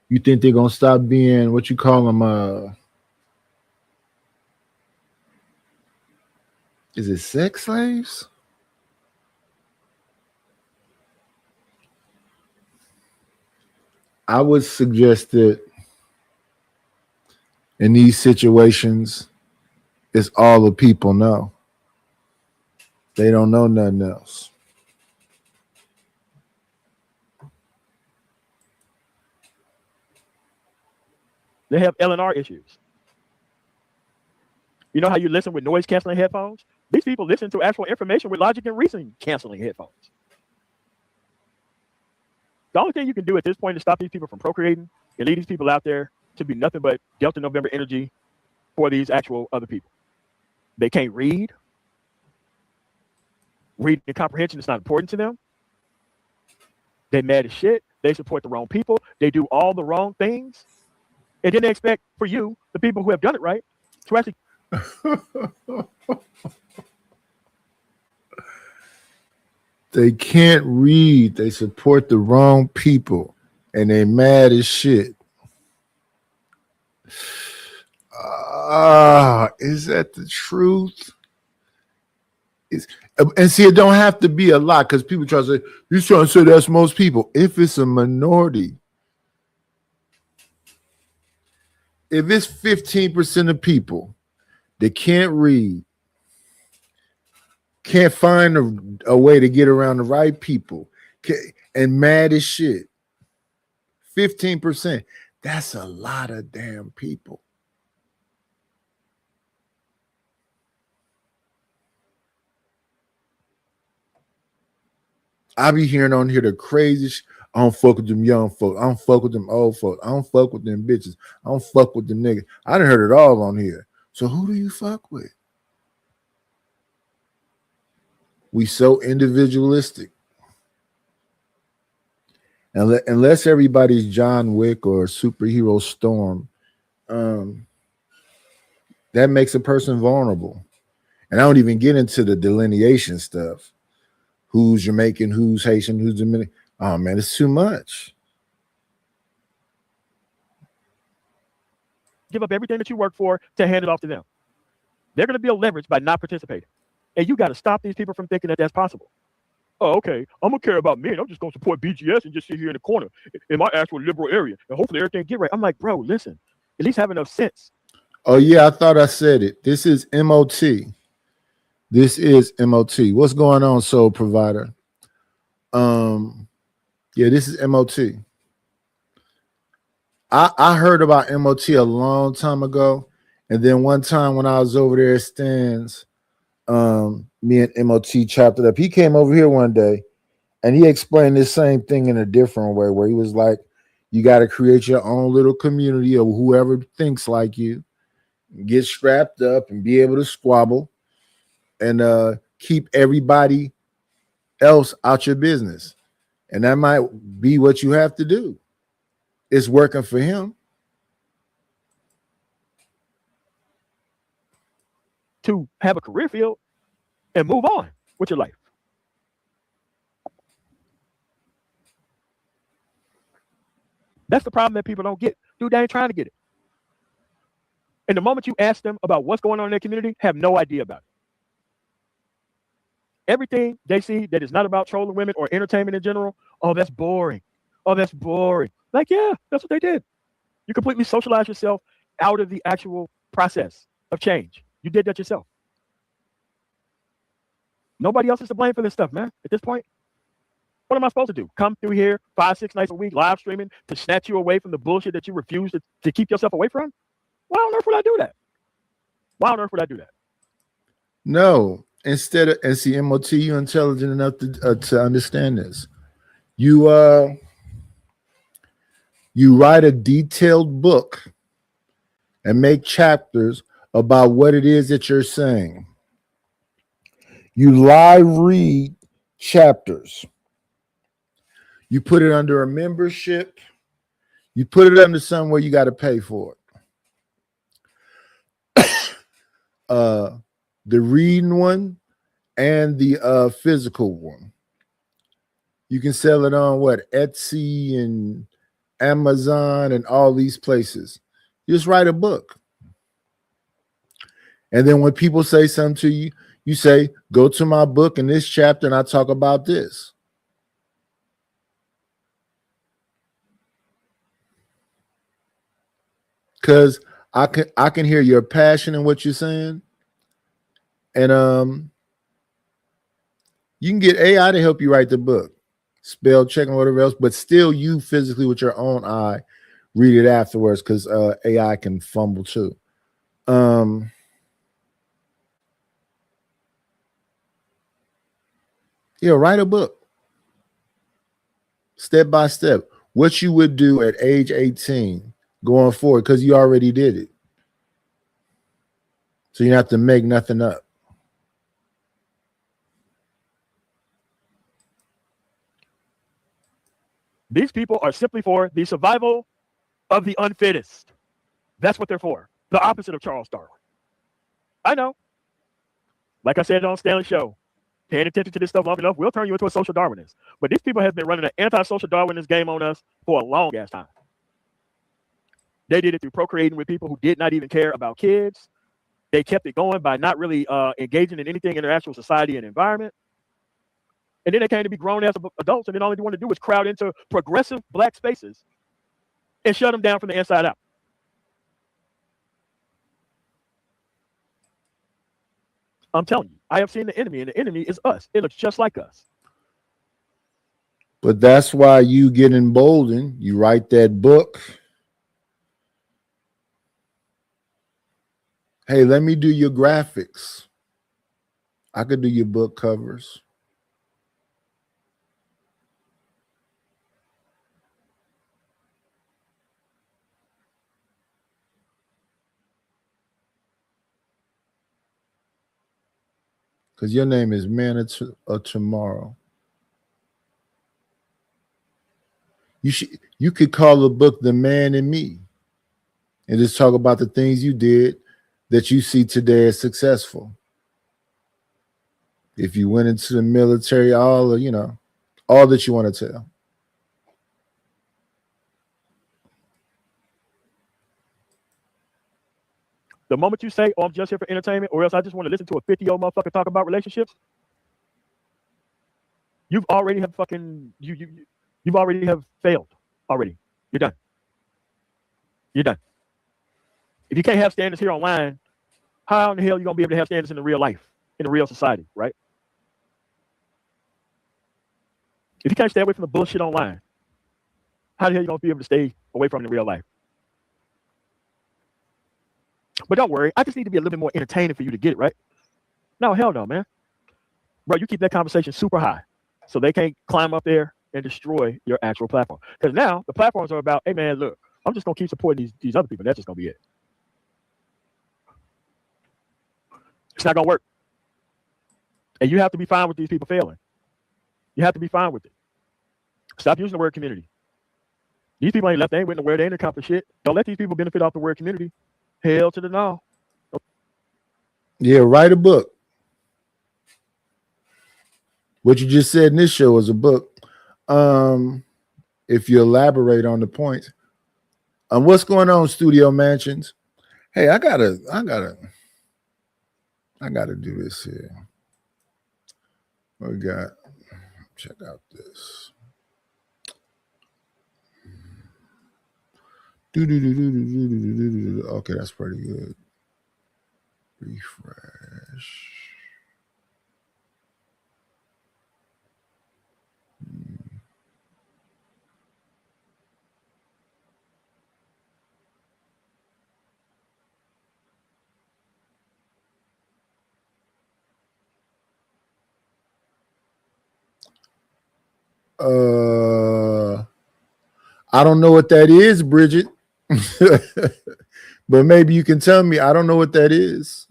Speaker 3: You think they're going to stop being, what you call them, is it sex slaves? I would suggest that in these situations, it's all the people know. They don't know nothing else.
Speaker 5: They have LNR issues. You know how you listen with noise canceling headphones? These people listen to actual information with logic and reason canceling headphones. The only thing you can do at this point is stop these people from procreating and leave these people out there to be nothing but Delta November energy for these actual other people. They can't read. reading comprehension is not important to them. They mad as shit. They support the wrong people. They do all the wrong things. And then they expect for you, the people who have done it right, to actually.
Speaker 3: They can't read. They support the wrong people. And they mad as shit. Is that the truth? And see, it don't have to be a lot because people try to say, you're trying to say that's most people. If it's a minority, if it's 15% of people that can't read, can't find a way to get around the right people, and mad as shit, 15%, that's a lot of damn people. I be hearing on here the craziest. I don't fuck with them young folk. I don't fuck with them old folk. I don't fuck with them bitches. I don't fuck with them niggas. I done heard it all on here. So who do you fuck with? We so individualistic. Unless everybody's John Wick or superhero Storm, that makes a person vulnerable. And I don't even get into the delineation stuff. Who's Jamaican, who's Haitian, who's Dominican. Oh, man, it's too much.
Speaker 5: Give up everything that you work for to hand it off to them. They're going to be leveraged by not participating. And you got to stop these people from thinking that that's possible. Oh, okay, I'm going to care about me, and I'm just going to support BGS and just sit here in the corner in my actual liberal area. And hopefully everything get right. I'm like, bro, listen, at least have enough sense.
Speaker 3: Oh, yeah, I thought I said it. This is MOT. This is MOT. What's going on, Soul Provider? Yeah, this is MOT. I heard about MOT a long time ago, and then one time when I was over there at Stan's, me and MOT chopped it up. He came over here one day, and he explained this same thing in a different way, where he was like, you got to create your own little community of whoever thinks like you, get strapped up and be able to squabble, and keep everybody else out your business. And that might be what you have to do. It's working for him.
Speaker 5: To have a career field and move on with your life. That's the problem that people don't get. Dude, they ain't trying to get it. And the moment you ask them about what's going on in their community, have no idea about it. Everything they see that is not about trolling women or entertainment in general, oh, that's boring. Oh, that's boring. Like, yeah, that's what they did. You completely socialize yourself out of the actual process of change. You did that yourself. Nobody else is to blame for this stuff, man. At this point, what am I supposed to do? Come through here 5-6 nights a week, live streaming to snatch you away from the bullshit that you refuse to keep yourself away from? Why on earth would I do that? Why on earth would I do that?
Speaker 3: No. Instead of, and see, MOT, you intelligent enough to understand this. You write a detailed book and make chapters about what it is that you're saying. You live read chapters. You put it under a membership. You put it under somewhere you got to pay for it. The reading one and the physical one. You can sell it on what? Etsy and Amazon and all these places. You just write a book. And then when people say something to you, you say, go to my book in this chapter and I talk about this. Because I can hear your passion in what you're saying. And you can get AI to help you write the book, spell check and whatever else, but still you physically with your own eye read it afterwards, because AI can fumble too. Yeah, write a book step by step. What you would do at age 18 going forward, because you already did it. So you don't have to make nothing up.
Speaker 5: These people are simply for the survival of the unfittest. That's what they're for. The opposite of Charles Darwin. I know. Like I said on Stanley's show, paying attention to this stuff long enough will turn you into a social Darwinist. But these people have been running an anti-social Darwinist game on us for a long ass time. They did it through procreating with people who did not even care about kids. They kept it going by not really engaging in anything in their actual society and environment. And then they came to be grown as adults, and then all they want to do is crowd into progressive black spaces and shut them down from the inside out. I'm telling you, I have seen the enemy, and the enemy is us. It looks just like us.
Speaker 3: But that's why you get emboldened. You write that book. Hey, let me do your graphics. I could do your book covers. Because your name is Man of Tomorrow. You could call the book The Man in Me and just talk about the things you did that you see today as successful. If you went into the military, all that you want to tell.
Speaker 5: The moment you say, "Oh, I'm just here for entertainment," or else I just want to listen to a 50-year-old motherfucker talk about relationships, you've already have fucking you've already have failed already. You're done. You're done. If you can't have standards here online, how in the hell are you gonna be able to have standards in the real life, in the real society, right? If you can't stay away from the bullshit online, how the hell are you gonna be able to stay away from it in real life? But don't worry, I just need to be a little bit more entertaining for you to get it, right? No, hell no, man. Bro, you keep that conversation super high so they can't climb up there and destroy your actual platform. Because now the platforms are about, hey, man, look, I'm just going to keep supporting these other people. That's just going to be it. It's not going to work. And you have to be fine with these people failing. You have to be fine with it. Stop using the word community. These people ain't left, they ain't went nowhere, they ain't accomplished shit. Don't let these people benefit off the word community. Hell to the no.
Speaker 3: Yeah, write a book. What you just said in this show is a book. If you elaborate on the point. What's going on, Studio Mansions? Hey, I gotta do this here. What we got? Check out this. Okay, that's pretty good. Refresh. I don't know what that is, Bridget. But maybe you can tell me. I don't know what that is.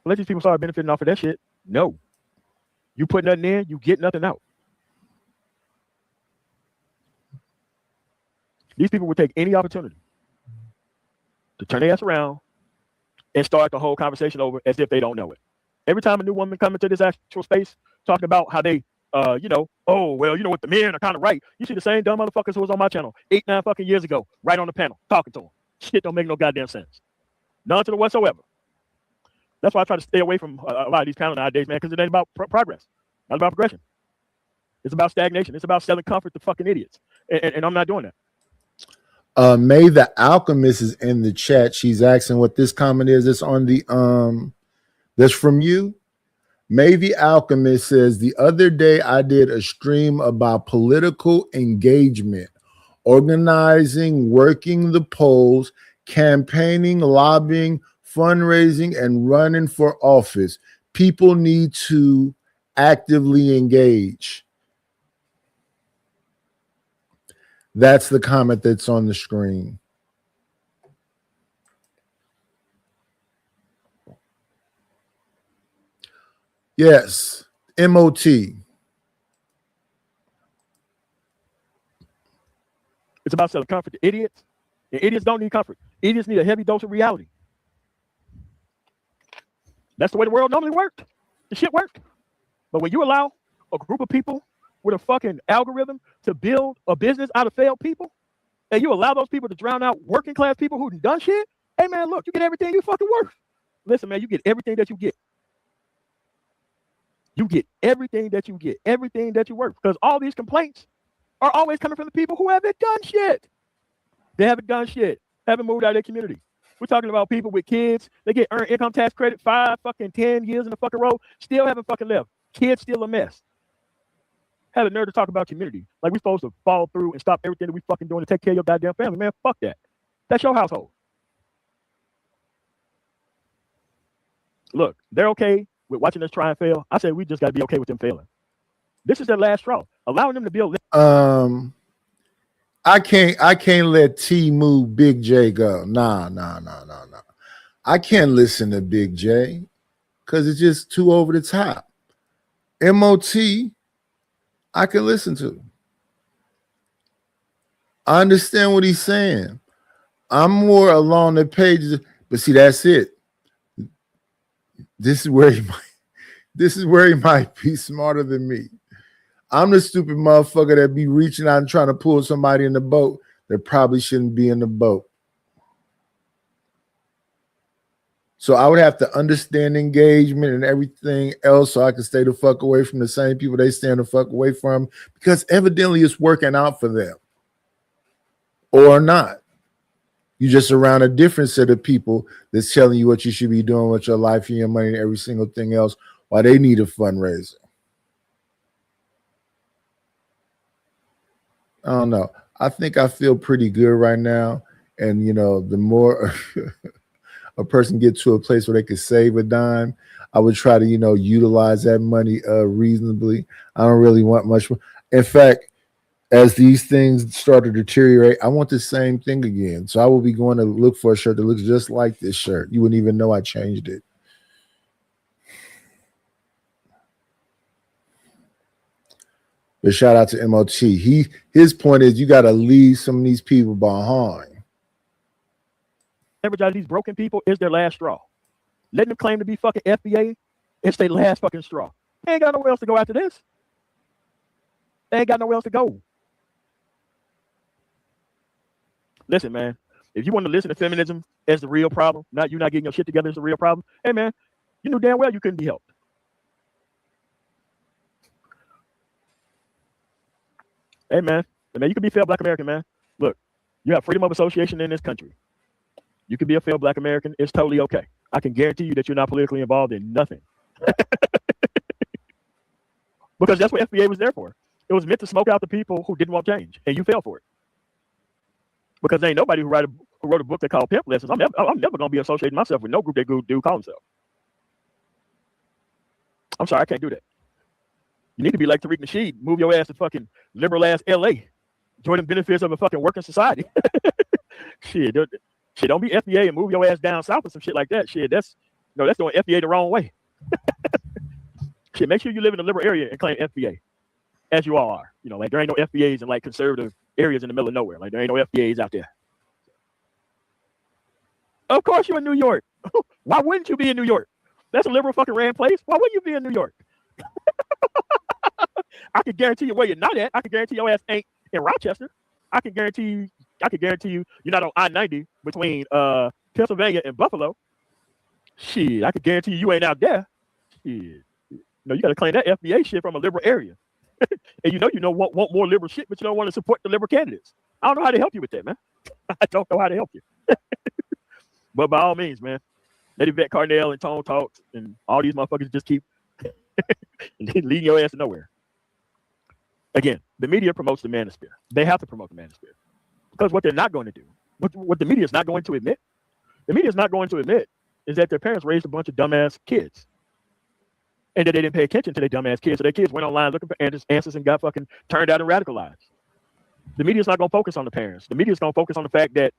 Speaker 5: Let these people start benefiting off of that shit. No. You put nothing in, you get nothing out. These people would take any opportunity to turn their ass around and start the whole conversation over as if they don't know it. Every time a new woman comes into this actual space talking about how they, oh, well, you know what, the men are kind of right. You see the same dumb motherfuckers who was on my channel 8-9 fucking years ago, right on the panel, talking to them. Shit don't make no goddamn sense. None to the whatsoever. That's why I try to stay away from a lot of these panels nowadays, man, because it ain't about progress. Not about progression. It's about stagnation. It's about selling comfort to fucking idiots. And I'm not doing that.
Speaker 3: May the Alchemist is in the chat. She's asking what this comment is. It's on the that's from you. May the Alchemist says, the other day I did a stream about political engagement, organizing, working the polls, campaigning, lobbying, fundraising, and running for office. People need to actively engage. That's the comment that's on the screen. Yes. MOT.
Speaker 5: It's about selling comfort to idiots. And idiots don't need comfort. Idiots need a heavy dose of reality. That's the way the world normally worked. The shit worked. But when you allow a group of people with a fucking algorithm to build a business out of failed people, and you allow those people to drown out working class people who done shit, hey man, look, you get everything you fucking worth. Listen, man, you get everything that you get. You get everything that you get, everything that you worth. Because all these complaints are always coming from the people who haven't done shit. They haven't done shit, haven't moved out of their community. We're talking about people with kids. They get earned income tax credit 5 fucking 10 years in the fucking row, still haven't fucking left. Kids still a mess. Have a nerve to talk about community. Like we're supposed to follow through and stop everything that we fucking doing to take care of your goddamn family. Man, fuck that. That's your household. Look, they're okay with watching us try and fail. I say we just got to be okay with them failing. This is their last straw. Allowing them to build.
Speaker 3: I can't let T move Big J go. Nah. I can't listen to Big J because it's just too over the top. MOT, I can listen to. I understand what he's saying. I'm more along the pages, but see, that's it. This is where he might be smarter than me. I'm the stupid motherfucker that be reaching out and trying to pull somebody in the boat that probably shouldn't be in the boat. So I would have to understand engagement and everything else so I can stay the fuck away from the same people they stand the fuck away from, because evidently it's working out for them. Or not. You just around a different set of people that's telling you what you should be doing with your life and your money and every single thing else while they need a fundraiser. I don't know. I think I feel pretty good right now. And, you know, the more a person gets to a place where they can save a dime, I would try to, you know, utilize that money reasonably. I don't really want much more. In fact, as these things start to deteriorate, I want the same thing again. So I will be going to look for a shirt that looks just like this shirt. You wouldn't even know I changed it. But shout out to MOT. His point is you got to leave some of these people behind.
Speaker 5: Average out of these broken people is their last straw. Letting them claim to be fucking FBA, it's their last fucking straw. They ain't got nowhere else to go after this. They ain't got nowhere else to go. Listen, man, if you want to listen to feminism as the real problem, not you not getting your shit together is the real problem, hey, man, you knew damn well you couldn't be helped. Hey, man, you can be a failed Black American, man. Look, you have freedom of association in this country. You can be a failed Black American. It's totally okay. I can guarantee you that you're not politically involved in nothing. Because that's what FBA was there for. It was meant to smoke out the people who didn't want change, and you fell for it. Because there ain't nobody who wrote a book they call Pimp Lessons. I'm never going to be associating myself with no group that do call themselves. I'm sorry, I can't do that. You need to be like Tariq Nasheed. Move your ass to fucking liberal ass LA. Enjoy the benefits of a fucking working society. Shit, don't be FBA and move your ass down south or some shit like that. Shit, that's doing FBA the wrong way. Shit, make sure you live in a liberal area and claim FBA, as you all are. You know, like there ain't no FBAs in like conservative areas in the middle of nowhere. Like there ain't no FBAs out there. Of course you're in New York. Why wouldn't you be in New York? That's a liberal fucking ran place. Why wouldn't you be in New York? I can guarantee you where you're not at. I can guarantee your ass ain't in Rochester. I can guarantee you you're not on I-90 between Pennsylvania and Buffalo. Shit, I can guarantee you ain't out there. Shit. No, you got to claim that FBA shit from a liberal area. And you want more liberal shit, but you don't want to support the liberal candidates. I don't know how to help you with that, man. I don't know how to help you. But by all means, man, let Yvette Carnell and Tone Talks and all these motherfuckers just keep leading your ass to nowhere. Again, the media promotes the manosphere. They have to promote the manosphere. Because what they're not going to do, what the media is not going to admit, is that their parents raised a bunch of dumbass kids. And that they didn't pay attention to their dumbass kids. So their kids went online looking for answers and got fucking turned out and radicalized. The media's not going to focus on the parents. The media's going to focus on the fact that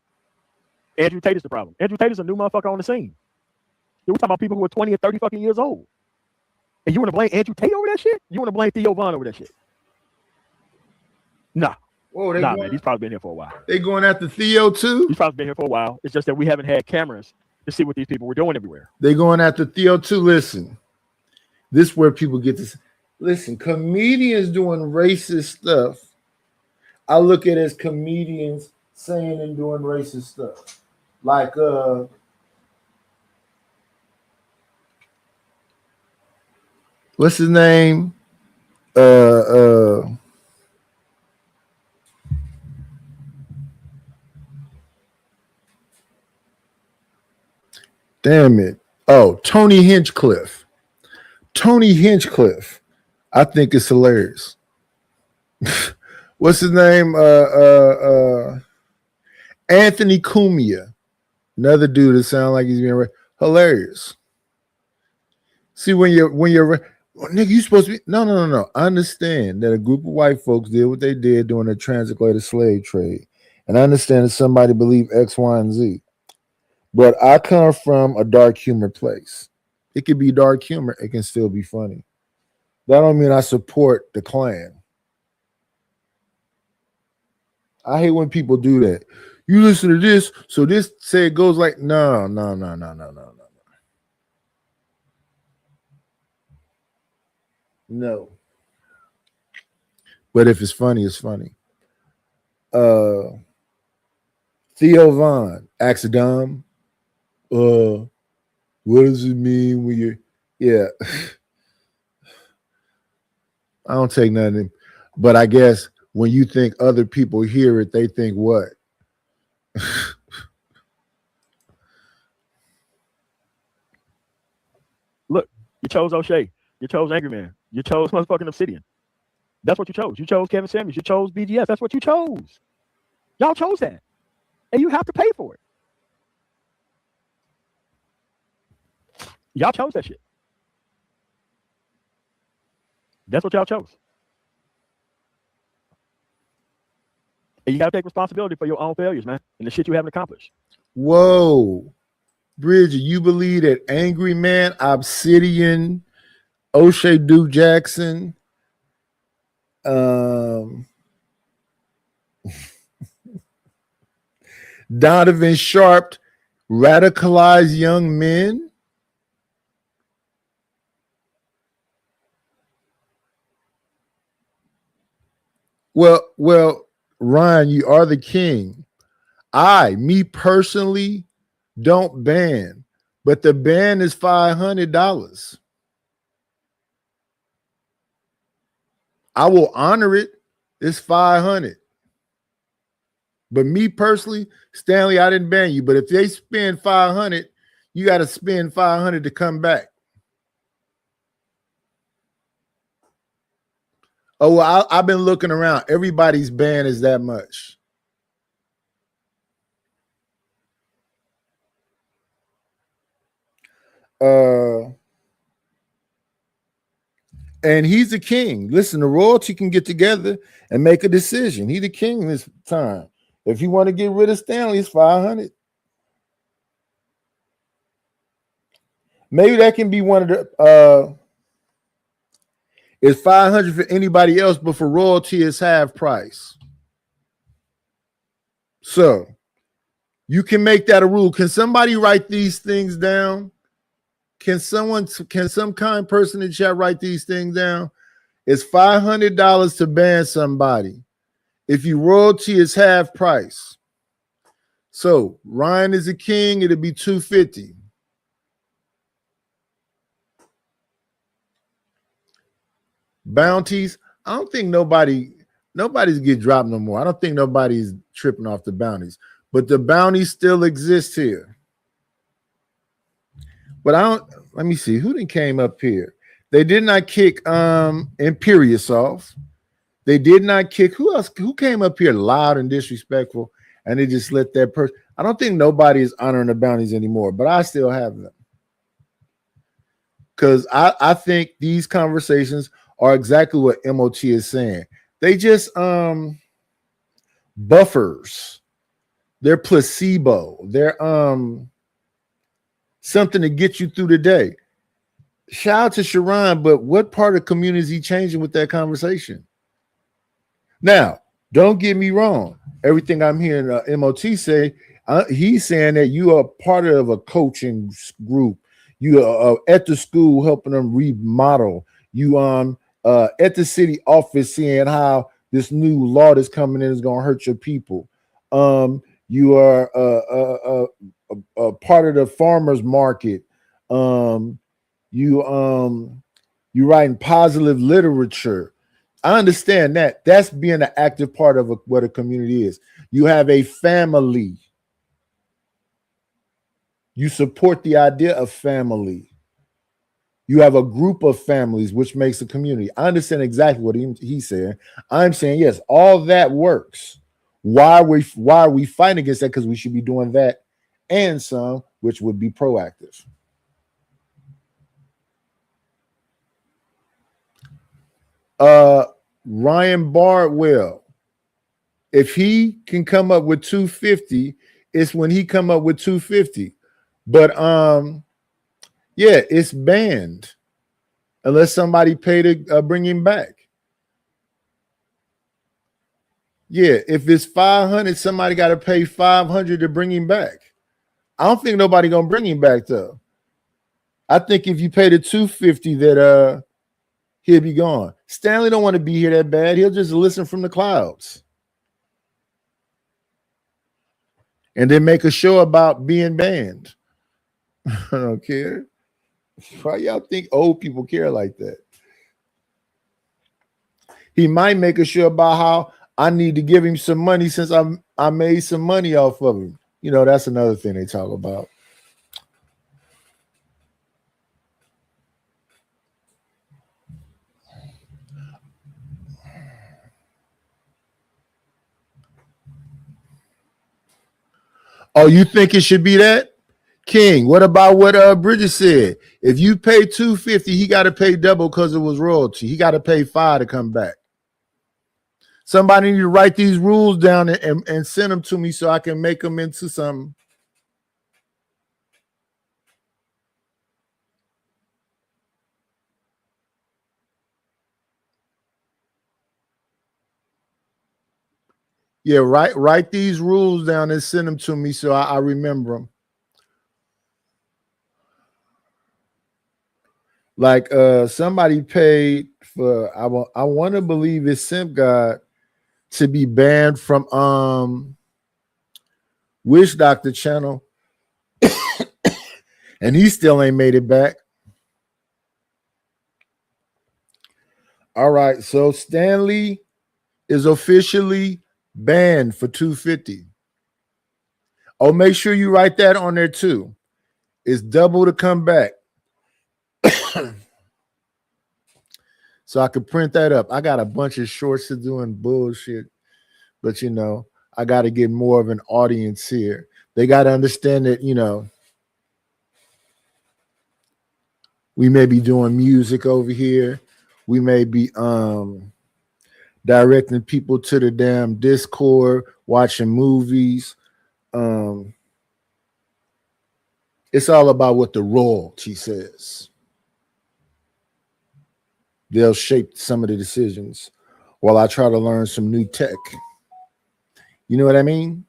Speaker 5: Andrew Tate is the problem. Andrew Tate is a new motherfucker on the scene. We're talking about people who are 20 and 30 fucking years old. And you want to blame Andrew Tate over that shit? You want to blame Theo Von over that shit? Nah.
Speaker 3: Whoa,
Speaker 5: Man, he's probably been here for a while.
Speaker 3: They going after Theo too?
Speaker 5: He's probably been here for a while. It's just that we haven't had cameras to see what these people were doing everywhere.
Speaker 3: They going after Theo too. Listen, this is where people get this. Listen, comedians doing racist stuff, I look at as comedians saying and doing racist stuff. Like what's his name? Damn it. Oh, Tony Hinchcliffe. Tony Hinchcliffe. I think it's hilarious. What's his name? Anthony Cumia. Another dude that sounds like he's being hilarious. See, when you're nigga, you supposed to be no. I understand that a group of white folks did what they did during the transatlantic slave trade. And I understand that somebody believed X, Y, and Z. But I come from a dark humor place. It could be dark humor, it can still be funny. That don't mean I support the Klan. I hate when people do that. You listen to this, so this say it goes like no. No. But if it's funny, it's funny. Theo Von, Axadom. What does it mean when you're I don't take nothing, but I guess when you think other people hear it, they think what?
Speaker 5: Look, you chose O'Shea. You chose Angry Man. You chose motherfucking Obsidian. That's what you chose. You chose Kevin Samuels. You chose BGS. That's what you chose. Y'all chose that. And you have to pay for it. Y'all chose that shit. That's what y'all chose. And you got to take responsibility for your own failures, man, and the shit you haven't accomplished.
Speaker 3: Whoa. Bridget, you believe that Angry Man, Obsidian, O'Shea Duke Jackson, Donovan Sharp radicalized young men? Well, Ryan, you are the king. Me personally, don't ban, but the ban is $500. I will honor it. It's $500. But me personally, Stanley, I didn't ban you. But if they spend $500, you got to spend $500 to come back. Oh, well, I've been looking around. Everybody's ban is that much. And he's the king. Listen, the royalty can get together and make a decision. He's the king this time. If you want to get rid of Stanley, it's $500. Maybe that can be one of the it's $500 for anybody else, but for royalty, it's half price. So you can make that a rule. Can somebody write these things down? Can some kind person in chat write these things down? It's $500 to ban somebody. If you royalty, it's half price. So Ryan is a king, it'll be $250. Bounties, I don't think nobody's get dropped no more. I don't think nobody's tripping off the bounties, but the bounties still exist here. But let me see who then came up here. They did not kick Imperius off. They did not kick who else? Who came up here loud and disrespectful, and they just let that person. I don't think nobody is honoring the bounties anymore, but I still have them because I think these conversations are exactly what MOT is saying. They just buffers. They're placebo. They're something to get you through the day. shout out to Sharon, but what part of community is he changing with that conversation? Now, don't get me wrong. Everything I'm hearing MOT say, he's saying that you are part of a coaching group. You are at the school helping them remodel. You at the city office seeing how this new law that's coming in is going to hurt your people. You are a part of the farmers market. You writing positive literature. I understand that. That's being an active part of what a community is. You have a family. You support the idea of family. You have a group of families, which makes a community. I understand exactly what he's saying. I'm saying, yes, all that works. Why are we fighting against that? Because we should be doing that and some, which would be proactive. Ryan Bardwell, if he can come up with 250, it's when he come up with 250. But yeah, it's banned unless somebody pay to bring him back. Yeah, if it's 500, somebody got to pay 500 to bring him back. I don't think nobody gonna bring him back though. I think if you pay the 250, that he'll be gone. Stanley don't want to be here that bad. He'll just listen from the clouds and then make a show about being banned. I don't care. Why y'all think old people care like that? He might make a show about how I need to give him some money since I made some money off of him. You know, that's another thing they talk about. Oh, you think it should be that? King, what about what Bridget said? If you pay $250, he got to pay double because it was royalty. He got to pay $5 to come back. Somebody need to write these rules down and send them to me so I can make them into something. Yeah, write these rules down and send them to me so I remember them. Like somebody paid for, I want to believe it's Simp God to be banned from Wish Doctor channel. And he still ain't made it back. All right, so Stanley is officially banned for 250. Oh, make sure you write that on there too. It's double to come back. So I could print that up. I got a bunch of shorts to do and bullshit, but you know, I got to get more of an audience here. They got to understand that, you know, we may be doing music over here. We may be directing people to the damn Discord, watching movies. It's all about what the royalty says. They'll shape some of the decisions while I try to learn some new tech. You know what I mean?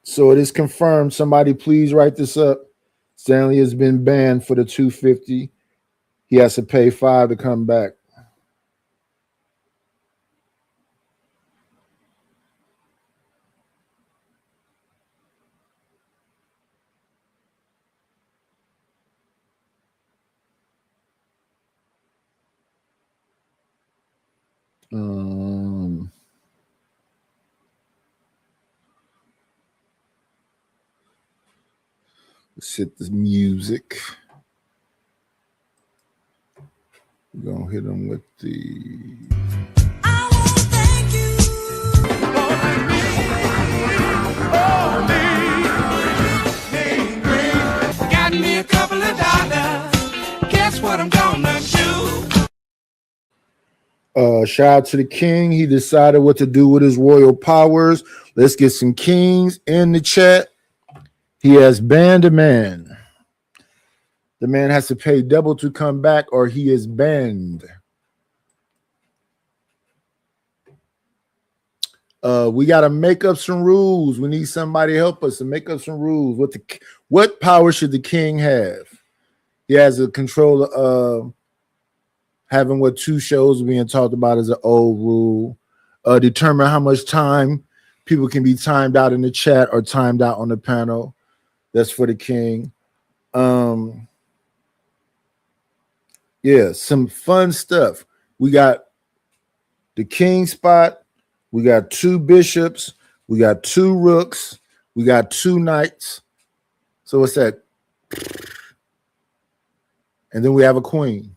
Speaker 3: So it is confirmed. Somebody please write this up. Stanley has been banned for the 250. He has to pay $5 to come back. Let's hit the music. We're going to hit them with the...
Speaker 6: I want to thank you for me. Got me a couple of dollars. Guess what I'm gonna do?
Speaker 3: Shout out to the king. He decided what to do with his royal powers. Let's get some kings in the chat. He has banned a man. The man has to pay double to come back, or he is banned. We got to make up some rules. We need somebody to help us to make up some rules. What power should the king have? He has a control of having what 2 shows being talked about as an old rule. Determine how much time people can be timed out in the chat or timed out on the panel. That's for the king. Yeah, some fun stuff. We got the king spot. We got 2 bishops. We got 2 rooks. We got 2 knights. So what's that? And then we have a queen.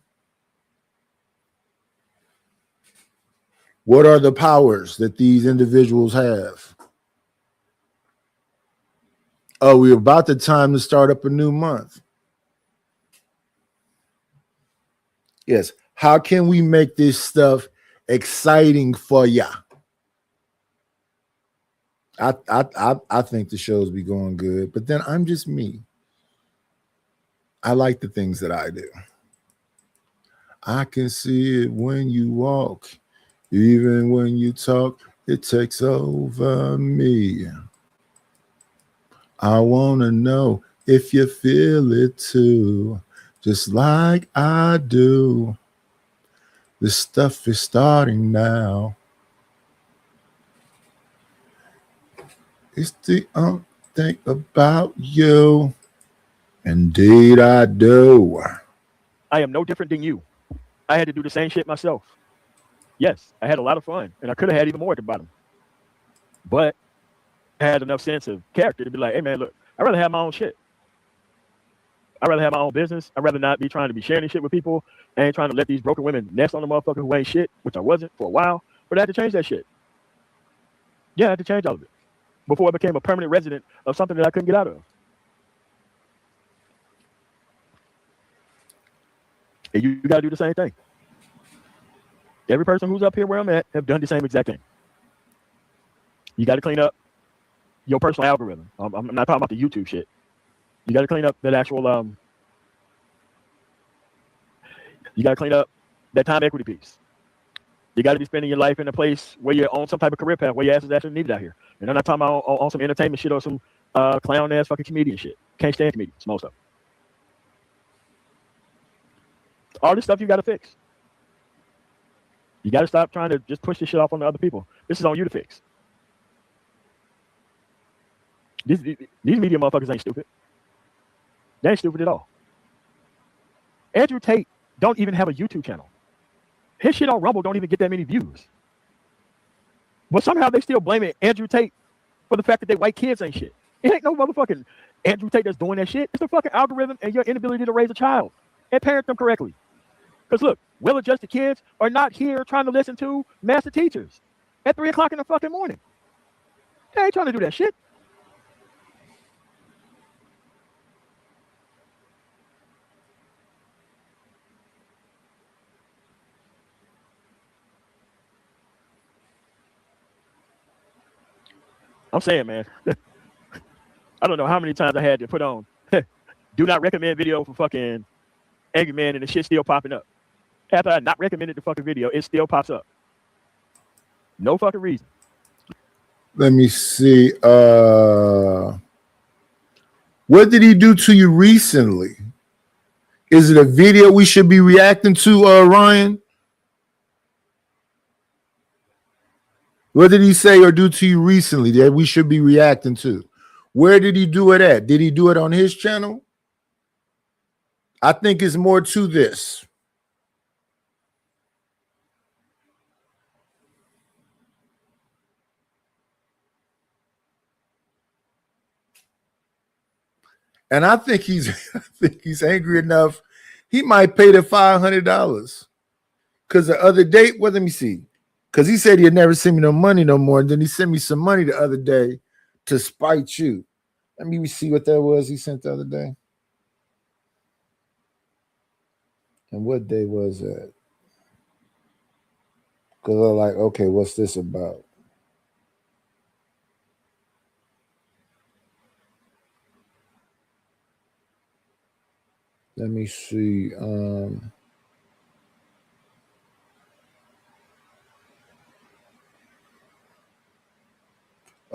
Speaker 3: What are the powers that these individuals have? Oh, we're about the time to start up a new month. Yes. How can we make this stuff exciting for ya? I think the shows be going good, but then I'm just me. I like the things that I do. I can see it when you walk, even when you talk, it takes over me. I want to know if you feel it too, just like I do. This stuff is starting now. It's the think about you. Indeed, I do.
Speaker 5: I am no different than you. I had to do the same shit myself. Yes, I had a lot of fun, and I could have had even more at the bottom. But I had enough sense of character to be like, hey, man, look, I'd rather have my own shit. I'd rather have my own business. I'd rather not be trying to be sharing this shit with people. I ain't trying to let these broken women nest on the motherfucker who ain't shit, which I wasn't for a while. But I had to change that shit. Yeah, I had to change all of it before I became a permanent resident of something that I couldn't get out of. And you got to do the same thing. Every person who's up here where I'm at have done the same exact thing. You got to clean up your personal algorithm. I'm not talking about the YouTube shit. You got to clean up that actual, you got to clean up that time equity piece. You got to be spending your life in a place where you're on some type of career path where your ass is actually needed out here. And I'm not talking about on some entertainment shit or some clown ass fucking comedian shit. Can't stand comedians, most of them. All this stuff you got to fix. You got to stop trying to just push this shit off on the other people. This is on you to fix. These media motherfuckers ain't stupid. They ain't stupid at all. Andrew Tate don't even have a YouTube channel. His shit on Rumble don't even get that many views. But somehow they still blaming Andrew Tate for the fact that they white kids ain't shit. It ain't no motherfucking Andrew Tate that's doing that shit. It's the fucking algorithm and your inability to raise a child and parent them correctly. Because look, well-adjusted kids are not here trying to listen to master teachers at 3 o'clock in the fucking morning. They ain't trying to do that shit. I'm saying, man, I don't know how many times I had to put on do not recommend video for fucking Angry Man and the shit still popping up. After I not recommended the fucking video, it still pops up. No fucking reason.
Speaker 3: Let me see. What did he do to you recently? Is it a video we should be reacting to, Ryan? What did he say or do to you recently that we should be reacting to? Where did he do it at? Did he do it on his channel? I think it's more to this. And I think he's angry enough. He might pay the $500 because the other day, well, let me see. Because he said he'd never send me no money no more. And then he sent me some money the other day to spite you. Let me see what that was he sent the other day. And what day was that? Because I'm like, okay, what's this about? Let me see. Oh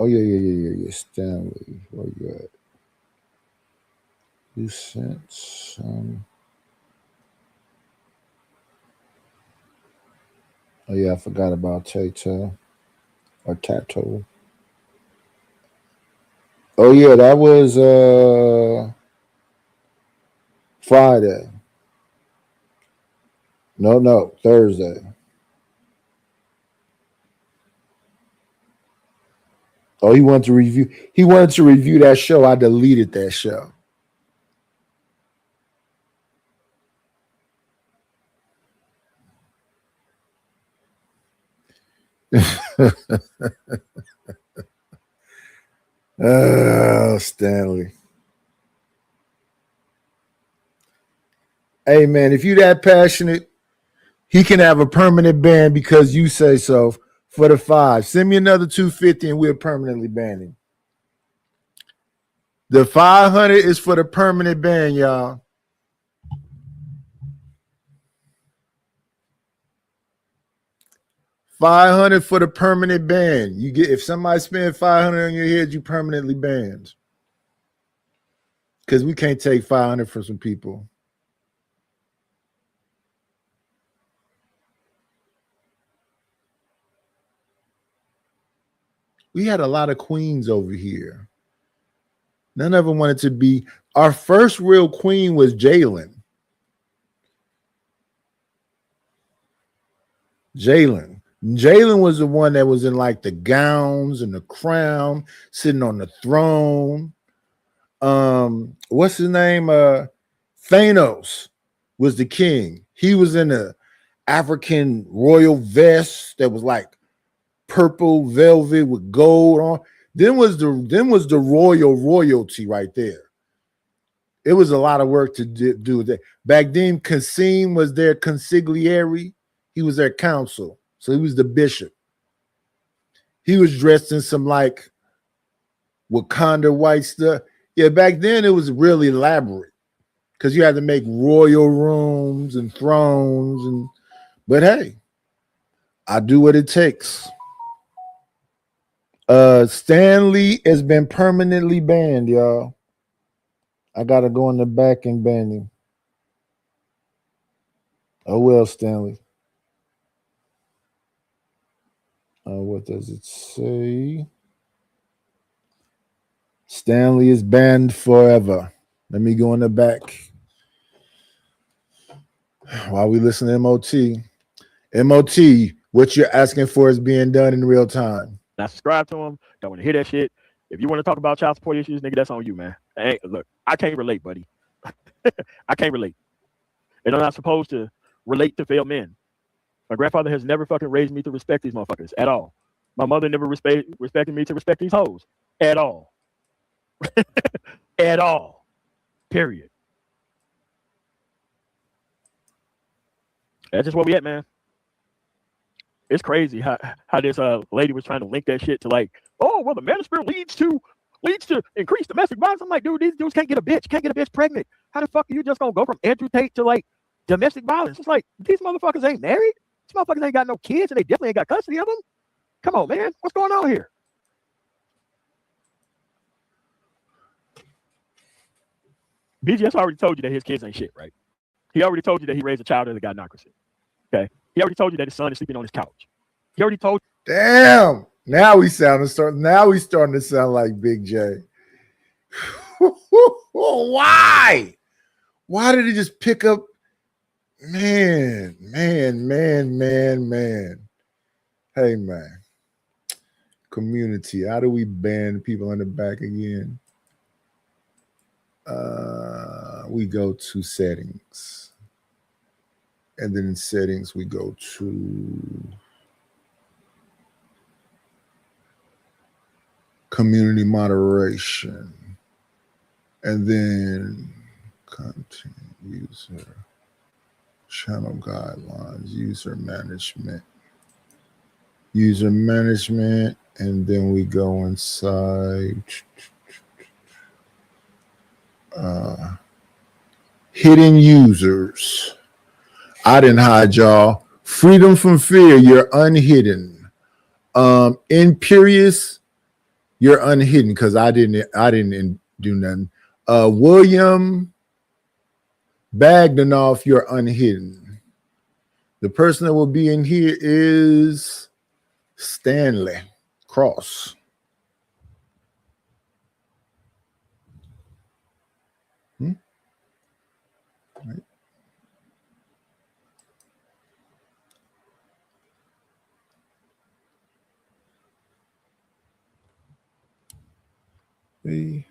Speaker 3: yeah. Stanley, where you at? You sent some. Oh yeah, I forgot about Tato or Tato. Oh yeah, that was Friday. No, Thursday. Oh, he wanted to review. He wanted to review that show. I deleted that show. Oh, Stanley. Hey man, if you that passionate, he can have a permanent ban because you say so for the 5. Send me another 250 and we'll permanently ban him. The 500 is for the permanent ban, y'all. $500 for the permanent ban. You get if somebody spends $500 on your head, you permanently banned. Because we can't take $500 from some people. We had a lot of queens over here. None of them wanted to be. Our first real queen was Jalen. Jalen was the one that was in like the gowns and the crown, sitting on the throne. What's his name? Thanos was the king. He was in a African royal vest that was like purple velvet with gold on. Then was the royalty right there. It was a lot of work to do that. Back then, Kasim was their consigliere. He was their counsel. So he was the bishop. He was dressed in some like Wakanda white stuff. Yeah, back then it was really elaborate because you had to make royal rooms and thrones. But hey, I do what it takes. Stanley has been permanently banned, y'all. I gotta go in the back and ban him. Oh well, Stanley. What does it say? Stanley is banned forever. Let me go in the back while we listen to MOT. MOT, what you're asking for is being done in real time.
Speaker 5: Not subscribe to him. Don't want to hear that shit. If you want to talk about child support issues, nigga, that's on you, man. Hey, look, I can't relate, buddy. I can't relate. And I'm not supposed to relate to failed men. My grandfather has never fucking raised me to respect these motherfuckers at all. My mother never respected me to respect these hoes at all. At all. Period. That's just where we at, man. It's crazy how this lady was trying to link that shit to like, oh, well, the manosphere leads to increased domestic violence. I'm like, dude, these dudes can't get a bitch pregnant. How the fuck are you just gonna go from Andrew Tate to like domestic violence? It's like these motherfuckers ain't married. These motherfuckers ain't got no kids, and they definitely ain't got custody of them. Come on, man, what's going on here? BGS already told you that his kids ain't shit, right? He already told you that he raised a child that got narcolepsy. Okay. He already told you that his son is sleeping on his couch. He already told you.
Speaker 3: Damn. Now we starting to sound like Big J. Why? Why did he just pick up? Man. Hey, man. Community. How do we ban people in the back again? We go to settings. And then in settings, we go to community moderation. And then content, user, channel guidelines, user management. And then we go inside Hidden users. I didn't hide y'all. Freedom from fear, you're unhidden. Imperious, you're unhidden because I didn't do nothing. William Bagdanoff, you're unhidden. The person that will be in here is Stanley Cross. Right. C.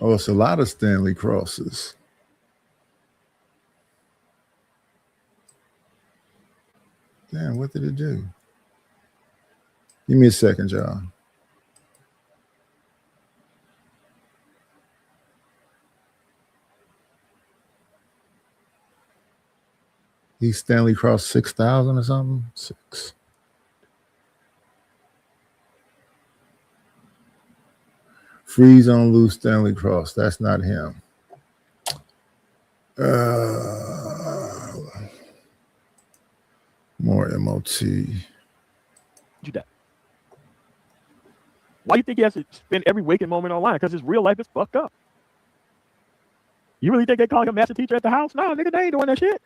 Speaker 3: Oh, it's a lot of Stanley Crosses. Damn, what did it do? Give me a second, y'all. He's Stanley Cross 6,000 or something? 6. Freeze on loose Stanley Cross. That's not him. More MOT.
Speaker 5: Do that. Why do you think he has to spend every waking moment online? Because his real life is fucked up. You really think they call him master teacher at the house? No, nigga, they ain't doing that shit.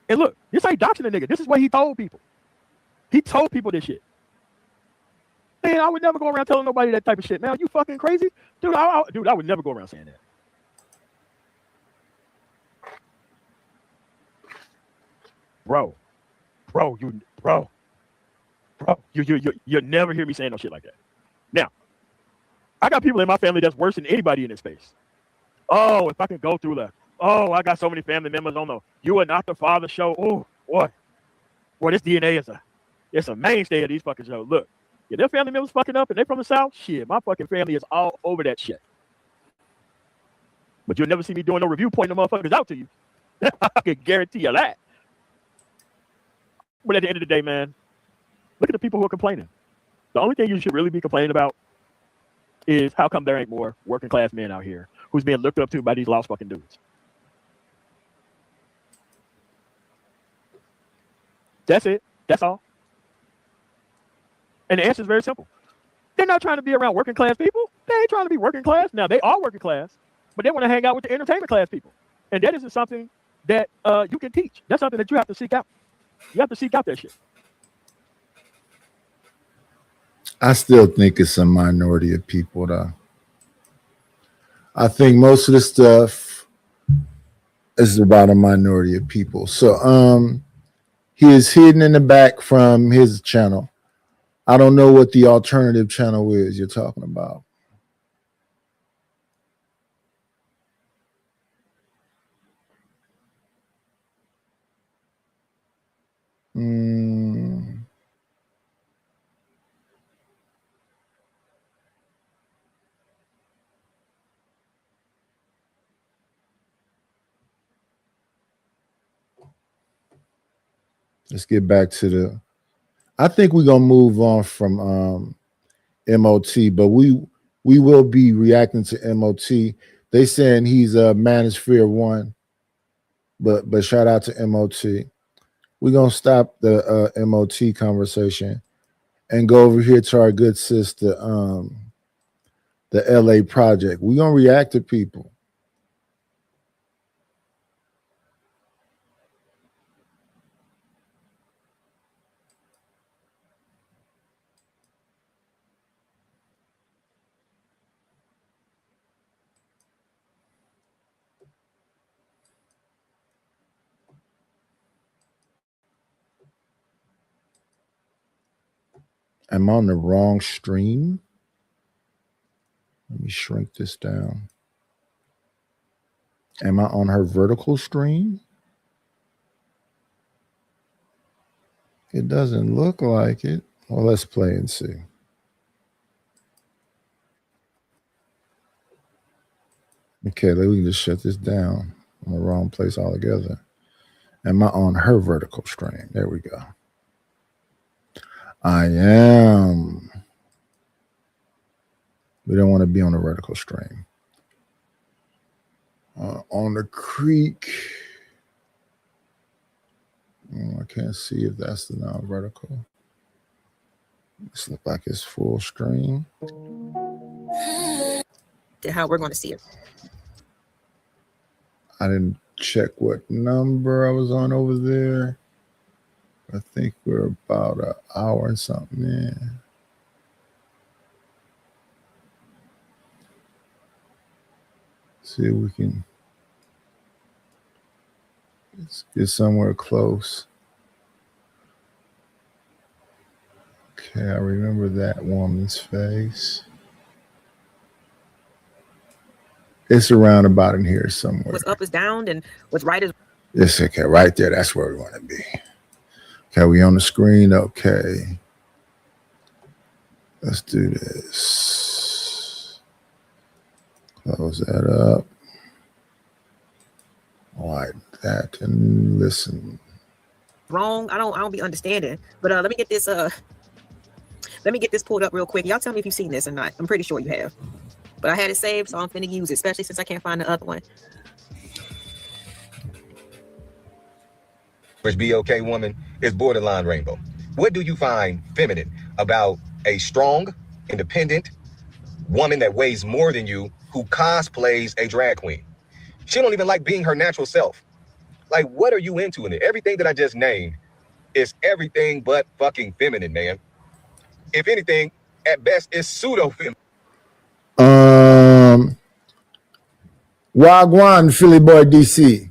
Speaker 5: And look, this ain't doxing a nigga. This is what he told people. He told people this shit. Man, I would never go around telling nobody that type of shit. Man, are you fucking crazy? Dude, I would never go around saying that. Bro, you'll never hear me saying no shit like that. Now, I got people in my family that's worse than anybody in this space. Oh, if I can go through I got so many family members on the You Are Not the Father show. Oh, boy, this DNA it's a mainstay of these fucking shows. Look, if their family members fucking up and they from the South, shit, my fucking family is all over that shit. But you'll never see me doing no review pointing the motherfuckers out to you. I can guarantee you that. But at the end of the day, man, look at the people who are complaining. The only thing you should really be complaining about is how come there ain't more working class men out here who's being looked up to by these lost fucking dudes. That's it. That's all. And the answer is very simple. They're not trying to be around working class people. They ain't trying to be working class. Now, they are working class, but they want to hang out with the entertainment class people. And that isn't something that you can teach. That's something that you have to seek out. You have to seek out that shit.
Speaker 3: I still think it's a minority of people, though. I think most of the stuff is about a minority of people. So he is hidden in the back from his channel. I don't know what the alternative channel is you're talking about. Let's get back to I think we're gonna move on from MOT, but we will be reacting to MOT. They saying he's a Manosphere 1, but shout out to MOT. We're gonna stop the MOT conversation and go over here to our good sister, the LA Project. We're gonna react to people. I'm on the wrong stream. Let me shrink this down. Am I on her vertical stream? It doesn't look like it. Well, let's play and see. Okay, let me just shut this down. I'm in the wrong place altogether. Am I on her vertical stream? There we go. I am. We don't want to be on the vertical stream. On the creek. I can't see if that's the non-vertical. This looks like it's full screen.
Speaker 9: How we're going to see it.
Speaker 3: I didn't check what number I was on over there. I think we're about an hour and something in. See if we can get somewhere close. Okay, I remember that woman's face. It's around about in here somewhere.
Speaker 9: What's up is down and what's right is...
Speaker 3: It's okay, right there. That's where we want to be. Okay, we on the screen? Okay. Let's do this. Close that up. Like that and listen.
Speaker 9: Wrong. I don't be understanding. But let me get this pulled up real quick. Y'all tell me if you've seen this or not. I'm pretty sure you have. But I had it saved, so I'm finna use it, especially since I can't find the other one.
Speaker 10: Which BOK woman is borderline rainbow. What do you find feminine about a strong, independent woman that weighs more than you who cosplays a drag queen? She don't even like being her natural self. Like, what are you into in it? Everything that I just named is everything but fucking feminine, man. If anything, at best, it's pseudo-feminine.
Speaker 3: Wagwan, Philly boy, DC.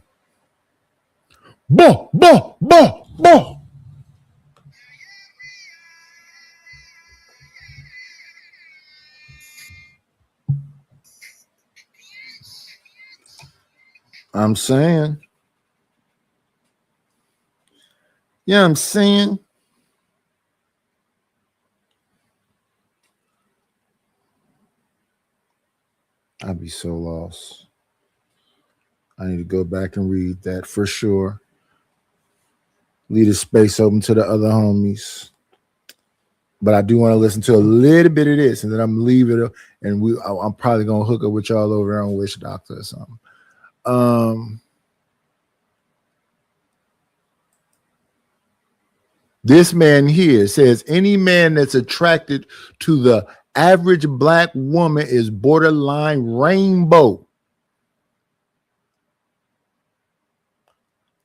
Speaker 3: Bo. I'm saying. Yeah, I'm saying. I'd be so lost. I need to go back and read that for sure. Leave the space open to the other homies. But I do want to listen to a little bit of this, and then I'm leaving it. And I'm probably gonna hook up with y'all over there on Wish Doctor or something. This man here says any man that's attracted to the average black woman is borderline rainbow.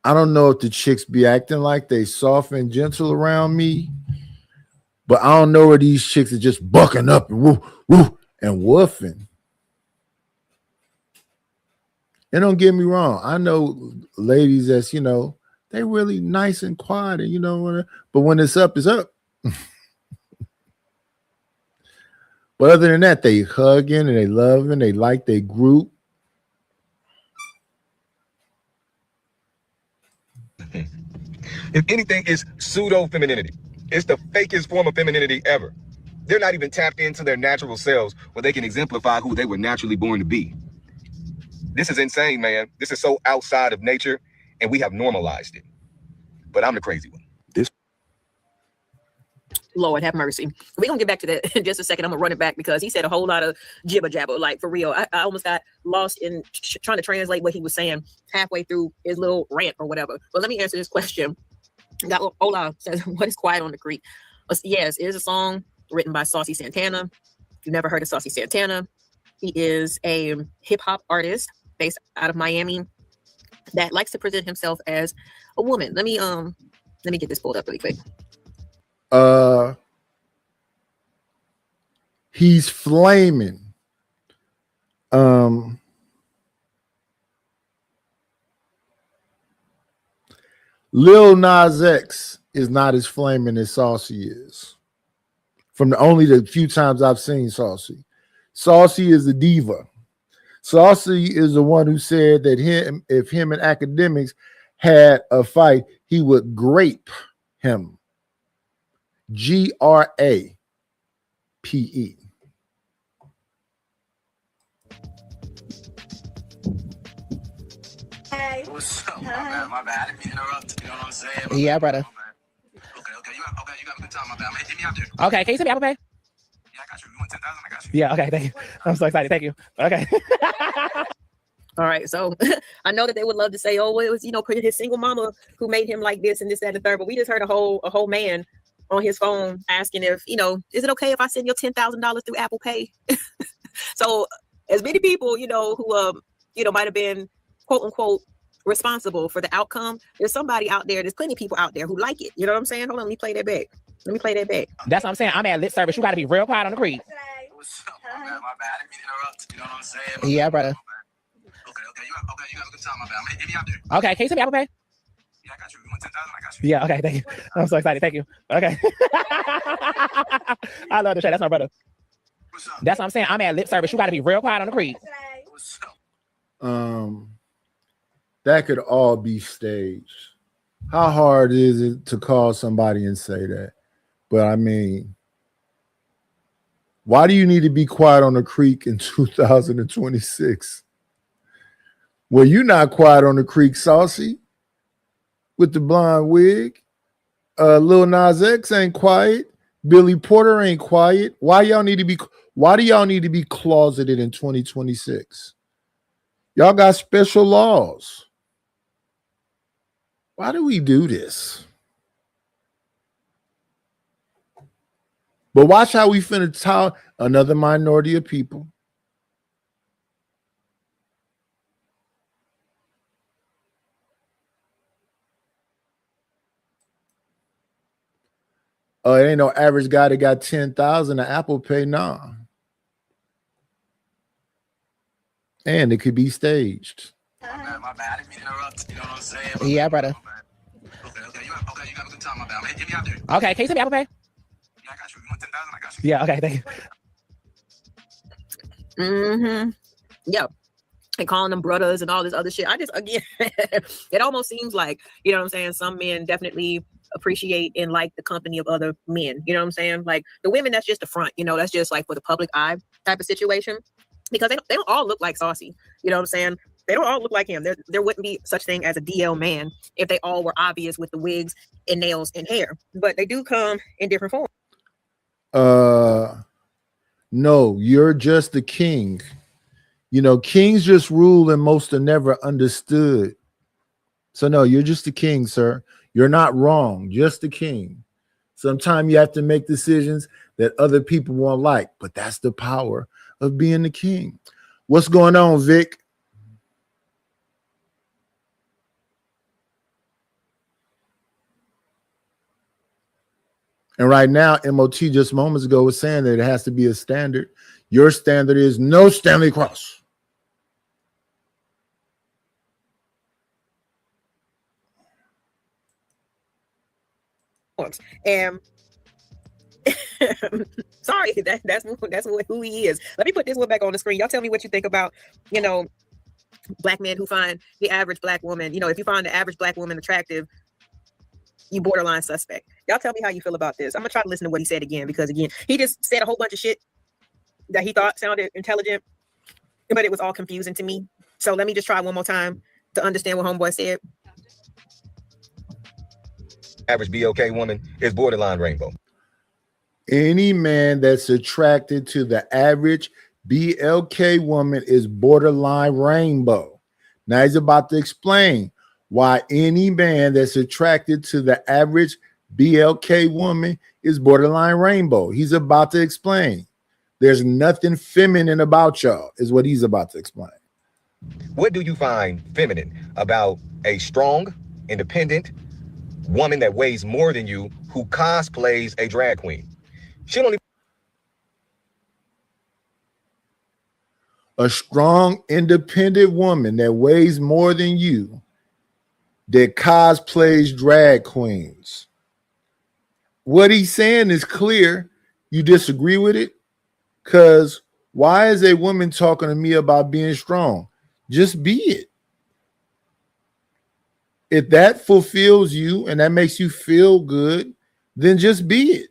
Speaker 3: I don't know if the chicks be acting like they soft and gentle around me, but I don't know where these chicks are just bucking up and woo and woofing. And don't get me wrong, I know ladies that's, they really nice and quiet, and but when it's up, it's up. But other than that, they hugging and they loving, they like their group.
Speaker 10: If anything, it's pseudo-femininity. It's the fakest form of femininity ever. They're not even tapped into their natural selves where they can exemplify who they were naturally born to be. This is insane, man. This is so outside of nature, and we have normalized it. But I'm the crazy one.
Speaker 9: Lord have mercy. We're gonna get back to that in just a second. I'm gonna run it back because he said a whole lot of jibber jabber, like for real. I almost got lost in trying to translate what he was saying halfway through his little rant or whatever. But let me answer this question. Ola says, what is Quiet on the Creek? Yes, it is a song written by Saucy Santana. If you've never heard of Saucy Santana, he is a hip-hop artist based out of Miami that likes to present himself as a woman. Let me get this pulled up really quick.
Speaker 3: He's flaming. Lil Nas X is not as flaming as Saucy is. From the few times I've seen Saucy. Saucy is the diva. Saucy is the one who said that if him and Academics had a fight, he would grape him. Grape.
Speaker 4: What's up? My bad. I didn't mean to interrupt. You know what I'm saying?
Speaker 11: Yeah, brother.
Speaker 4: Okay. You got a good time, my bad. Hit me out there.
Speaker 11: Okay, can you send me Apple Pay?
Speaker 4: Yeah, I got you. You want 10,000? I got you.
Speaker 11: Yeah, okay, thank you. I'm so excited. Thank you. Okay.
Speaker 9: All right, so I know that they would love to say, "Oh, well, it was his single mama who made him like this and this, that, and the third." But we just heard a whole man on his phone asking if is it okay if I send you $10,000 through Apple Pay? So as many people who might have been quote unquote responsible for the outcome, there's somebody out there. There's plenty of people out there who like it. You know what I'm saying? Hold on, let me play that back.
Speaker 11: That's what I'm saying. I'm at lip service. You got to be real quiet on the creek.
Speaker 4: What's up? My bad. I didn't mean to interrupt. You know what I'm saying?
Speaker 11: Yeah, brother.
Speaker 4: Okay. You got a good time, my bad. Hit me out there.
Speaker 11: Okay, can you send me Apple Pay?
Speaker 4: Yeah, I got you. You want 10,000? I got you.
Speaker 11: Yeah, okay, thank you. I'm so excited. Thank you. Okay. I love the show. That's my brother.
Speaker 4: What's up?
Speaker 11: That's what I'm saying. I'm at lip service. You got to be real quiet on the creek.
Speaker 4: What's up?
Speaker 3: That could all be staged. How hard is it to call somebody and say that? But I mean, why do you need to be quiet on the creek in 2026? Well, you're not quiet on the creek, Saucy, with the blonde wig. Lil Nas X ain't quiet. Billy Porter ain't quiet. Why do y'all need to be closeted in 2026? Y'all got special laws. Why do we do this? But watch how we finna tell another minority of people. It ain't no average guy that got 10,000 to Apple Pay, nah. And it could be staged.
Speaker 4: My bad. I didn't mean to interrupt. You know what I'm saying?
Speaker 11: Yeah, brother.
Speaker 4: Okay. You got a good time, my bad. Hit me out there.
Speaker 11: Okay, can you send me Apple Pay?
Speaker 4: Yeah, I got you. You want 10,000? I got you.
Speaker 11: Yeah, okay, thank you.
Speaker 9: Mm-hmm. Yeah. And calling them brothers and all this other shit. It almost seems like, you know what I'm saying? Some men definitely appreciate and like the company of other men. You know what I'm saying? Like the women, that's just the front, that's just like for the public eye type of situation. Because they don't all look like Saucy. You know what I'm saying? They don't all look like him. There wouldn't be such thing as a DL man if they all were obvious with the wigs and nails and hair. But they do come in different forms.
Speaker 3: No, you're just the king. Kings just rule and most are never understood. So no, you're just the king, sir. You're not wrong, just the king. Sometimes you have to make decisions that other people won't like, but that's the power of being the king. What's going on, Vic? And right now, MOT just moments ago was saying that it has to be a standard. Your standard is no Stanley Cross.
Speaker 9: And sorry, that's who he is. Let me put this one back on the screen. Y'all tell me what you think about, black men who find the average black woman. If you find the average black woman attractive, you borderline suspect. Y'all tell me how you feel about this. I'm gonna try to listen to what he said again, because again, he just said a whole bunch of shit that he thought sounded intelligent, but it was all confusing to me. So let me just try one more time to understand what homeboy said.
Speaker 10: Average BLK woman is borderline rainbow.
Speaker 3: Any man that's attracted to the average BLK woman is borderline rainbow. Now he's about to explain why any man that's attracted to the average BLK woman is borderline rainbow. He's about to explain. There's nothing feminine about y'all, is what he's about to explain.
Speaker 10: What do you find feminine about a strong, independent woman that weighs more than you who cosplays a drag queen? She don't even.
Speaker 3: A strong, independent woman that weighs more than you that cosplays drag queens. What he's saying is clear. You disagree with it? Because why is a woman talking to me about being strong? Just be it. If that fulfills you and that makes you feel good, then just be it.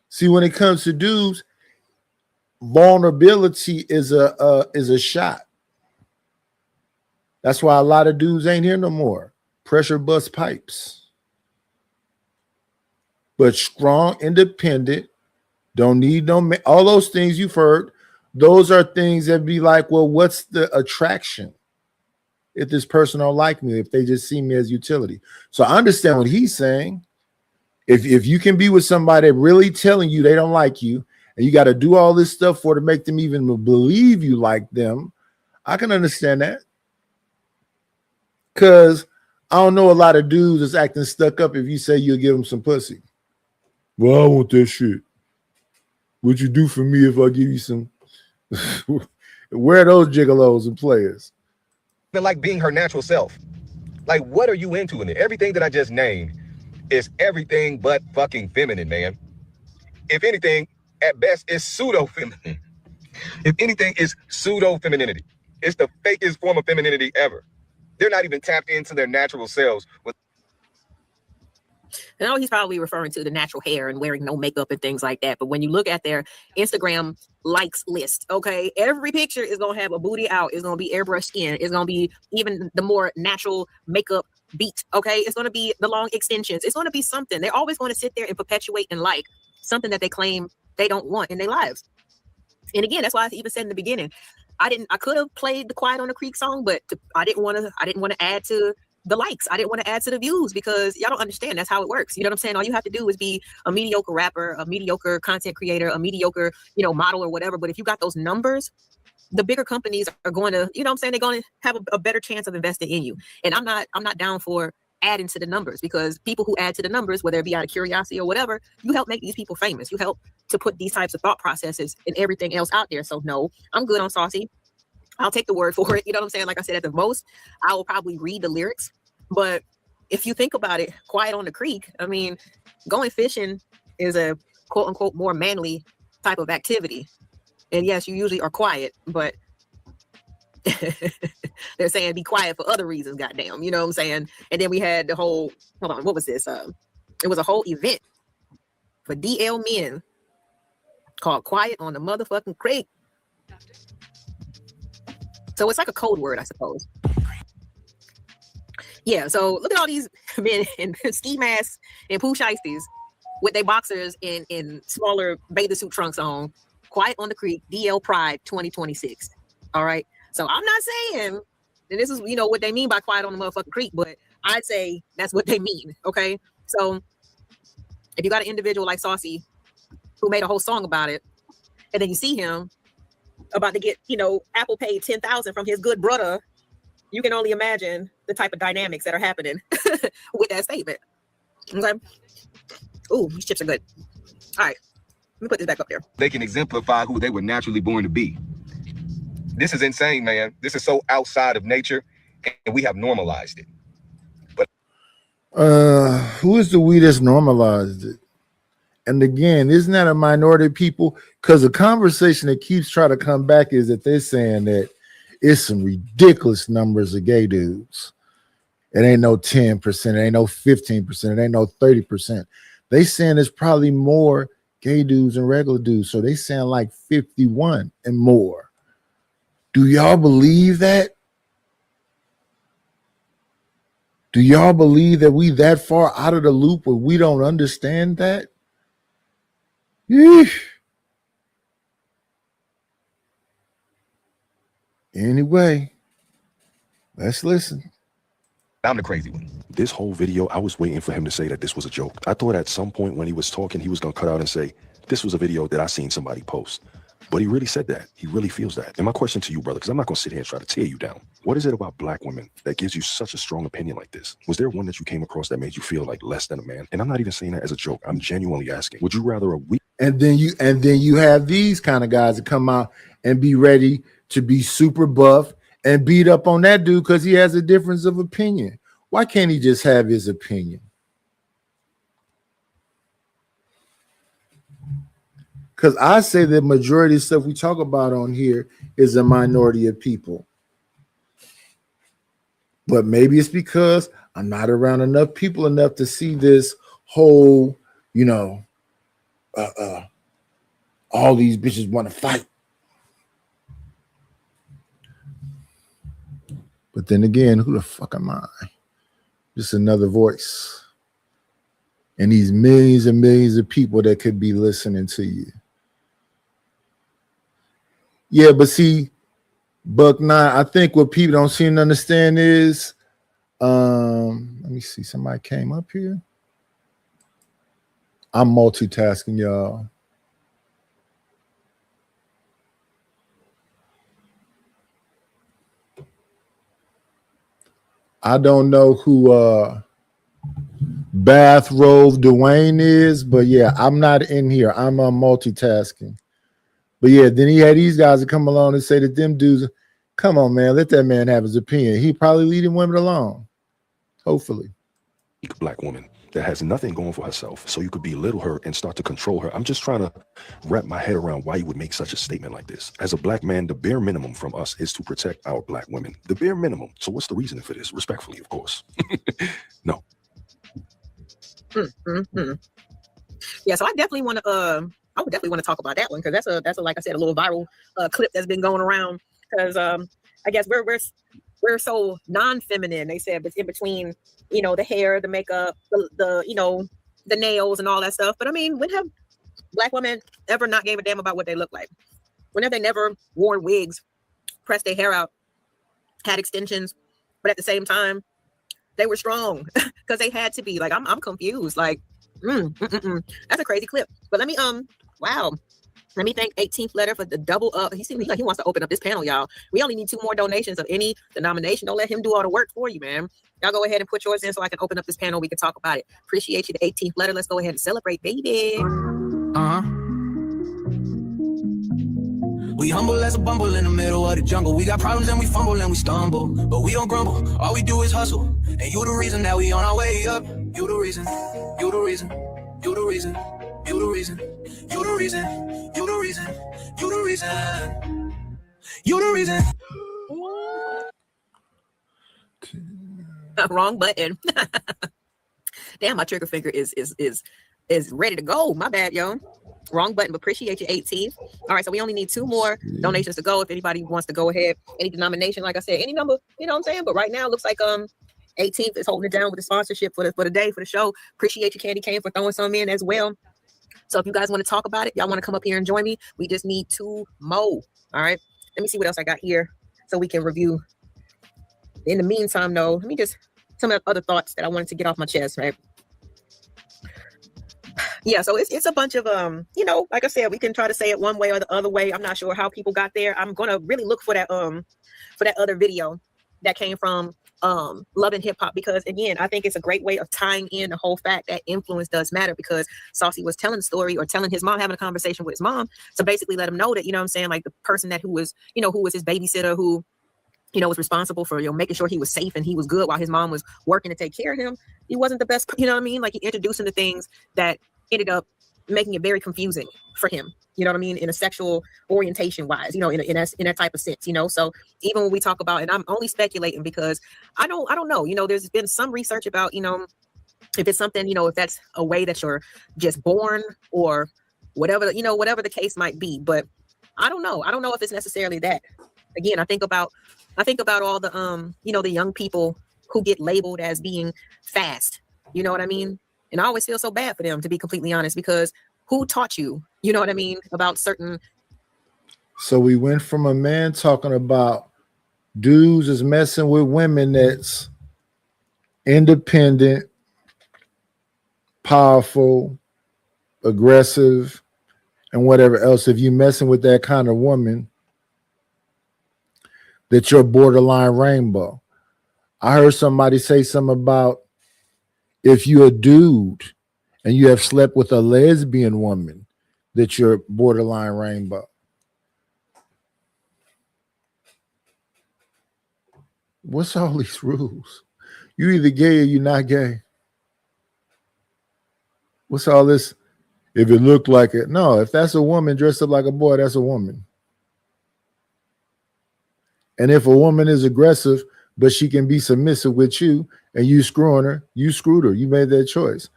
Speaker 3: See, when it comes to dudes, vulnerability is a shot. That's why a lot of dudes ain't here no more. Pressure bust pipes. But strong, independent, don't need no all those things you've heard. Those are things that be like, well, what's the attraction? If this person don't like me, if they just see me as utility. So I understand what he's saying. If you can be with somebody really telling you they don't like you, and you got to do all this stuff for to make them even believe you like them, I can understand that. Because I don't know a lot of dudes that's acting stuck up if you say you'll give them some pussy. Well, I want that shit. What you do for me if I give you some? Where are those gigolos and players?
Speaker 10: Like being her natural self. Like, what are you into in it? Everything that I just named is everything but fucking feminine, man. If anything, at best, it's pseudo-feminine. If anything, it's pseudo-femininity. It's the fakest form of femininity ever. They're not even tapped into their natural selves.
Speaker 9: I know he's probably referring to the natural hair and wearing no makeup and things like that. But when you look at their Instagram likes list, okay, every picture is going to have a booty out. It's going to be airbrush skin. It's going to be even the more natural makeup beat, okay? It's going to be the long extensions. It's going to be something. They're always going to sit there and perpetuate and like something that they claim they don't want in their lives. And again, that's why I even said in the beginning, I could have played the Quiet on the Creek song, but I didn't want to add to the likes. I didn't want to add to the views because y'all don't understand that's how it works. You know what I'm saying? All you have to do is be a mediocre rapper, a mediocre content creator, a mediocre, model or whatever. But if you got those numbers, the bigger companies are going to, you know what I'm saying? They're going to have a better chance of investing in you. And I'm not down for adding to the numbers, because people who add to the numbers, whether it be out of curiosity or whatever, you help make these people famous. You help to put these types of thought processes and everything else out there. So no, I'm good on Saucy. I'll take the word for it. You know what I'm saying? Like I said, at the most, I will probably read the lyrics. But if you think about it, Quiet on the Creek, I mean, going fishing is a quote unquote more manly type of activity. And yes, you usually are quiet, but they're saying be quiet for other reasons, goddamn. You know what I'm saying? And then we had the whole, hold on, what was this? It was a whole event for DL men called Quiet on the Motherfucking Creek. So it's like a code word, I suppose. Yeah, so look at all these men in ski masks and poo shiesties with their boxers in smaller bathing suit trunks on. Quiet on the Creek, DL Pride 2026. All right. So I'm not saying, and this is, what they mean by quiet on the motherfucking creek, but I'd say that's what they mean. Okay. So if you got an individual like Saucy who made a whole song about it, and then you see him about to get, Apple paid $10,000 from his good brother, you can only imagine the type of dynamics that are happening with that statement. Okay. Ooh, these chips are good. All right. Let me put this back up there.
Speaker 10: They can exemplify who they were naturally born to be. This is insane, man. This is so outside of nature, and we have normalized it. But
Speaker 3: who is the we that's normalized it? And again, isn't that a minority of people? Because the conversation that keeps trying to come back is that they're saying that it's some ridiculous numbers of gay dudes. It ain't no 10%, it ain't no 15%, it ain't no 30%. They saying it's probably more gay dudes and regular dudes. So they sound like 51 and more. Do y'all believe that? Do y'all believe that we that far out of the loop where we don't understand that? Yeesh. Anyway, let's listen.
Speaker 10: I'm the crazy one.
Speaker 12: This whole video, I was waiting for him to say that this was a joke. I thought at some point when he was talking, he was going to cut out and say, this was a video that I seen somebody post. But he really said that. He really feels that. And my question to you, brother, because I'm not going to sit here and try to tear you down. What is it about black women that gives you such a strong opinion like this? Was there one that you came across that made you feel like less than a man? And I'm not even saying that as a joke. I'm genuinely asking. Would you rather a weak...
Speaker 3: And then you have these kind of guys that come out and be ready to be super buff and beat up on that dude because he has a difference of opinion. Why can't he just have his opinion? Because I say the majority of stuff we talk about on here is a minority of people. But maybe it's because I'm not around enough people enough to see this whole, all these bitches want to fight. But then again, who the fuck am I? Just another voice. And these millions and millions of people that could be listening to you. Yeah, but see, Buck 9, I think what people don't seem to understand is, let me see, somebody came up here. I'm multitasking, y'all. I don't know who Bathrobe Dwayne is, but yeah, I'm not in here. I'm multitasking. But yeah, then he had these guys that come along and say that them dudes, come on, man, let that man have his opinion. He probably leading women along. Hopefully.
Speaker 12: Black woman that has nothing going for herself, so you could belittle her and start to control her. I'm just trying to wrap my head around why you would make such a statement like this. As a black man, the bare minimum from us is to protect our black women. The bare minimum. So what's the reason for this? Respectfully, of course. No.
Speaker 9: Yeah, so I definitely want to I would definitely want to talk about that one, because that's a like I said, a little viral clip that's been going around, because I guess we're so non-feminine. They said it's in between, the hair, the makeup, the the nails and all that stuff. But I mean, when have black women ever not gave a damn about what they look like? When have they never worn wigs, pressed their hair out, had extensions, but at the same time they were strong because they had to be? Like, I'm confused. Like, that's a crazy clip. But let me wow. Let me thank 18th Letter for the double up. He seems like he wants to open up this panel, y'all. We only need 2 more donations of any denomination. Don't let him do all the work for you, man. Y'all go ahead and put yours in so I can open up this panel. We can talk about it. Appreciate you, the 18th Letter. Let's go ahead and celebrate, baby.
Speaker 6: We humble as a bumble in the middle of the jungle. We got problems and we fumble and we stumble, but we don't grumble. All we do is hustle. And you the reason that we on our way up. You the reason. You the reason. You the reason. You the reason. You the reason. You the reason. You the reason. You the reason.
Speaker 9: Wrong button. Damn, my trigger finger is ready to go. My bad, yo. Wrong button, but appreciate you, 18th. All right, so we only need 2 more donations to go. If anybody wants to go ahead, any denomination, like I said, any number, you know what I'm saying? But right now, it looks like 18th is holding it down with the sponsorship for the day, for the show. Appreciate you, Candy Cane, for throwing some in as well. So if you guys want to talk about it, y'all want to come up here and join me, we just need 2 more. All right, let me see what else I got here so we can review. In the meantime, though, let me just some of the other thoughts that I wanted to get off my chest, right? Yeah, so it's a bunch of like I said, we can try to say it one way or the other way. I'm not sure how people got there. I'm gonna really look for that other video that came from Love and Hip Hop, because again, I think it's a great way of tying in the whole fact that influence does matter, because Saucy was telling the story, or telling his mom, having a conversation with his mom to basically let him know that, I'm saying, like, the person who was his babysitter, who was responsible for, making sure he was safe and he was good while his mom was working to take care of him. He wasn't the best, you know what I mean? Like, he introduced him to things that ended up making it very confusing for him, you know what I mean, in a sexual orientation wise, in that type of sense, so even when we talk about, and I'm only speculating because I don't know, there's been some research about, if it's something, if that's a way that you're just born, or whatever, whatever the case might be, but I don't know if it's necessarily that. Again, I think about all the the young people who get labeled as being fast, you know what I mean? And I always feel so bad for them, to be completely honest, because who taught you, you know what I mean, about certain.
Speaker 3: So we went from a man talking about dudes is messing with women that's independent, powerful, aggressive, and whatever else. If you're messing with that kind of woman, that you're borderline rainbow. I heard somebody say something about, if you're a dude and you have slept with a lesbian woman, that you're borderline rainbow. What's all these rules? You either gay or you're not gay. What's all this? If it looked like it. No, if that's a woman dressed up like a boy, that's a woman. And if a woman is aggressive, but she can be submissive with you, and you screwing her, you screwed her. You made that choice.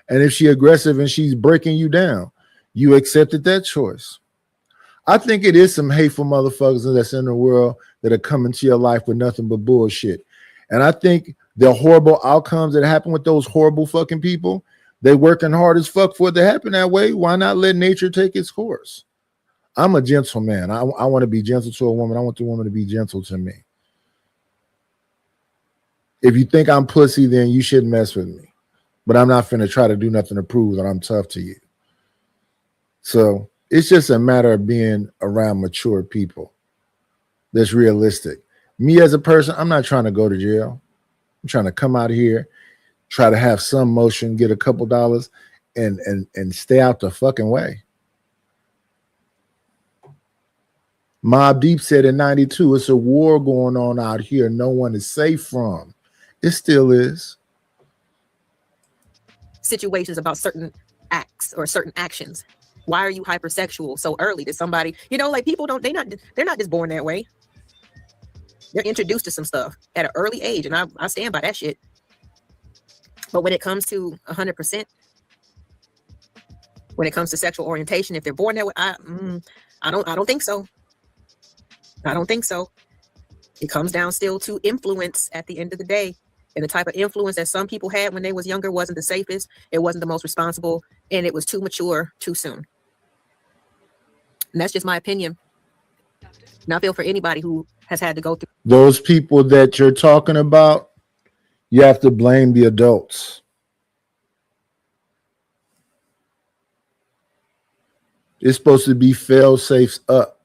Speaker 3: And if she's aggressive and she's breaking you down, you accepted that choice. I think it is some hateful motherfuckers that's in the world that are coming to your life with nothing but bullshit. And I think the horrible outcomes that happen with those horrible fucking people, they working hard as fuck for it to happen that way. Why not let nature take its course? I'm a gentleman. I want to be gentle to a woman. I want the woman to be gentle to me. If you think I'm pussy, then you shouldn't mess with me. But I'm not finna try to do nothing to prove that I'm tough to you. So it's just a matter of being around mature people that's realistic. Me as a person, I'm not trying to go to jail. I'm trying to come out of here, try to have some motion, get a couple dollars, and stay out the fucking way. Mobb Deep said in 92, it's a war going on out here no one is safe from. It still is.
Speaker 9: Situations about certain acts or certain actions. Why are you hypersexual so early to somebody? You know, like people they're not just born that way. They're introduced to some stuff at an early age, and I stand by that shit. But when it comes to 100%, when it comes to sexual orientation, if they're born that way, I don't think so. I don't think so. It comes down still to influence at the end of the day. And the type of influence that some people had when they was younger wasn't the safest. It wasn't the most responsible, and it was too mature too soon. And that's just my opinion. And I feel for anybody who has had to go through
Speaker 3: Those people that you're talking about, you have to blame the adults. It's supposed to be fail safes up.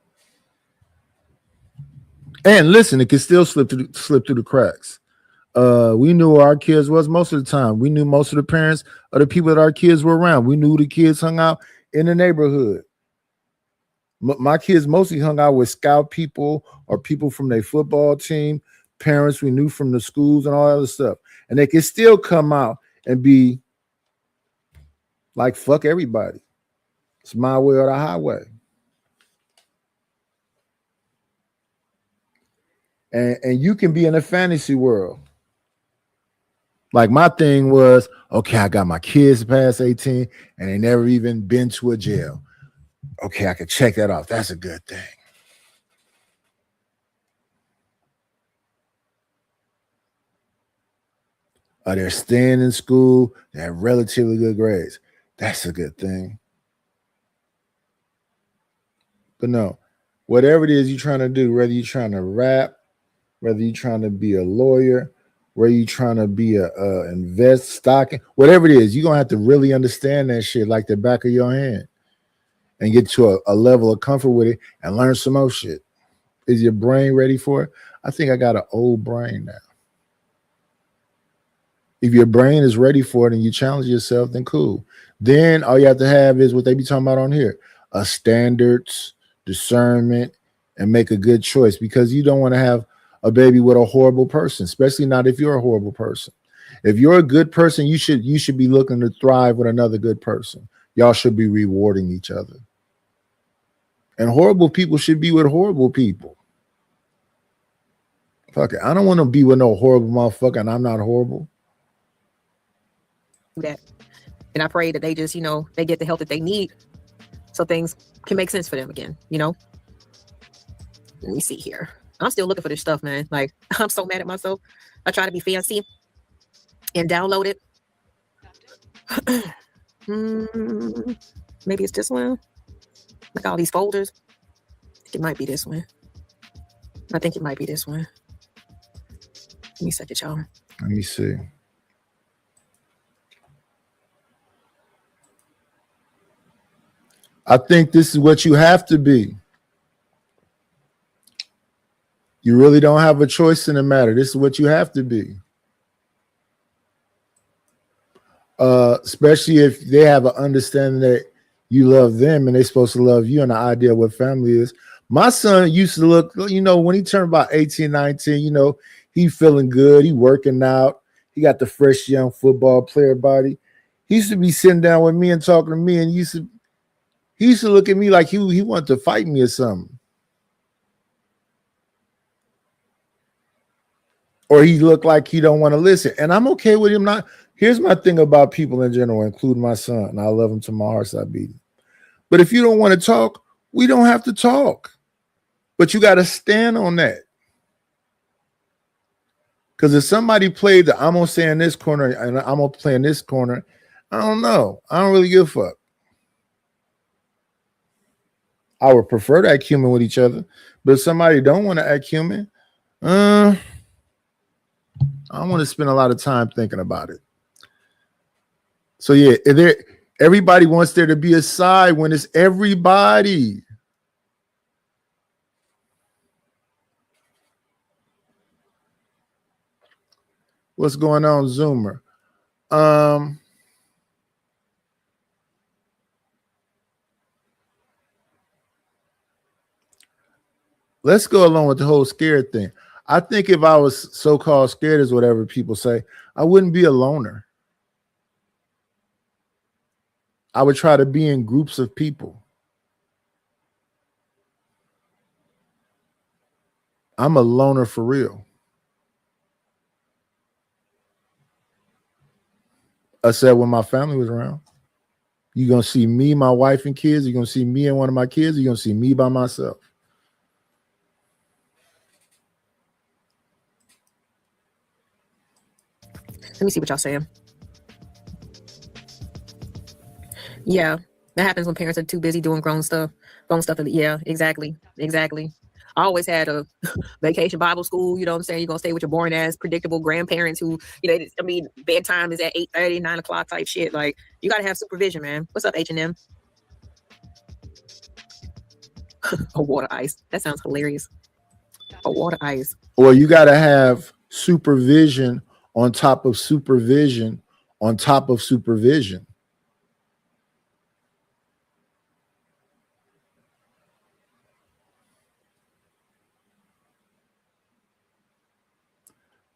Speaker 3: And listen, it can still slip through the cracks. We knew who our kids was most of the time. We knew most of the parents of the people that our kids were around. We knew the kids hung out in the neighborhood. My kids mostly hung out with scout people or people from their football team, parents we knew from the schools and all that other stuff. And they can still come out and be like, fuck everybody. It's my way or the highway. And you can be in a fantasy world. Like my thing was, okay, I got my kids past 18 and they never even been to a jail. Okay, I can check that off. That's a good thing. They're staying in school. They have relatively good grades. That's a good thing. But no, whatever it is you're trying to do, whether you're trying to rap, whether you're trying to be a lawyer, whether you're trying to be a invest stock, whatever it is, you're gonna have to really understand that shit like the back of your hand and get to a level of comfort with it and learn some more shit. Is your brain ready for it? I think I got an old brain now. If your brain is ready for it and you challenge yourself, then cool. Then all you have to have is what they be talking about on here, standards, discernment, and make a good choice, because you don't want to have a baby with a horrible person, especially not if you're a horrible person. If you're a good person, you should be looking to thrive with another good person. Y'all should be rewarding each other. And horrible people should be with horrible people. Fuck it. I don't want to be with no horrible motherfucker and I'm not horrible.
Speaker 9: that. And I pray that they just, they get the help that they need so things can make sense for them again, Let me see here. I'm still looking for this stuff, man. Like, I'm so mad at myself. I try to be fancy and download it. Maybe it's this one. Like all these folders. I think it might be this one. I think it might be this one. Let me set it, y'all.
Speaker 3: Let me see. I think this is what you have to be. You really don't have a choice in the matter. This is what you have to be. Especially if they have an understanding that you love them and they're supposed to love you, and the idea of what family is. My son used to look, when he turned about 18, 19, he feeling good. He working out. He got the fresh young football player body. He used to be sitting down with me and talking to me, and he used to look at me like he wanted to fight me or something. Or he looked like he don't want to listen. And I'm okay with him not. Here's my thing about people in general, including my son. And I love him to my heart's I beat him. But if you don't want to talk, we don't have to talk. But you got to stand on that. Because if somebody played the I'm going to stay in this corner and I'm going to play in this corner, I don't know. I don't really give a fuck. I would prefer to act human with each other. But if somebody don't want to act human, I don't want to spend a lot of time thinking about it. So yeah, everybody wants there to be a side when it's everybody. What's going on, Zoomer? Let's go along with the whole scared thing. I think if I was so-called scared, is whatever people say, I wouldn't be a loner. I would try to be in groups of people. I'm a loner for real. I said when my family was around, you're going to see me, my wife and kids. You're going to see me and one of my kids. You're going to see me by myself.
Speaker 9: Let me see what y'all saying. Yeah, that happens when parents are too busy doing grown stuff. Yeah, exactly. I always had a vacation Bible school, you know what I'm saying? You're going to stay with your boring ass, predictable grandparents who, bedtime is at 8:30, 9 o'clock type shit. Like, you got to have supervision, man. What's up, H&M? A water ice. That sounds hilarious. A water ice.
Speaker 3: Or you got to have supervision on top of supervision on top of supervision.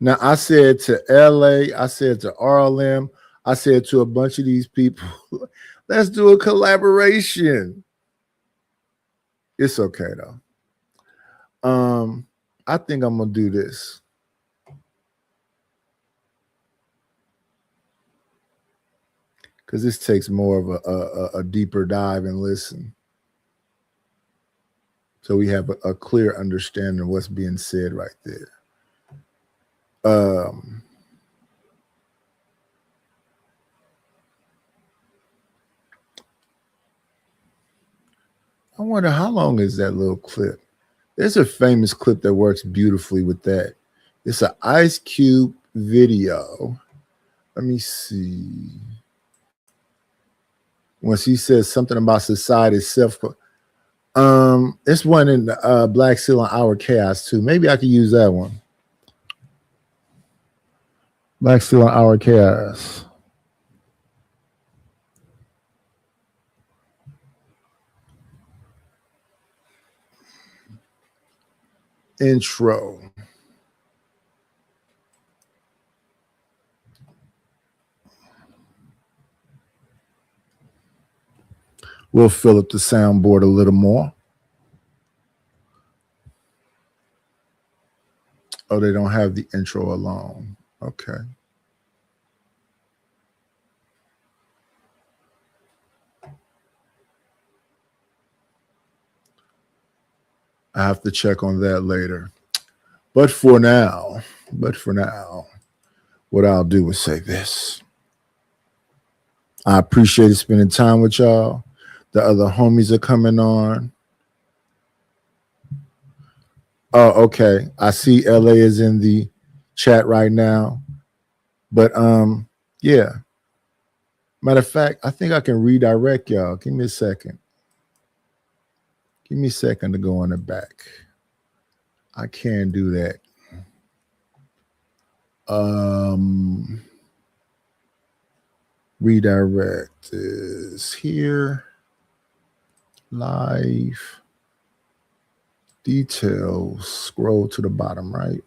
Speaker 3: Now, I said to LA, I said to RLM, I said to a bunch of these people, let's do a collaboration. It's okay, though. I think I'm going to do this. Because this takes more of a deeper dive and listen. So we have a clear understanding of what's being said right there. I wonder how long is that little clip? There's a famous clip that works beautifully with that. It's an Ice Cube video. Let me see. Once he says something about society self, it's one in Black Seal and Our Chaos too. Maybe I could use that one. Black Seal and Our Chaos. Intro. We'll fill up the soundboard a little more. Oh, they don't have the intro alone. Okay. I have to check on that later. But for now, what I'll do is say this. I appreciate spending time with y'all. The other homies are coming on. Oh, okay. I see LA is in the chat right now. But yeah. Matter of fact, I think I can redirect y'all. Give me a second. Give me a second to go on the back. I can do that. Redirect is here. Live details. Scroll to the bottom right.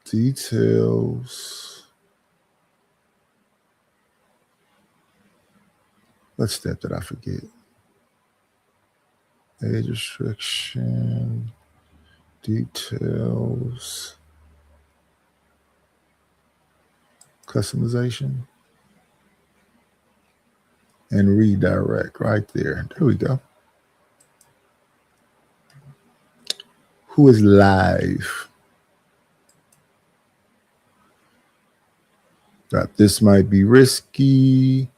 Speaker 3: Details. What step did I forget? Age restriction. Details. Customization. and redirect right there. There we go. Who is live? Got This Might Be Risky.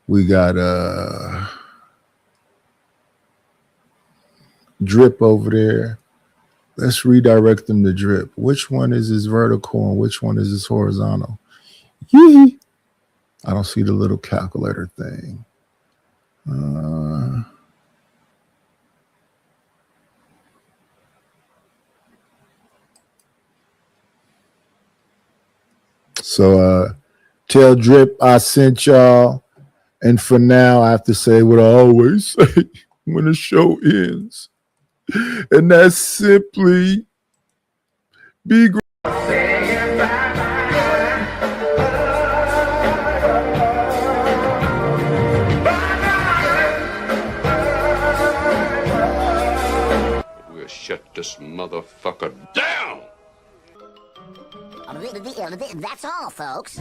Speaker 3: We got Drip over there. Let's redirect them to Drip. Which one is this vertical and which one is this horizontal? Yee. I don't see the little calculator thing. So tell Drip I sent y'all. And for now, I have to say what I always say when the show ends. And that's simply be great.
Speaker 13: We'll shut this motherfucker down.
Speaker 14: That's all, folks.